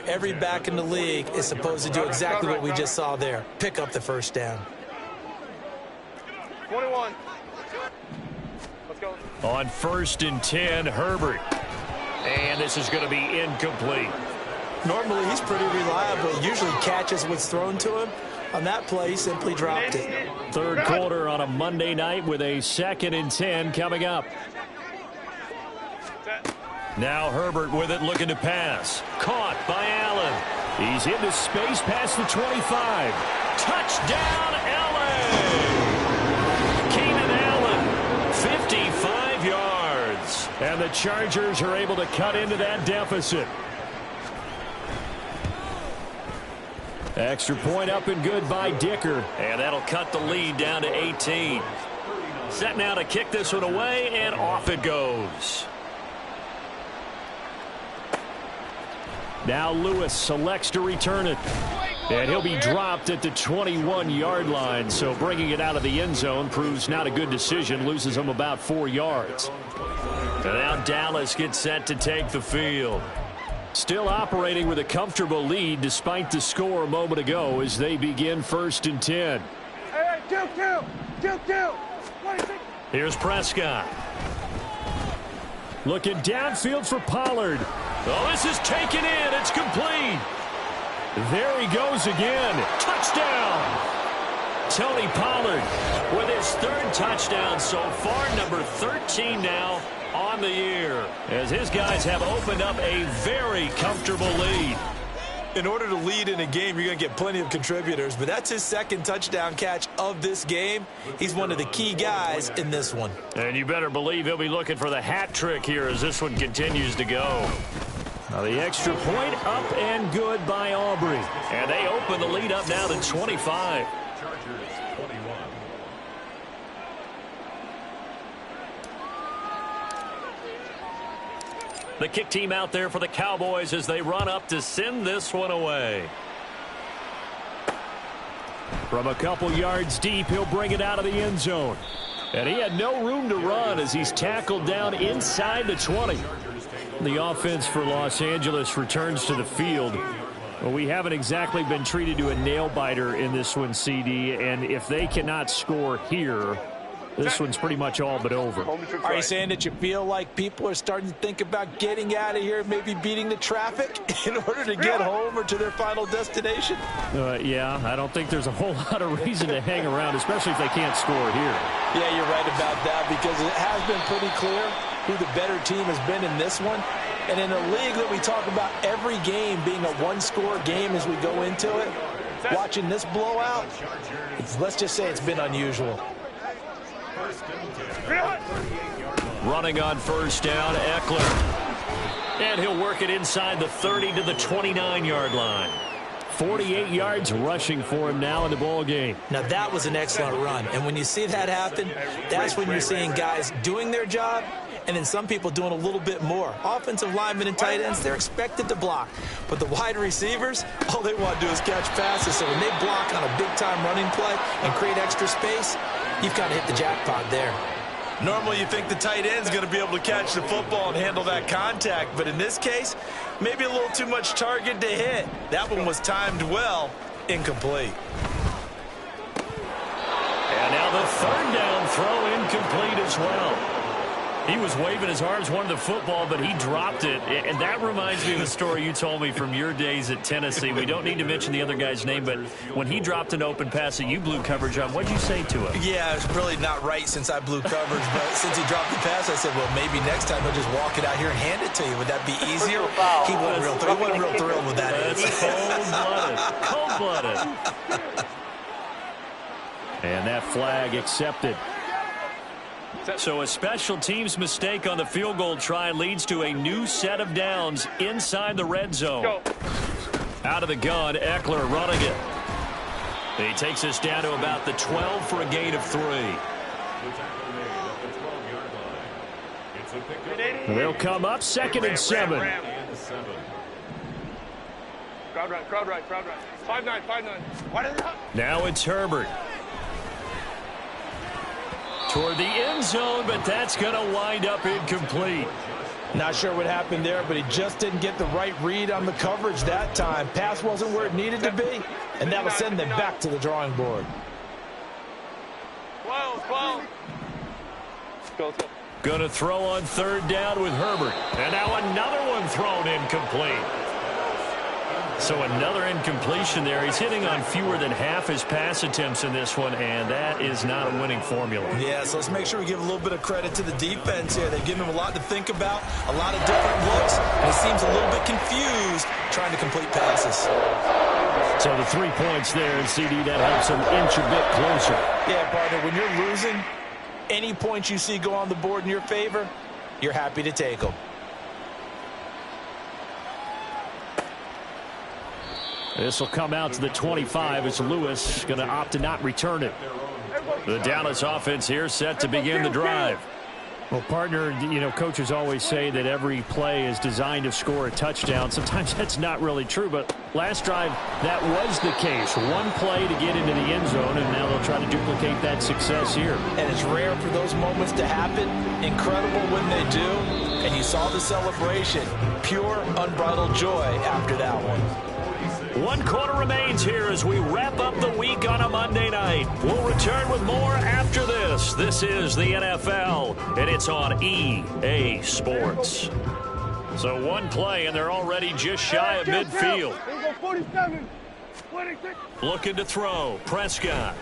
Every back in the league is supposed to do exactly what we just saw there. Pick up the 1st down. 21. Let's go. On 1st and 10, Herbert. And this is going to be incomplete. Normally, he's pretty reliable. Usually catches what's thrown to him. On that play, he simply dropped it. 3rd quarter on a Monday night with a 2nd and 10 coming up. Now Herbert with it, looking to pass. Caught by Allen. He's into space past the 25. Touchdown, LA! Keenan Allen, 55 yards. And the Chargers are able to cut into that deficit. Extra point up and good by Dicker. And that'll cut the lead down to 18. Set now to kick this one away, and off it goes. Now Lewis selects to return it. And he'll be dropped at the 21-yard line. So bringing it out of the end zone proves not a good decision. Loses him about 4 yards. And now Dallas gets set to take the field. Still operating with a comfortable lead despite the score a moment ago as they begin 1st and 10. Hey, 2-2. 2-2. Here's Prescott. Looking downfield for Pollard. Oh, this is taken in. It's complete. There he goes again. Touchdown. Tony Pollard with his third touchdown so far, number 13 now on the year, as his guys have opened up a very comfortable lead. In order to lead in a game, you're going to get plenty of contributors, but that's his second touchdown catch of this game. He's one of the key guys in this one. And you better believe he'll be looking for the hat trick here as this one continues to go. Now the extra point up and good by Aubrey. And they open the lead up now to 25. The kick team out there for the Cowboys as they run up to send this one away. From a couple yards deep, he'll bring it out of the end zone. And he had no room to run as he's tackled down inside the 20. The offense for Los Angeles returns to the field. Well, we haven't exactly been treated to a nail-biter in this one, CD. And if they cannot score here, this one's pretty much all but over. Are you saying that you feel like people are starting to think about getting out of here, maybe beating the traffic in order to get home or to their final destination? Yeah, I don't think there's a whole lot of reason to hang around, especially if they can't score here. Yeah, you're right about that, because it has been pretty clear who the better team has been in this one. And in a league that we talk about every game being a one-score game as we go into it, watching this blowout, let's just say it's been unusual. Running on first down, Eckler. And he'll work it inside the 30 to the 29-yard line. 48 yards rushing for him now in the ball game. Now that was an excellent run. And when you see that happen, that's when you're seeing guys doing their job and then some people doing a little bit more. Offensive linemen and tight ends, they're expected to block. But the wide receivers, all they want to do is catch passes. So when they block on a big-time running play and create extra space, you've got to hit the jackpot there. Normally you think the tight end's going to be able to catch the football and handle that contact. But in this case, maybe a little too much target to hit. That one was timed well, incomplete. And now the third down throw incomplete as well. He was waving his arms, wanted the football, but he dropped it. And that reminds me of a story you told me from your days at Tennessee. We don't need to mention the other guy's name, but when he dropped an open pass that you blew coverage on, what'd you say to him? Yeah, it's really not right since I blew coverage, but since he dropped the pass, I said, well, maybe next time he'll just walk it out here and hand it to you. Would that be easier? He wasn't real thrilled with that. That's cold-blooded. Cold-blooded. And that flag accepted. So a special teams mistake on the field goal try leads to a new set of downs inside the red zone. Out of the gun, Eckler running it. He takes us down to about the 12 for a gain of 3. They'll come up 2nd and 7. Crowd right. 5-9. Now it's Herbert. Toward the end zone, but that's going to wind up incomplete. Not sure what happened there, but he just didn't get the right read on the coverage that time. Pass wasn't where it needed to be, and that'll send them back to the drawing board. Going to throw on 3rd down with Herbert. And now another one thrown incomplete. So another incompletion there. He's hitting on fewer than half his pass attempts in this one, and that is not a winning formula. Yeah, so let's make sure we give a little bit of credit to the defense here. They've given him a lot to think about, a lot of different looks, and he seems a little bit confused trying to complete passes. So the 3 points there, and CD, that helps him inch a bit closer. Yeah, partner, when you're losing, any points you see go on the board in your favor, you're happy to take them. This will come out to the 25 as Lewis going to opt to not return it. The Dallas offense here set to begin the drive. Well, partner, coaches always say that every play is designed to score a touchdown. Sometimes that's not really true, but last drive, that was the case. One play to get into the end zone, and now they'll try to duplicate that success here. And it's rare for those moments to happen. Incredible when they do. And you saw the celebration. Pure, unbridled joy after that one. 1 quarter remains here as we wrap up the week on a Monday night. We'll return with more after this. This is the NFL, and it's on EA Sports. So one play, and they're already just shy of midfield. Looking to throw. Prescott.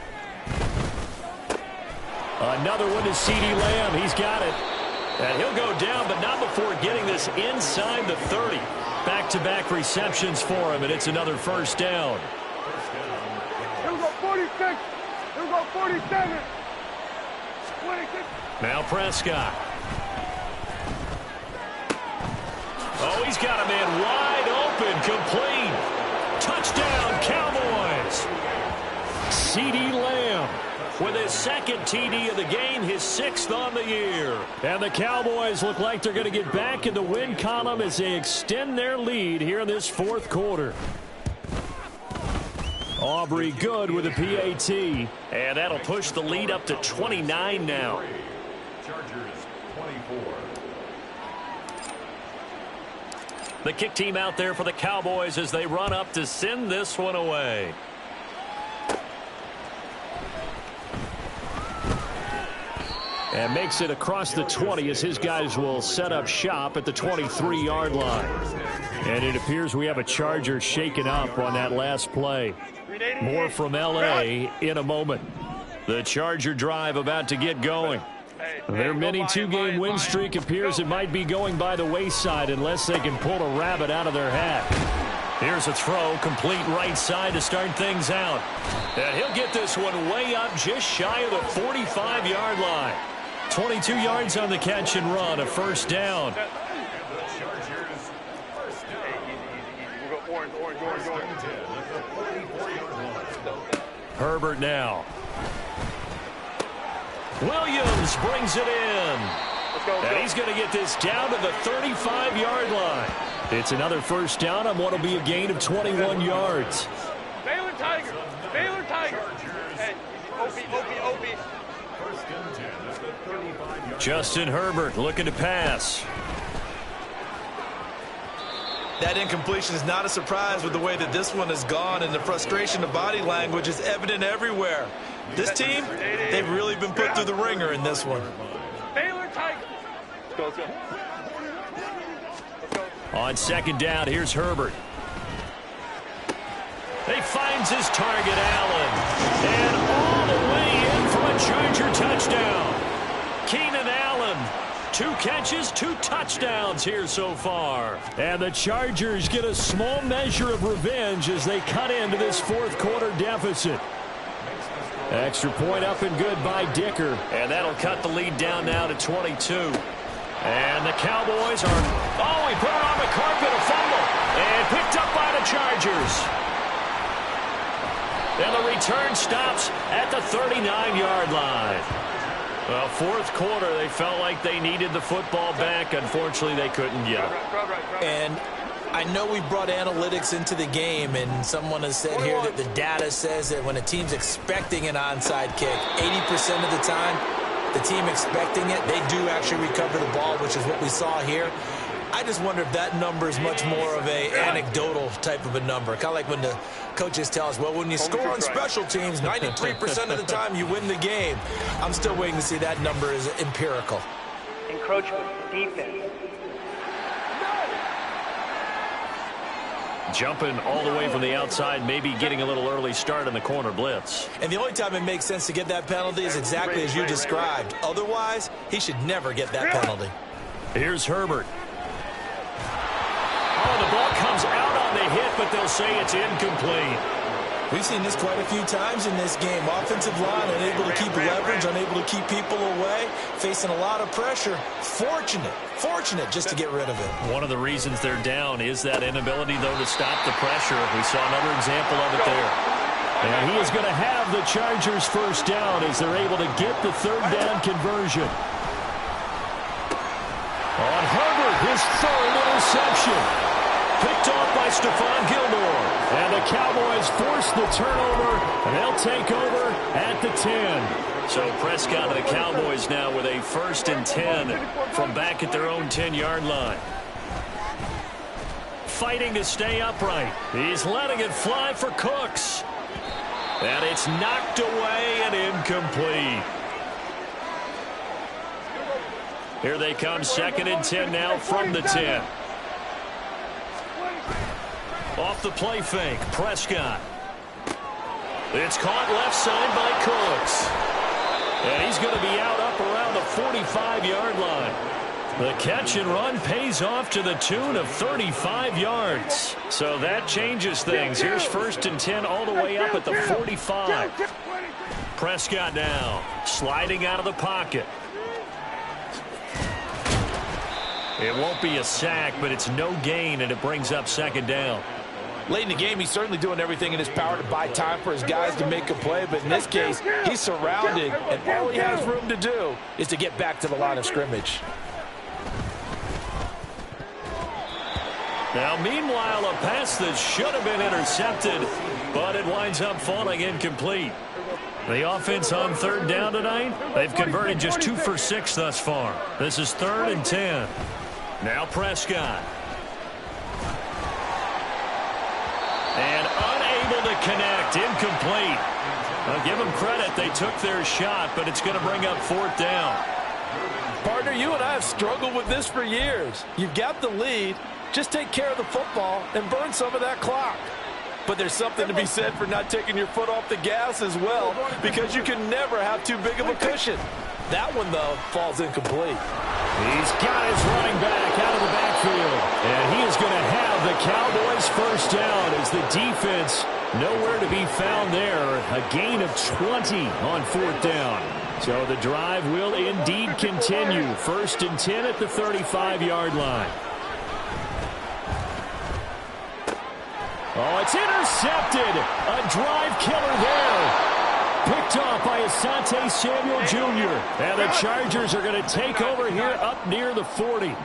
Another one to CeeDee Lamb. He's got it. And he'll go down, but not before getting this inside the 30. Back-to-back receptions for him, and it's another first down. Here we go, 46. Here we go, 47. 26. Now Prescott. Oh, he's got a man wide open, complete. Touchdown, Cowboys. CeeDee Lamb with his second TD of the game, his 6th on the year. And the Cowboys look like they're going to get back in the win column as they extend their lead here in this fourth quarter. Aubrey good with a PAT. And that'll push the lead up to 29 now. Chargers 24. The kick team out there for the Cowboys as they run up to send this one away. And makes it across the 20 as his guys will set up shop at the 23-yard line. And it appears we have a Charger shaken up on that last play. More from L.A. in a moment. The Charger drive about to get going. Their mini two-game win streak appears it might be going by the wayside unless they can pull a rabbit out of their hat. Here's a throw, complete right side to start things out. And he'll get this one way up just shy of the 45-yard line. 22 yards on the catch and run, a first down. Herbert now. Williams brings it in. And he's going to get this down to the 35-yard line. It's another first down on what will be a gain of 21 yards. Baylor Tiger. Baylor Tiger. Hey, Opie. Justin Herbert looking to pass. That incompletion is not a surprise with the way that this one has gone, and the frustration of body language is evident everywhere. This team, they've really been put through the ringer in this one. Baylor Tiger. Let's go. On second down, here's Herbert. He finds his target, Allen. And all the way in for a Charger touchdown. Keenan Allen, 2 catches, 2 touchdowns here so far. And the Chargers get a small measure of revenge as they cut into this fourth quarter deficit. Extra point up and good by Dicker. And that'll cut the lead down now to 22. And the Cowboys are, he put it on the carpet, a fumble. And picked up by the Chargers. And the return stops at the 39-yard line. Well, fourth quarter, they felt like they needed the football back. Unfortunately, they couldn't get it. And I know we brought analytics into the game, and someone has said here that the data says that when a team's expecting an onside kick, 80% of the time, the team expecting it, they do actually recover the ball, which is what we saw here. I just wonder if that number is much more of a anecdotal type of a number. Kind of like when the coaches tell us, well, when you score on special teams, 93% of the time you win the game. I'm still waiting to see that number is empirical. Encroachment, defense. Jumping all the way from the outside, maybe getting a little early start in the corner blitz. And the only time it makes sense to get that penalty is exactly as you described. Otherwise, he should never get that penalty. Here's Herbert. The ball comes out on the hit, but they'll say it's incomplete. We've seen this quite a few times in this game. Offensive line unable to keep leverage, unable to keep people away, facing a lot of pressure. Fortunate just to get rid of it. One of the reasons they're down is that inability, though, to stop the pressure. We saw another example of it there. And he is going to have the Chargers first down as they're able to get the third down conversion. On Herbert, his third interception. Picked off by Stephon Gilmore. And the Cowboys force the turnover, and they'll take over at the 10. So Prescott and the Cowboys now with a 1st and 10 from back at their own 10-yard line. Fighting to stay upright. He's letting it fly for Cooks. And it's knocked away and incomplete. Here they come, 2nd and 10 now from the 10. Off the play fake, Prescott. It's caught left side by Cooks. And he's going to be out up around the 45-yard line. The catch and run pays off to the tune of 35 yards. So that changes things. Here's 1st and 10 all the way up at the 45. Prescott now sliding out of the pocket. It won't be a sack, but it's no gain, and it brings up 2nd down. Late in the game, he's certainly doing everything in his power to buy time for his guys to make a play, but in this case, he's surrounded, and all he has room to do is to get back to the line of scrimmage. Now, meanwhile, a pass that should have been intercepted, but it winds up falling incomplete. The offense on 3rd down tonight, they've converted just 2 for 6 thus far. This is 3rd and 10. Now Prescott. And unable to connect, incomplete. I'll give them credit, they took their shot, but it's going to bring up 4th down. Partner, you and I have struggled with this for years. You've got the lead, just take care of the football and burn some of that clock. But there's something to be said for not taking your foot off the gas as well, because you can never have too big of a cushion. That one, though, falls incomplete. He's got his running back out of the backfield. And he is going to have the Cowboys 1st down as the defense nowhere to be found there. A gain of 20 on 4th down. So the drive will indeed continue. 1st and 10 at the 35-yard line. Oh, it's intercepted. A drive killer there. Picked off by Asante Samuel Jr. And the Chargers are going to take over here up near the 40.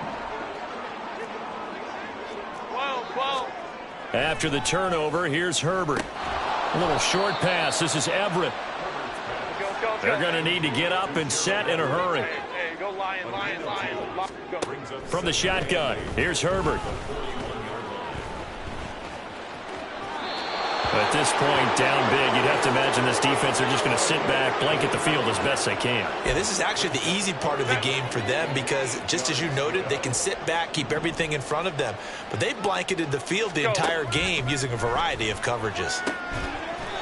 After the turnover, here's Herbert. A little short pass. This is Everett. They're going to need to get up and set in a hurry. From the shotgun, here's Herbert. At this point, down big, you'd have to imagine this defense are just going to sit back, blanket the field as best they can. Yeah, this is actually the easy part of the game for them because, just as you noted, they can sit back, keep everything in front of them. But they've blanketed the field the entire game using a variety of coverages.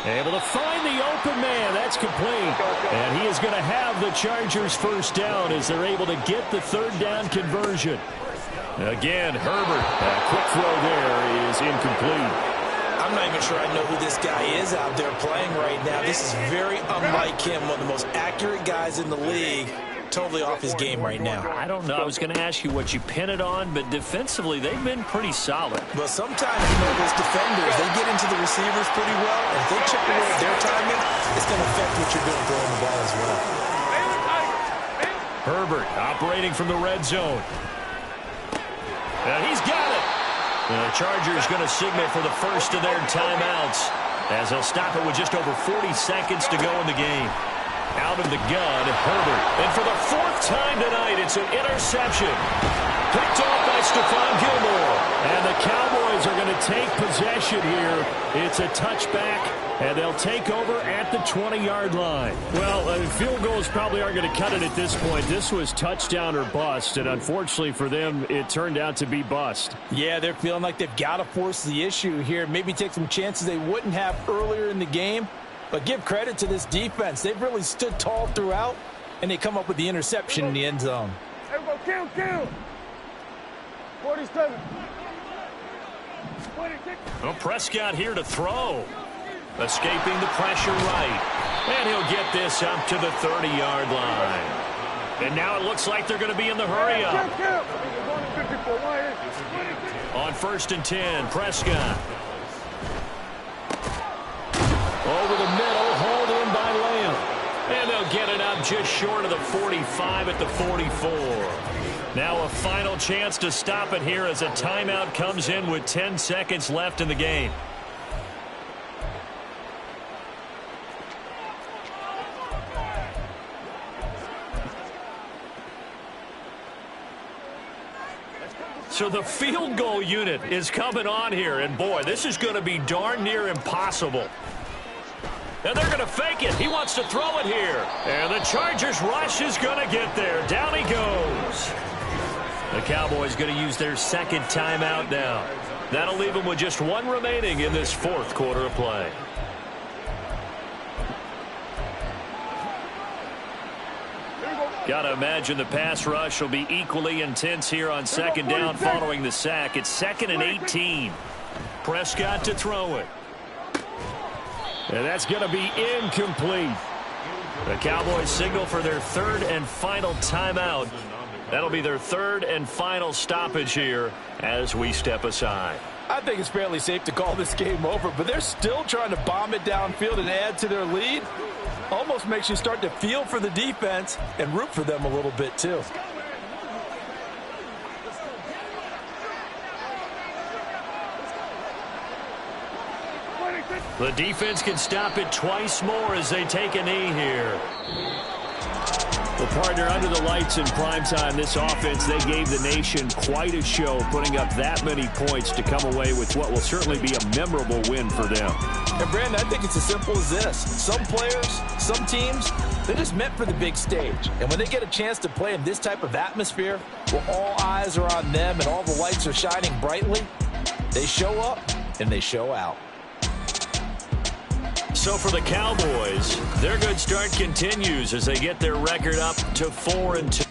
Able to find the open man. That's complete. And he is going to have the Chargers 1st down as they're able to get the 3rd down conversion. Again, Herbert. A quick throw there is incomplete. I'm not even sure I know who this guy is out there playing right now. This is very unlike him, one of the most accurate guys in the league. Totally off his game right now. I don't know. I was going to ask you what you pin it on, but defensively, they've been pretty solid. Well, sometimes, you know, those defenders, they get into the receivers pretty well, and if they chip away at their timing, it's going to affect what you're doing throwing the ball as well. Herbert operating from the red zone. And he's got it. The Chargers going to signal for the first of their timeouts as they'll stop it with just over 40 seconds to go in the game. Out of the gun, Herbert. And for the 4th time tonight, it's an interception. Picked off by Stephon Gilmore. And the Cowboys are going to take possession here. It's a touchback, and they'll take over at the 20-yard line. Well, field goals probably aren't going to cut it at this point. This was touchdown or bust, and unfortunately for them, it turned out to be bust. Yeah, they're feeling like they've got to force the issue here. Maybe take some chances they wouldn't have earlier in the game. But give credit to this defense. They've really stood tall throughout, and they come up with the interception in the end zone. Everybody, kill. 47. Well, Prescott here to throw. Escaping the pressure right. And he'll get this up to the 30-yard line. And now it looks like they're going to be in the hurry up. On 1st and 10, Prescott. Over the middle, hauled in by Lamb. And they'll get it up just short of the 45 at the 44. Now a final chance to stop it here as a timeout comes in with 10 seconds left in the game. So the field goal unit is coming on here, and boy, this is going to be darn near impossible. And they're going to fake it. He wants to throw it here. And the Chargers rush is going to get there. Down he goes. The Cowboys going to use their 2nd timeout now. That'll leave them with just 1 remaining in this 4th quarter of play. Got to imagine the pass rush will be equally intense here on second down following the sack. It's 2nd and 18. Prescott to throw it. And that's going to be incomplete. The Cowboys signal for their 3rd and final timeout. That'll be their 3rd and final stoppage here as we step aside. I think it's fairly safe to call this game over, but they're still trying to bomb it downfield and add to their lead. Almost makes you start to feel for the defense and root for them a little bit too. The defense can stop it twice more as they take a knee here. Well, partner, under the lights in primetime, this offense, they gave the nation quite a show, putting up that many points to come away with what will certainly be a memorable win for them. And, Brandon, I think it's as simple as this. Some players, some teams, they're just meant for the big stage. And when they get a chance to play in this type of atmosphere, where all eyes are on them and all the lights are shining brightly, they show up and they show out. So for the Cowboys, their good start continues as they get their record up to 4-2.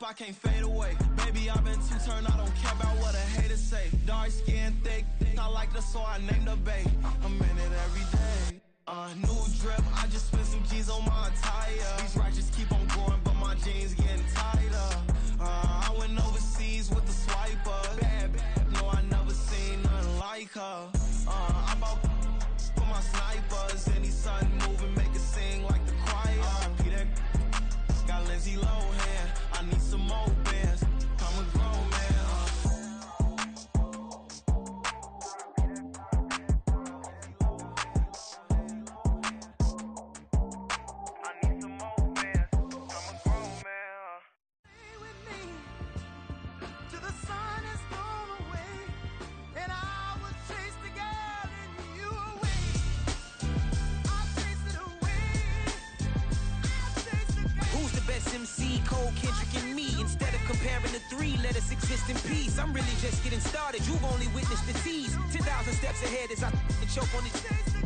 I can't fade away. Baby, I've been too turned, I don't care about what a hater say. Dark skin, thick, I like the so I named the bae. I'm in it every day. New drip, I just spent some G's on my attire. These righteous keep on growing, but my jeans getting tighter. I went overseas with the swiper. Bad, no, I never seen nothing like her. I bought for my snipers. Any sun moving, make it sing like the choir. Peter got Lindsay Lohan. I need some more bands. I'm a grown man. I need some more bands. I'm a grown man. Stay with me till the sun is gone away, and I will chase the girl in you away. I'll chase it away. I'll chase the girl. Who's the best MC? Cole, Kendrick, and me. Instead of comparing the three, let us exist in peace. I'm really just getting started. You've only witnessed the tease. 10,000 steps ahead as I choke on it.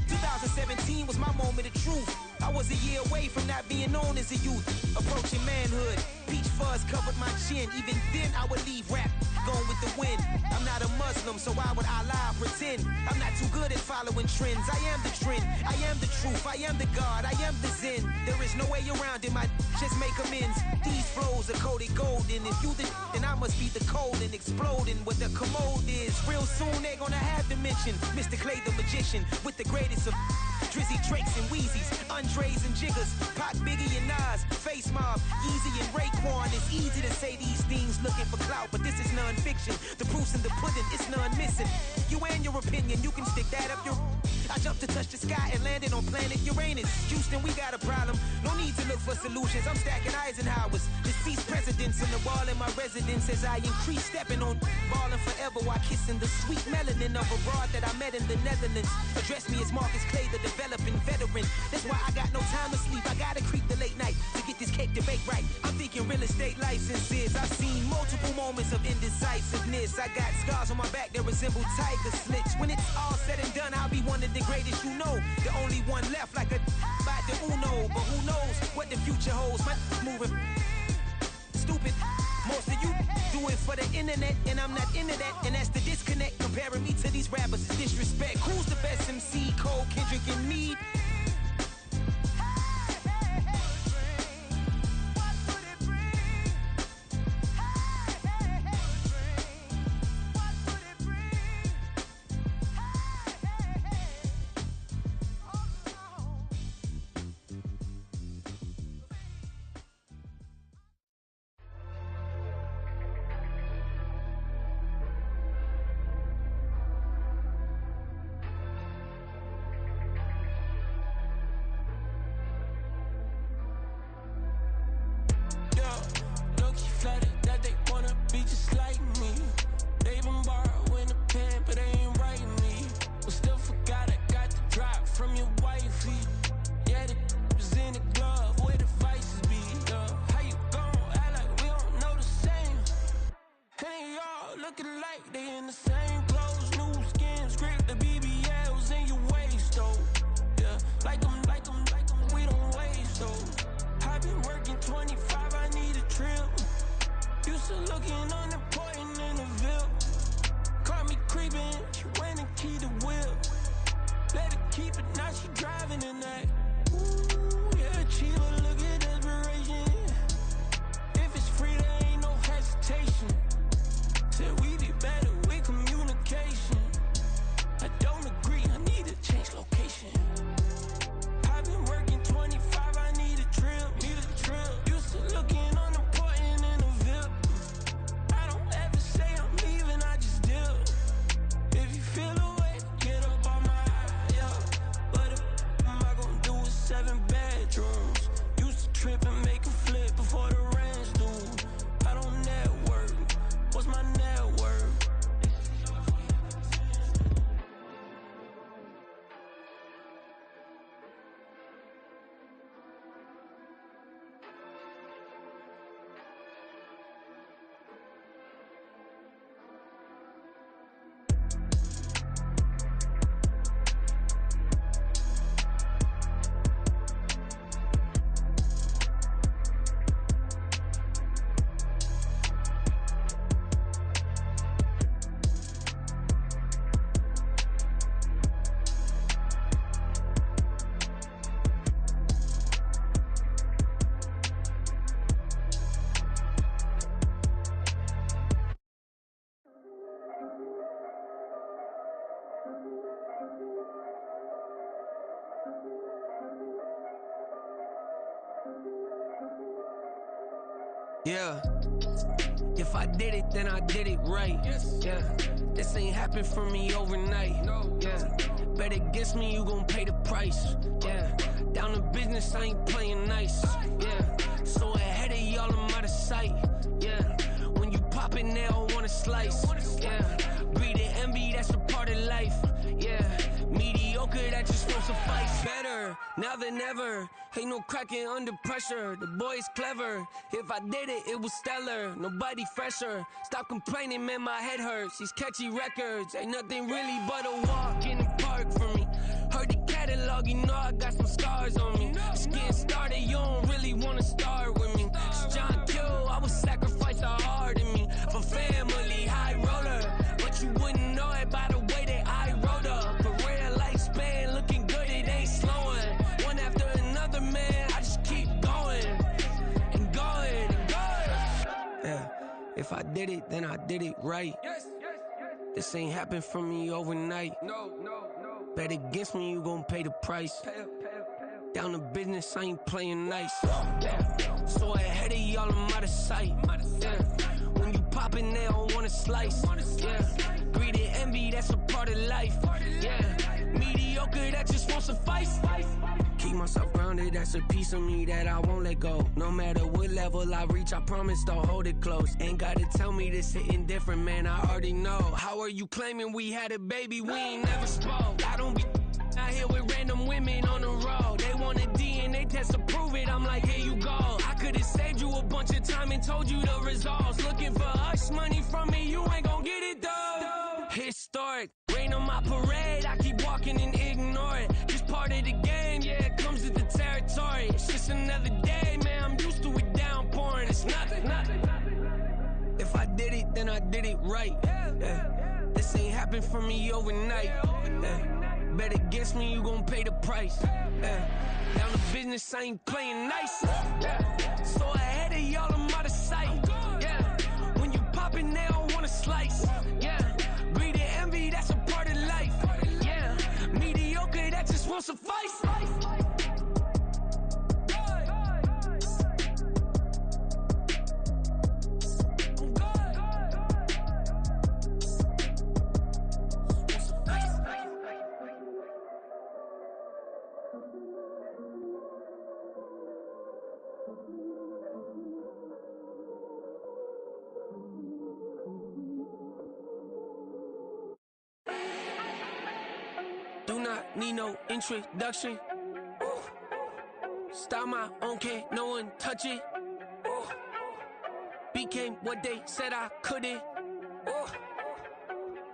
2017 was my moment of truth. I was a year away from not being known as a youth. Approaching manhood. Peach fuzz covered my chin. Even then I would leave rap going with the wind. I'm not a Muslim, so why would I lie or pretend? I'm not too good at following trends. I am the trend. I am the truth. I am the God. I am the Zen. There is no way around it. My just make amends. These flows are coated golden. If you the then I must be the cold and exploding what the commode is. Real soon they're gonna have to mention Mr. Clay the magician with the greatest of Drizzy, Drakes, and Wheezies, Andres and Jiggers, Pac, Biggie, and Nas, Face Mob, Easy and Raekwon. It's easy to say these things looking for clout, but this is non-fiction. The proof's in the pudding, it's none missing. You and your opinion, you can stick that up your... I jumped to touch the sky and landed on planet Uranus. Houston, we got a problem. No need to look for solutions. I'm stacking Eisenhowers. Deceased presidents in the wall in my residence as I increase stepping on ballin' forever while kissing the sweet melanin of a broad that I met in the Netherlands. Address me as Marcus Clay, the developing veteran. That's why I got no time to sleep. I gotta creep the late night to get this cake to bake right. I'm thinking real estate licenses. I've seen multiple moments of indecisiveness. I got scars on my back that resemble tiger slits. When it's all said and done, I'll be one of the greatest you know. The only one left like a by the Uno. But who knows what the future holds. My moving stupid. Most of you do it for the internet, and I'm not into that. And that's the disconnect. Comparing me to these rappers is disrespect. Who's the best MC? Cole, Kendrick, and me. looking like they in the same clothes, new skin, script, the BBLs in your waist, though. Yeah, like them, we don't waste, though. I've been working 25, I need a trip. Used to looking unimportant in the Ville. Caught me creeping, she went and keyed the wheel. Let her keep it, now she driving in that. Ooh, yeah, Chiva, look at desperation. If it's free, there ain't no hesitation. Said we be better with communication. I don't agree, I need to change location. I've been working 25, I need a trip, Used to looking unimportant in the Ville. I don't ever say I'm leaving, I just dip. If you feel away, get up on my eye, yeah. What am I gonna do with 7 bedrooms? Used to trip and make a flip before the rent's due. I don't network, what's my net worth? Yeah, if I did it, then I did it right. Yeah, this ain't happened for me overnight. Yeah, bet against me, you gon' pay the price. Yeah, down to business, I ain't playing nice. Yeah, so ahead of y'all, I'm out of sight. Yeah, when you pop it, they don't wanna slice. Yeah, greed and envy, that's a part of life. Yeah, mediocre, that just won't suffice. Better now than ever. Ain't no cracking under pressure. The boy's clever. If I did it, it was stellar. Nobody fresher. Stop complaining, man, my head hurts. These catchy records ain't nothing really but a walk in the park for me. Heard the catalog, you know I got some scars on me. Just getting started, you don't really wanna start with me. It's John Q, I would sacrifice a heart in me for family, high roller. But you wouldn't know it by the way that I wrote up. Career lifespan looking good, it ain't slowing. One after another, man, I just keep going and going and going. Yeah, if I did it, then I did it right. This ain't happened for me overnight. Bet against me, you gon' pay the price. Down to business, I ain't playing nice. Yeah. So ahead of y'all, I'm out of sight. Yeah. When you poppin', they don't wanna slice. Yeah. Greed and envy, that's a part of life. Yeah. Mediocre, that just won't suffice. Keep myself grounded, that's a piece of me that I won't let go. No matter what level I reach, I promise to hold it close. Ain't gotta tell me this hitting different, man, I already know. How are you claiming we had a baby, we ain't never spoke? I don't be out here with random women on the road. They want a DNA test to prove it, I'm like, here you go. I could've saved you a bunch of time and told you the results. Looking for hush money from me, you ain't gon' get it though. Historic, rain on my parade, I keep walking and ignore it. Just part of the game, yeah, it comes with the territory. It's just another day, man, I'm used to it downpouring. It's nothing. If I did it, then I did it right. Yeah. This ain't happened for me overnight. Yeah. Bet against me, you gon' pay the price. Yeah. Down to business, I ain't playing nice. Yeah. So ahead of y'all, I'm out of sight. Yeah. When you poppin', they don't wanna slice. Yeah. Greed and envy, that's a part of life. Yeah. Mediocre, that just won't suffice. Do not need no introduction. Ooh. Start my own, can't no one touch it. Ooh. Became what they said I couldn't. Ooh.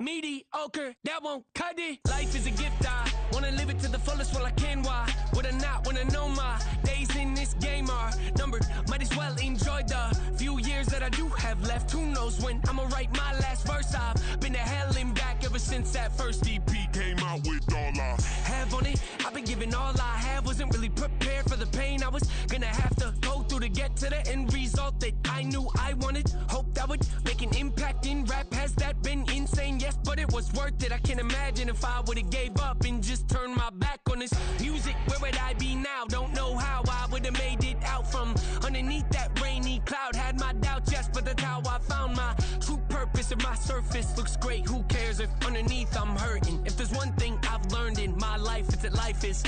mediocre, that won't cut it. Life is a gift, I wanna live it to the fullest while I can. Why would I not wanna know my days in this game are numbered? Might as well enjoy the few years that I do have left. Who knows when I'ma write my last verse? I've been to hell and back ever since that first EP came out with all I have on it. I've been giving all I have, wasn't really prepared for the pain I was gonna have to go through to get to the end result that I knew I wanted. Hoped I would make an impact in rap. Has that been insane? Yes, but it was worth it. I can't imagine if I would've gave up and just turned my back on this music. Where would I be now? Don't know how I would've made it out from underneath that rainy cloud. Had my doubts, yes, but that's how I found my true purpose. If my surface looks great, who cares if underneath I'm hurting? If there's one thing I've learned in my life, it's that life is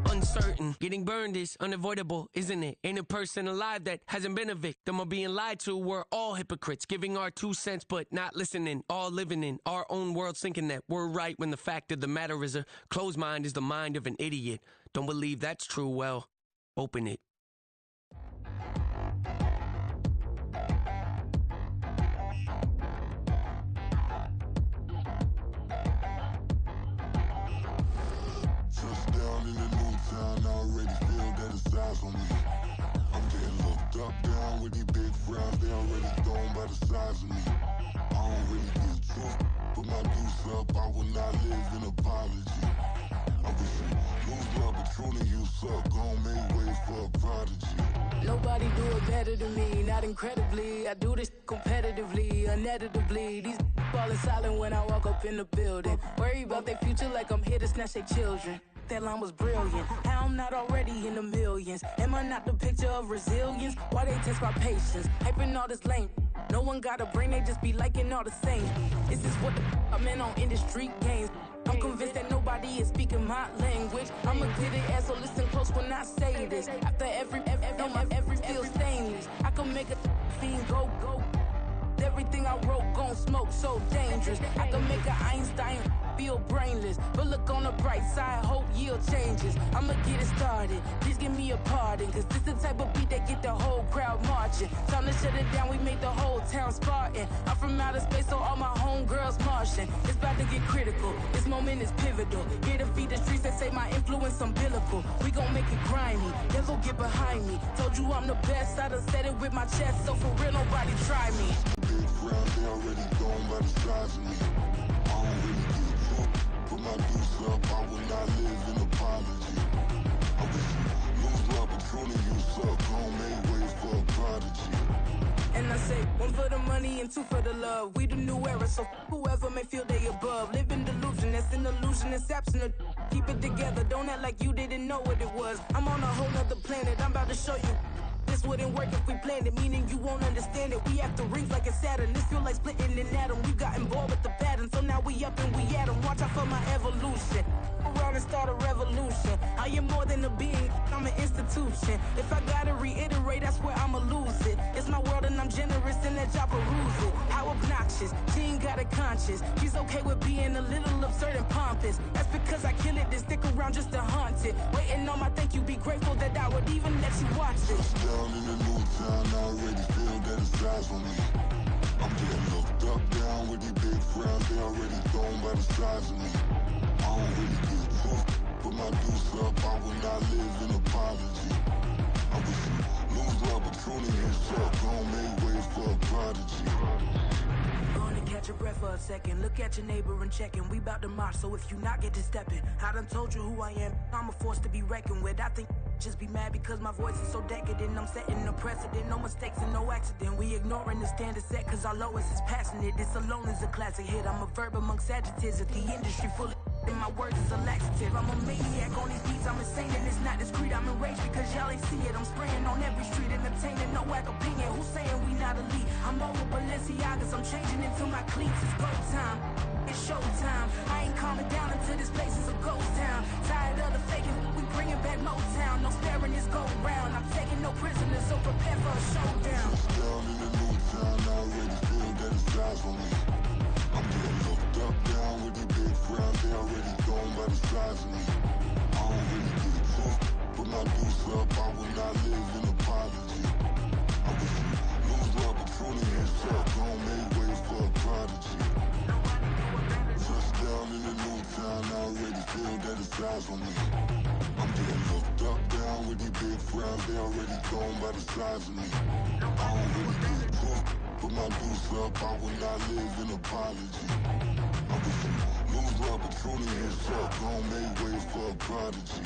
uncertain. Getting burned is unavoidable, isn't it? Ain't a person alive that hasn't been a victim of being lied to. We're all hypocrites, giving our 2 cents but not listening. All living in our own world, thinking that we're right when the fact of the matter is a closed mind is the mind of an idiot. Don't believe that's true? Well, open it. Touchdown in the new town, I already feel that it's eyes on me. I'm getting looked up, down with these big frowns, they already thrown by the size of me. I don't really get truth, put my deuce up, I will not live in apology. I wish you lose love, but truly you suck, gon' make way for a prodigy. Nobody do it better than me, not incredibly. I do this competitively, uneditably. These falling silent when I walk up in the building. Worry about their future like I'm here to snatch their children. That line was brilliant. How I'm not already in the millions? Am I not the picture of resilience? Why they test my patience? Hyping all this lame. No one got a brain, they just be liking all the same. This is what the I'm in on industry games. I'm convinced that nobody is speaking my language. I'ma get it as so listen close when I say this. After every feel stainless. I can make a fiend go. Everything I wrote gon' smoke, so dangerous. I can make an Einstein feel brainless. But look on the bright side, hope yield changes. I'ma get it started, please give me a pardon. Cause this the type of beat that get the whole crowd marching. Time to shut it down, we make the whole town Spartan. I'm from outer space, so all my homegirls Martian. It's about to get critical, this moment is pivotal. Here to feed the streets that say my influence umbilical. We gon' make it grimy, then go get behind me. Told you I'm the best, I done said it with my chest. So for real, nobody try me. Big crowd, they already thrown by the size of me. I don't really get truth, put my deuce up, I will not live in apology. I wish you lose love, but truly you suck, gon' make way for a prodigy. And I say, 1 for the money and 2 for the love. We the new era, so whoever may feel they above. Live in delusion, that's an illusion, it's absent. Keep it together, don't act like you didn't know what it was. I'm on a whole nother planet, I'm about to show you. This wouldn't work if we planned it, meaning you won't understand it. We have to rings like it's Saturn. This feel like splitting an atom. We got involved with the pattern, so now we up and we at 'em. Watch out for my evolution. Around and start a revolution. I am more than a being, I'm an institution. If I gotta reiterate, that's where I'ma lose it. It's my world and I'm generous and that y'all peruse it. How obnoxious, she ain't got a conscience. She's okay with being a little absurd and pompous. That's because I kill it, then stick around just to haunt it. Waiting on my thank you, be grateful that I would even let you watch this. Down in the new town, I already feel that it's eyes on me. I'm getting looked up, down with these big frowns, they already thrown by the size of me. I don't really get truth, put my deuce up, I will not live in apology. I wish you lose love, but truly you suck, gon' make way for a prodigy. Gonna catch your breath for a second. Look at your neighbor and checking. We bout to march, so if you not get to stepping. I done told you who I am. I'm a force to be reckoned with. I think just be mad because my voice is so decadent. I'm setting a precedent. No mistakes and no accident. We ignoring the standard set cause our lowest is passionate. This alone is a classic hit. I'm a verb amongst adjectives. If the industry full of and my words is a laxative. I'm a maniac on these beats. I'm insane and it's not discreet. I'm enraged because y'all ain't see it. I'm spraying on every street, entertaining no whack opinion. Who's saying we not elite? I'm over Balenciagas. I'm changing into my cleats. It's go time. It's showtime. I ain't calming down until this place is a ghost town. Tired of the faking. We bringing back Motown. No sparing this go round. I'm taking no prisoners, so prepare for a showdown. Down in the new town, I already feel that it's eyes on me. I'm getting looked up, down with these big frowns, they already thrown by the size of me. I don't really get truth, put my deuce up, I will not live in apology. I wish you lose love, but truly you suck, gon' make way for a prodigy. Nobody do it better size on me. I'm getting looked up, down with these big frowns. They already gone by the size of me. I don't really get drunk, but my deuce up. I will not live in apology. I'm with some lose my opportunity up. Gon' make way for a prodigy.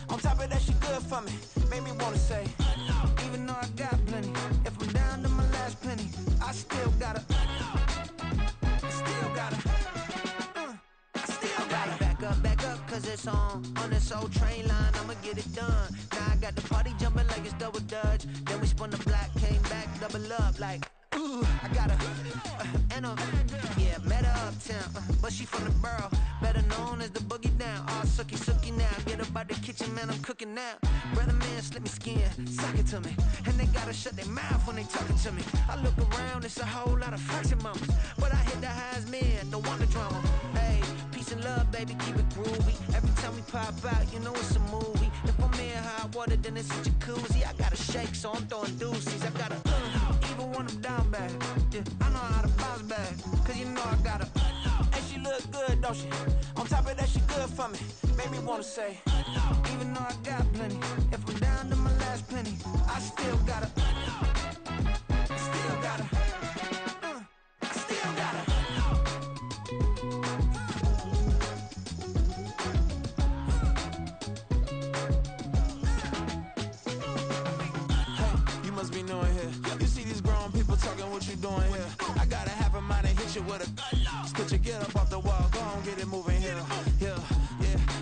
On top of that, she good for me. Made me wanna say, even though I got plenty, if I'm down to my last penny, I still gotta back up, cause it's on this old train line, I'ma get it done. Now I got the party jumping like it's double dutch. Then we spun the block, came back, double up like, ooh, I got a, yeah, met her uptown, but she from the borough, better known as the boogie down. All sookie now, get up out the kitchen, man, I'm cooking now. Brother man, slip me skin, suck it to me, and they gotta shut their mouth when they talking to me. I look around, it's a whole lot of fraction mamas, but I hit the highs, man, don't want the drama. Hey, peace and love, baby, keep it groovy. Every time we pop out, you know it's a movie. If I'm in hot water, then it's a jacuzzi. I gotta shake, so I'm throwing deuces. I gotta, even when I'm down bad, yeah, I know how to bounce back, cause you know I gotta, and she look good, don't she? On top of that, she good for me. Made me wanna say, even though I got plenty, if I'm down to my last penny, I still gotta, be knowing here. You see these grown people talking, what you doing here? I gotta have a mind and hit you with a split you, get up off the wall, go on, get it moving here. Yeah,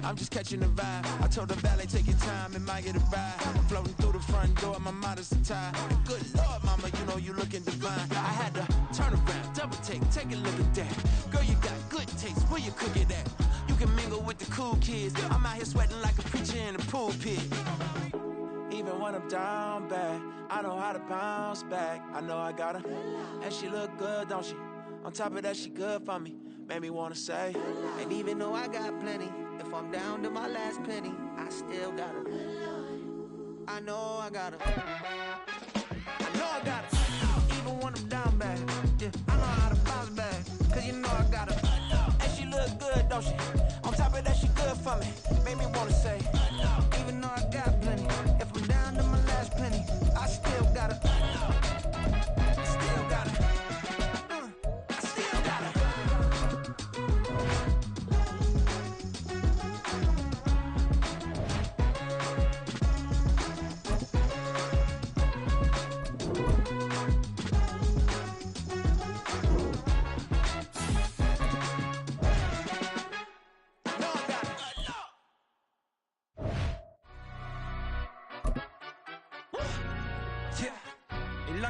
I'm just catching the vibe. I told the valet, take your time, it might get a ride. I'm floating through the front door, my mind is a tie. And good Lord, mama, you know you looking divine. I had to turn around, double take a look at that. Girl, you got good taste, where you cook it at? You can mingle with the cool kids. I'm out here sweating like a preacher in a pulpit. Even when I'm down bad, I know how to bounce back. I know I got her, and she look good, don't she? On top of that, she good for me. Made me wanna say, and even though I got plenty, if I'm down to my last penny, I still got her. I know I got her. I know I got her. Even when I'm down bad, yeah, I know how to bounce back, cause you know I got her. And she look good, don't she? On top of that, she good for me. Made me wanna say, even though I got plenty, if I'm down to my last penny, I still gotta, still gotta, still gotta.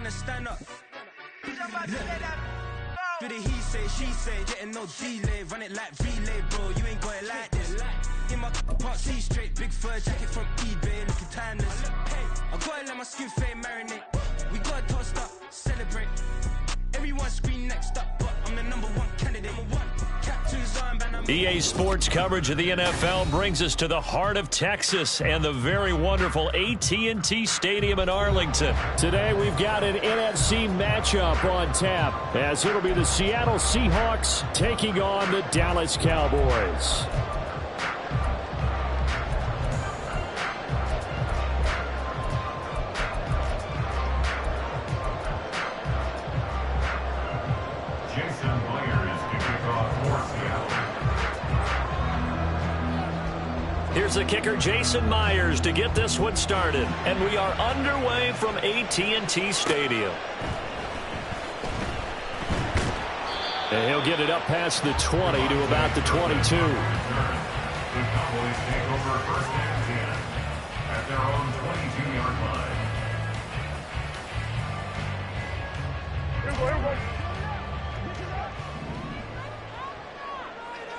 Stand up. Do the he say, she say, getting no delay, run it like relay, bro. You ain't got it like this. In my part C straight, big fur jacket from eBay, looking timeless. Hey, I gotta let my skin fade marinate. We gotta toast up, celebrate. Everyone scream next up, but I'm the number one candidate. Captain's armband. EA Sports coverage of the NFL brings us to the heart of Texas and the very wonderful AT&T Stadium in Arlington. Today we've got an NFC matchup on tap, as it'll be the Seattle Seahawks taking on the Dallas Cowboys. Here's the kicker, Jason Myers, to get this one started. And we are underway from AT&T Stadium. And he'll get it up past the 20 to about the 22. at their own 22-yard line.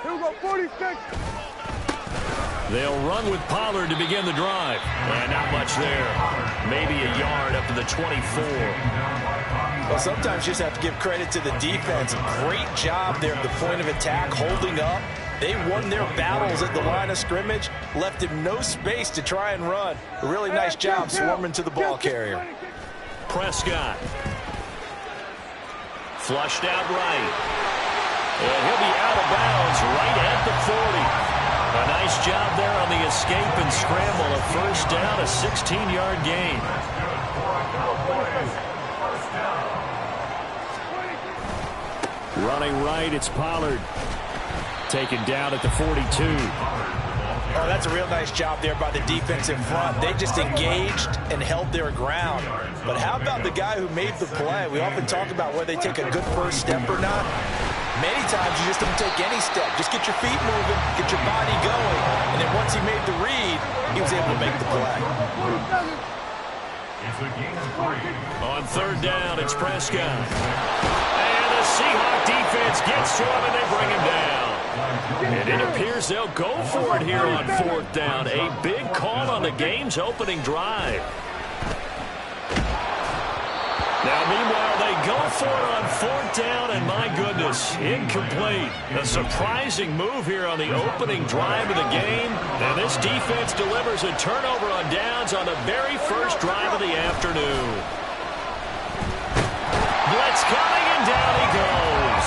Here we go, 46. They'll run with Pollard to begin the drive. And not much there. Maybe a yard up to the 24. Well, sometimes you just have to give credit to the defense. Great job there at the point of attack, holding up. They won their battles at the line of scrimmage, left him no space to try and run. A really nice job swarming to the ball carrier. Prescott. Flushed out right. And he'll be out of bounds right at the 40. A nice job there on the escape and scramble. A first down, a 16-yard gain. Running right, it's Pollard. Taken down at the 42. Oh, that's a real nice job there by the defensive front. They just engaged and held their ground. But how about the guy who made the play? We often talk about whether they take a good first step or not. Many times you just don't take any step. Just get your feet moving, get your body going. And then once he made the read, he was able to make the play. On third down, it's Prescott. And the Seahawk defense gets to him and they bring him down. And it appears they'll go for it here on fourth down. A big call on the game's opening drive. Now, meanwhile, they go for it on fourth down, and my goodness, incomplete. A surprising move here on the opening drive of the game. And this defense delivers a turnover on downs on the very first drive of the afternoon. Blitz coming, and down he goes.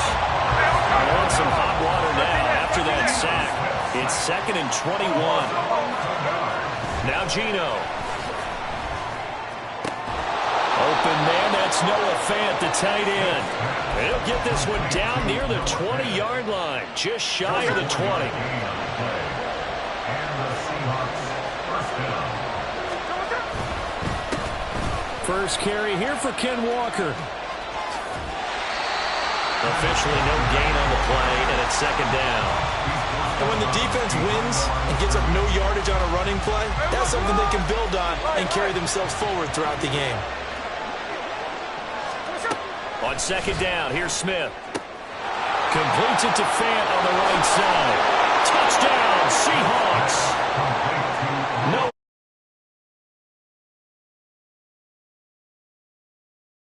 And some hot water now after that sack. It's 2nd and 21. Now Geno. Open man, that's Noah Fant, the tight end. He'll get this one down near the 20-yard line, just shy of the 20. First carry here for Ken Walker. Officially no gain on the play, and it's second down. And when the defense wins and gets up no yardage on a running play, that's something they can build on and carry themselves forward throughout the game. On second down, here's Smith. Completes it to Fant on the right side. Touchdown, Seahawks.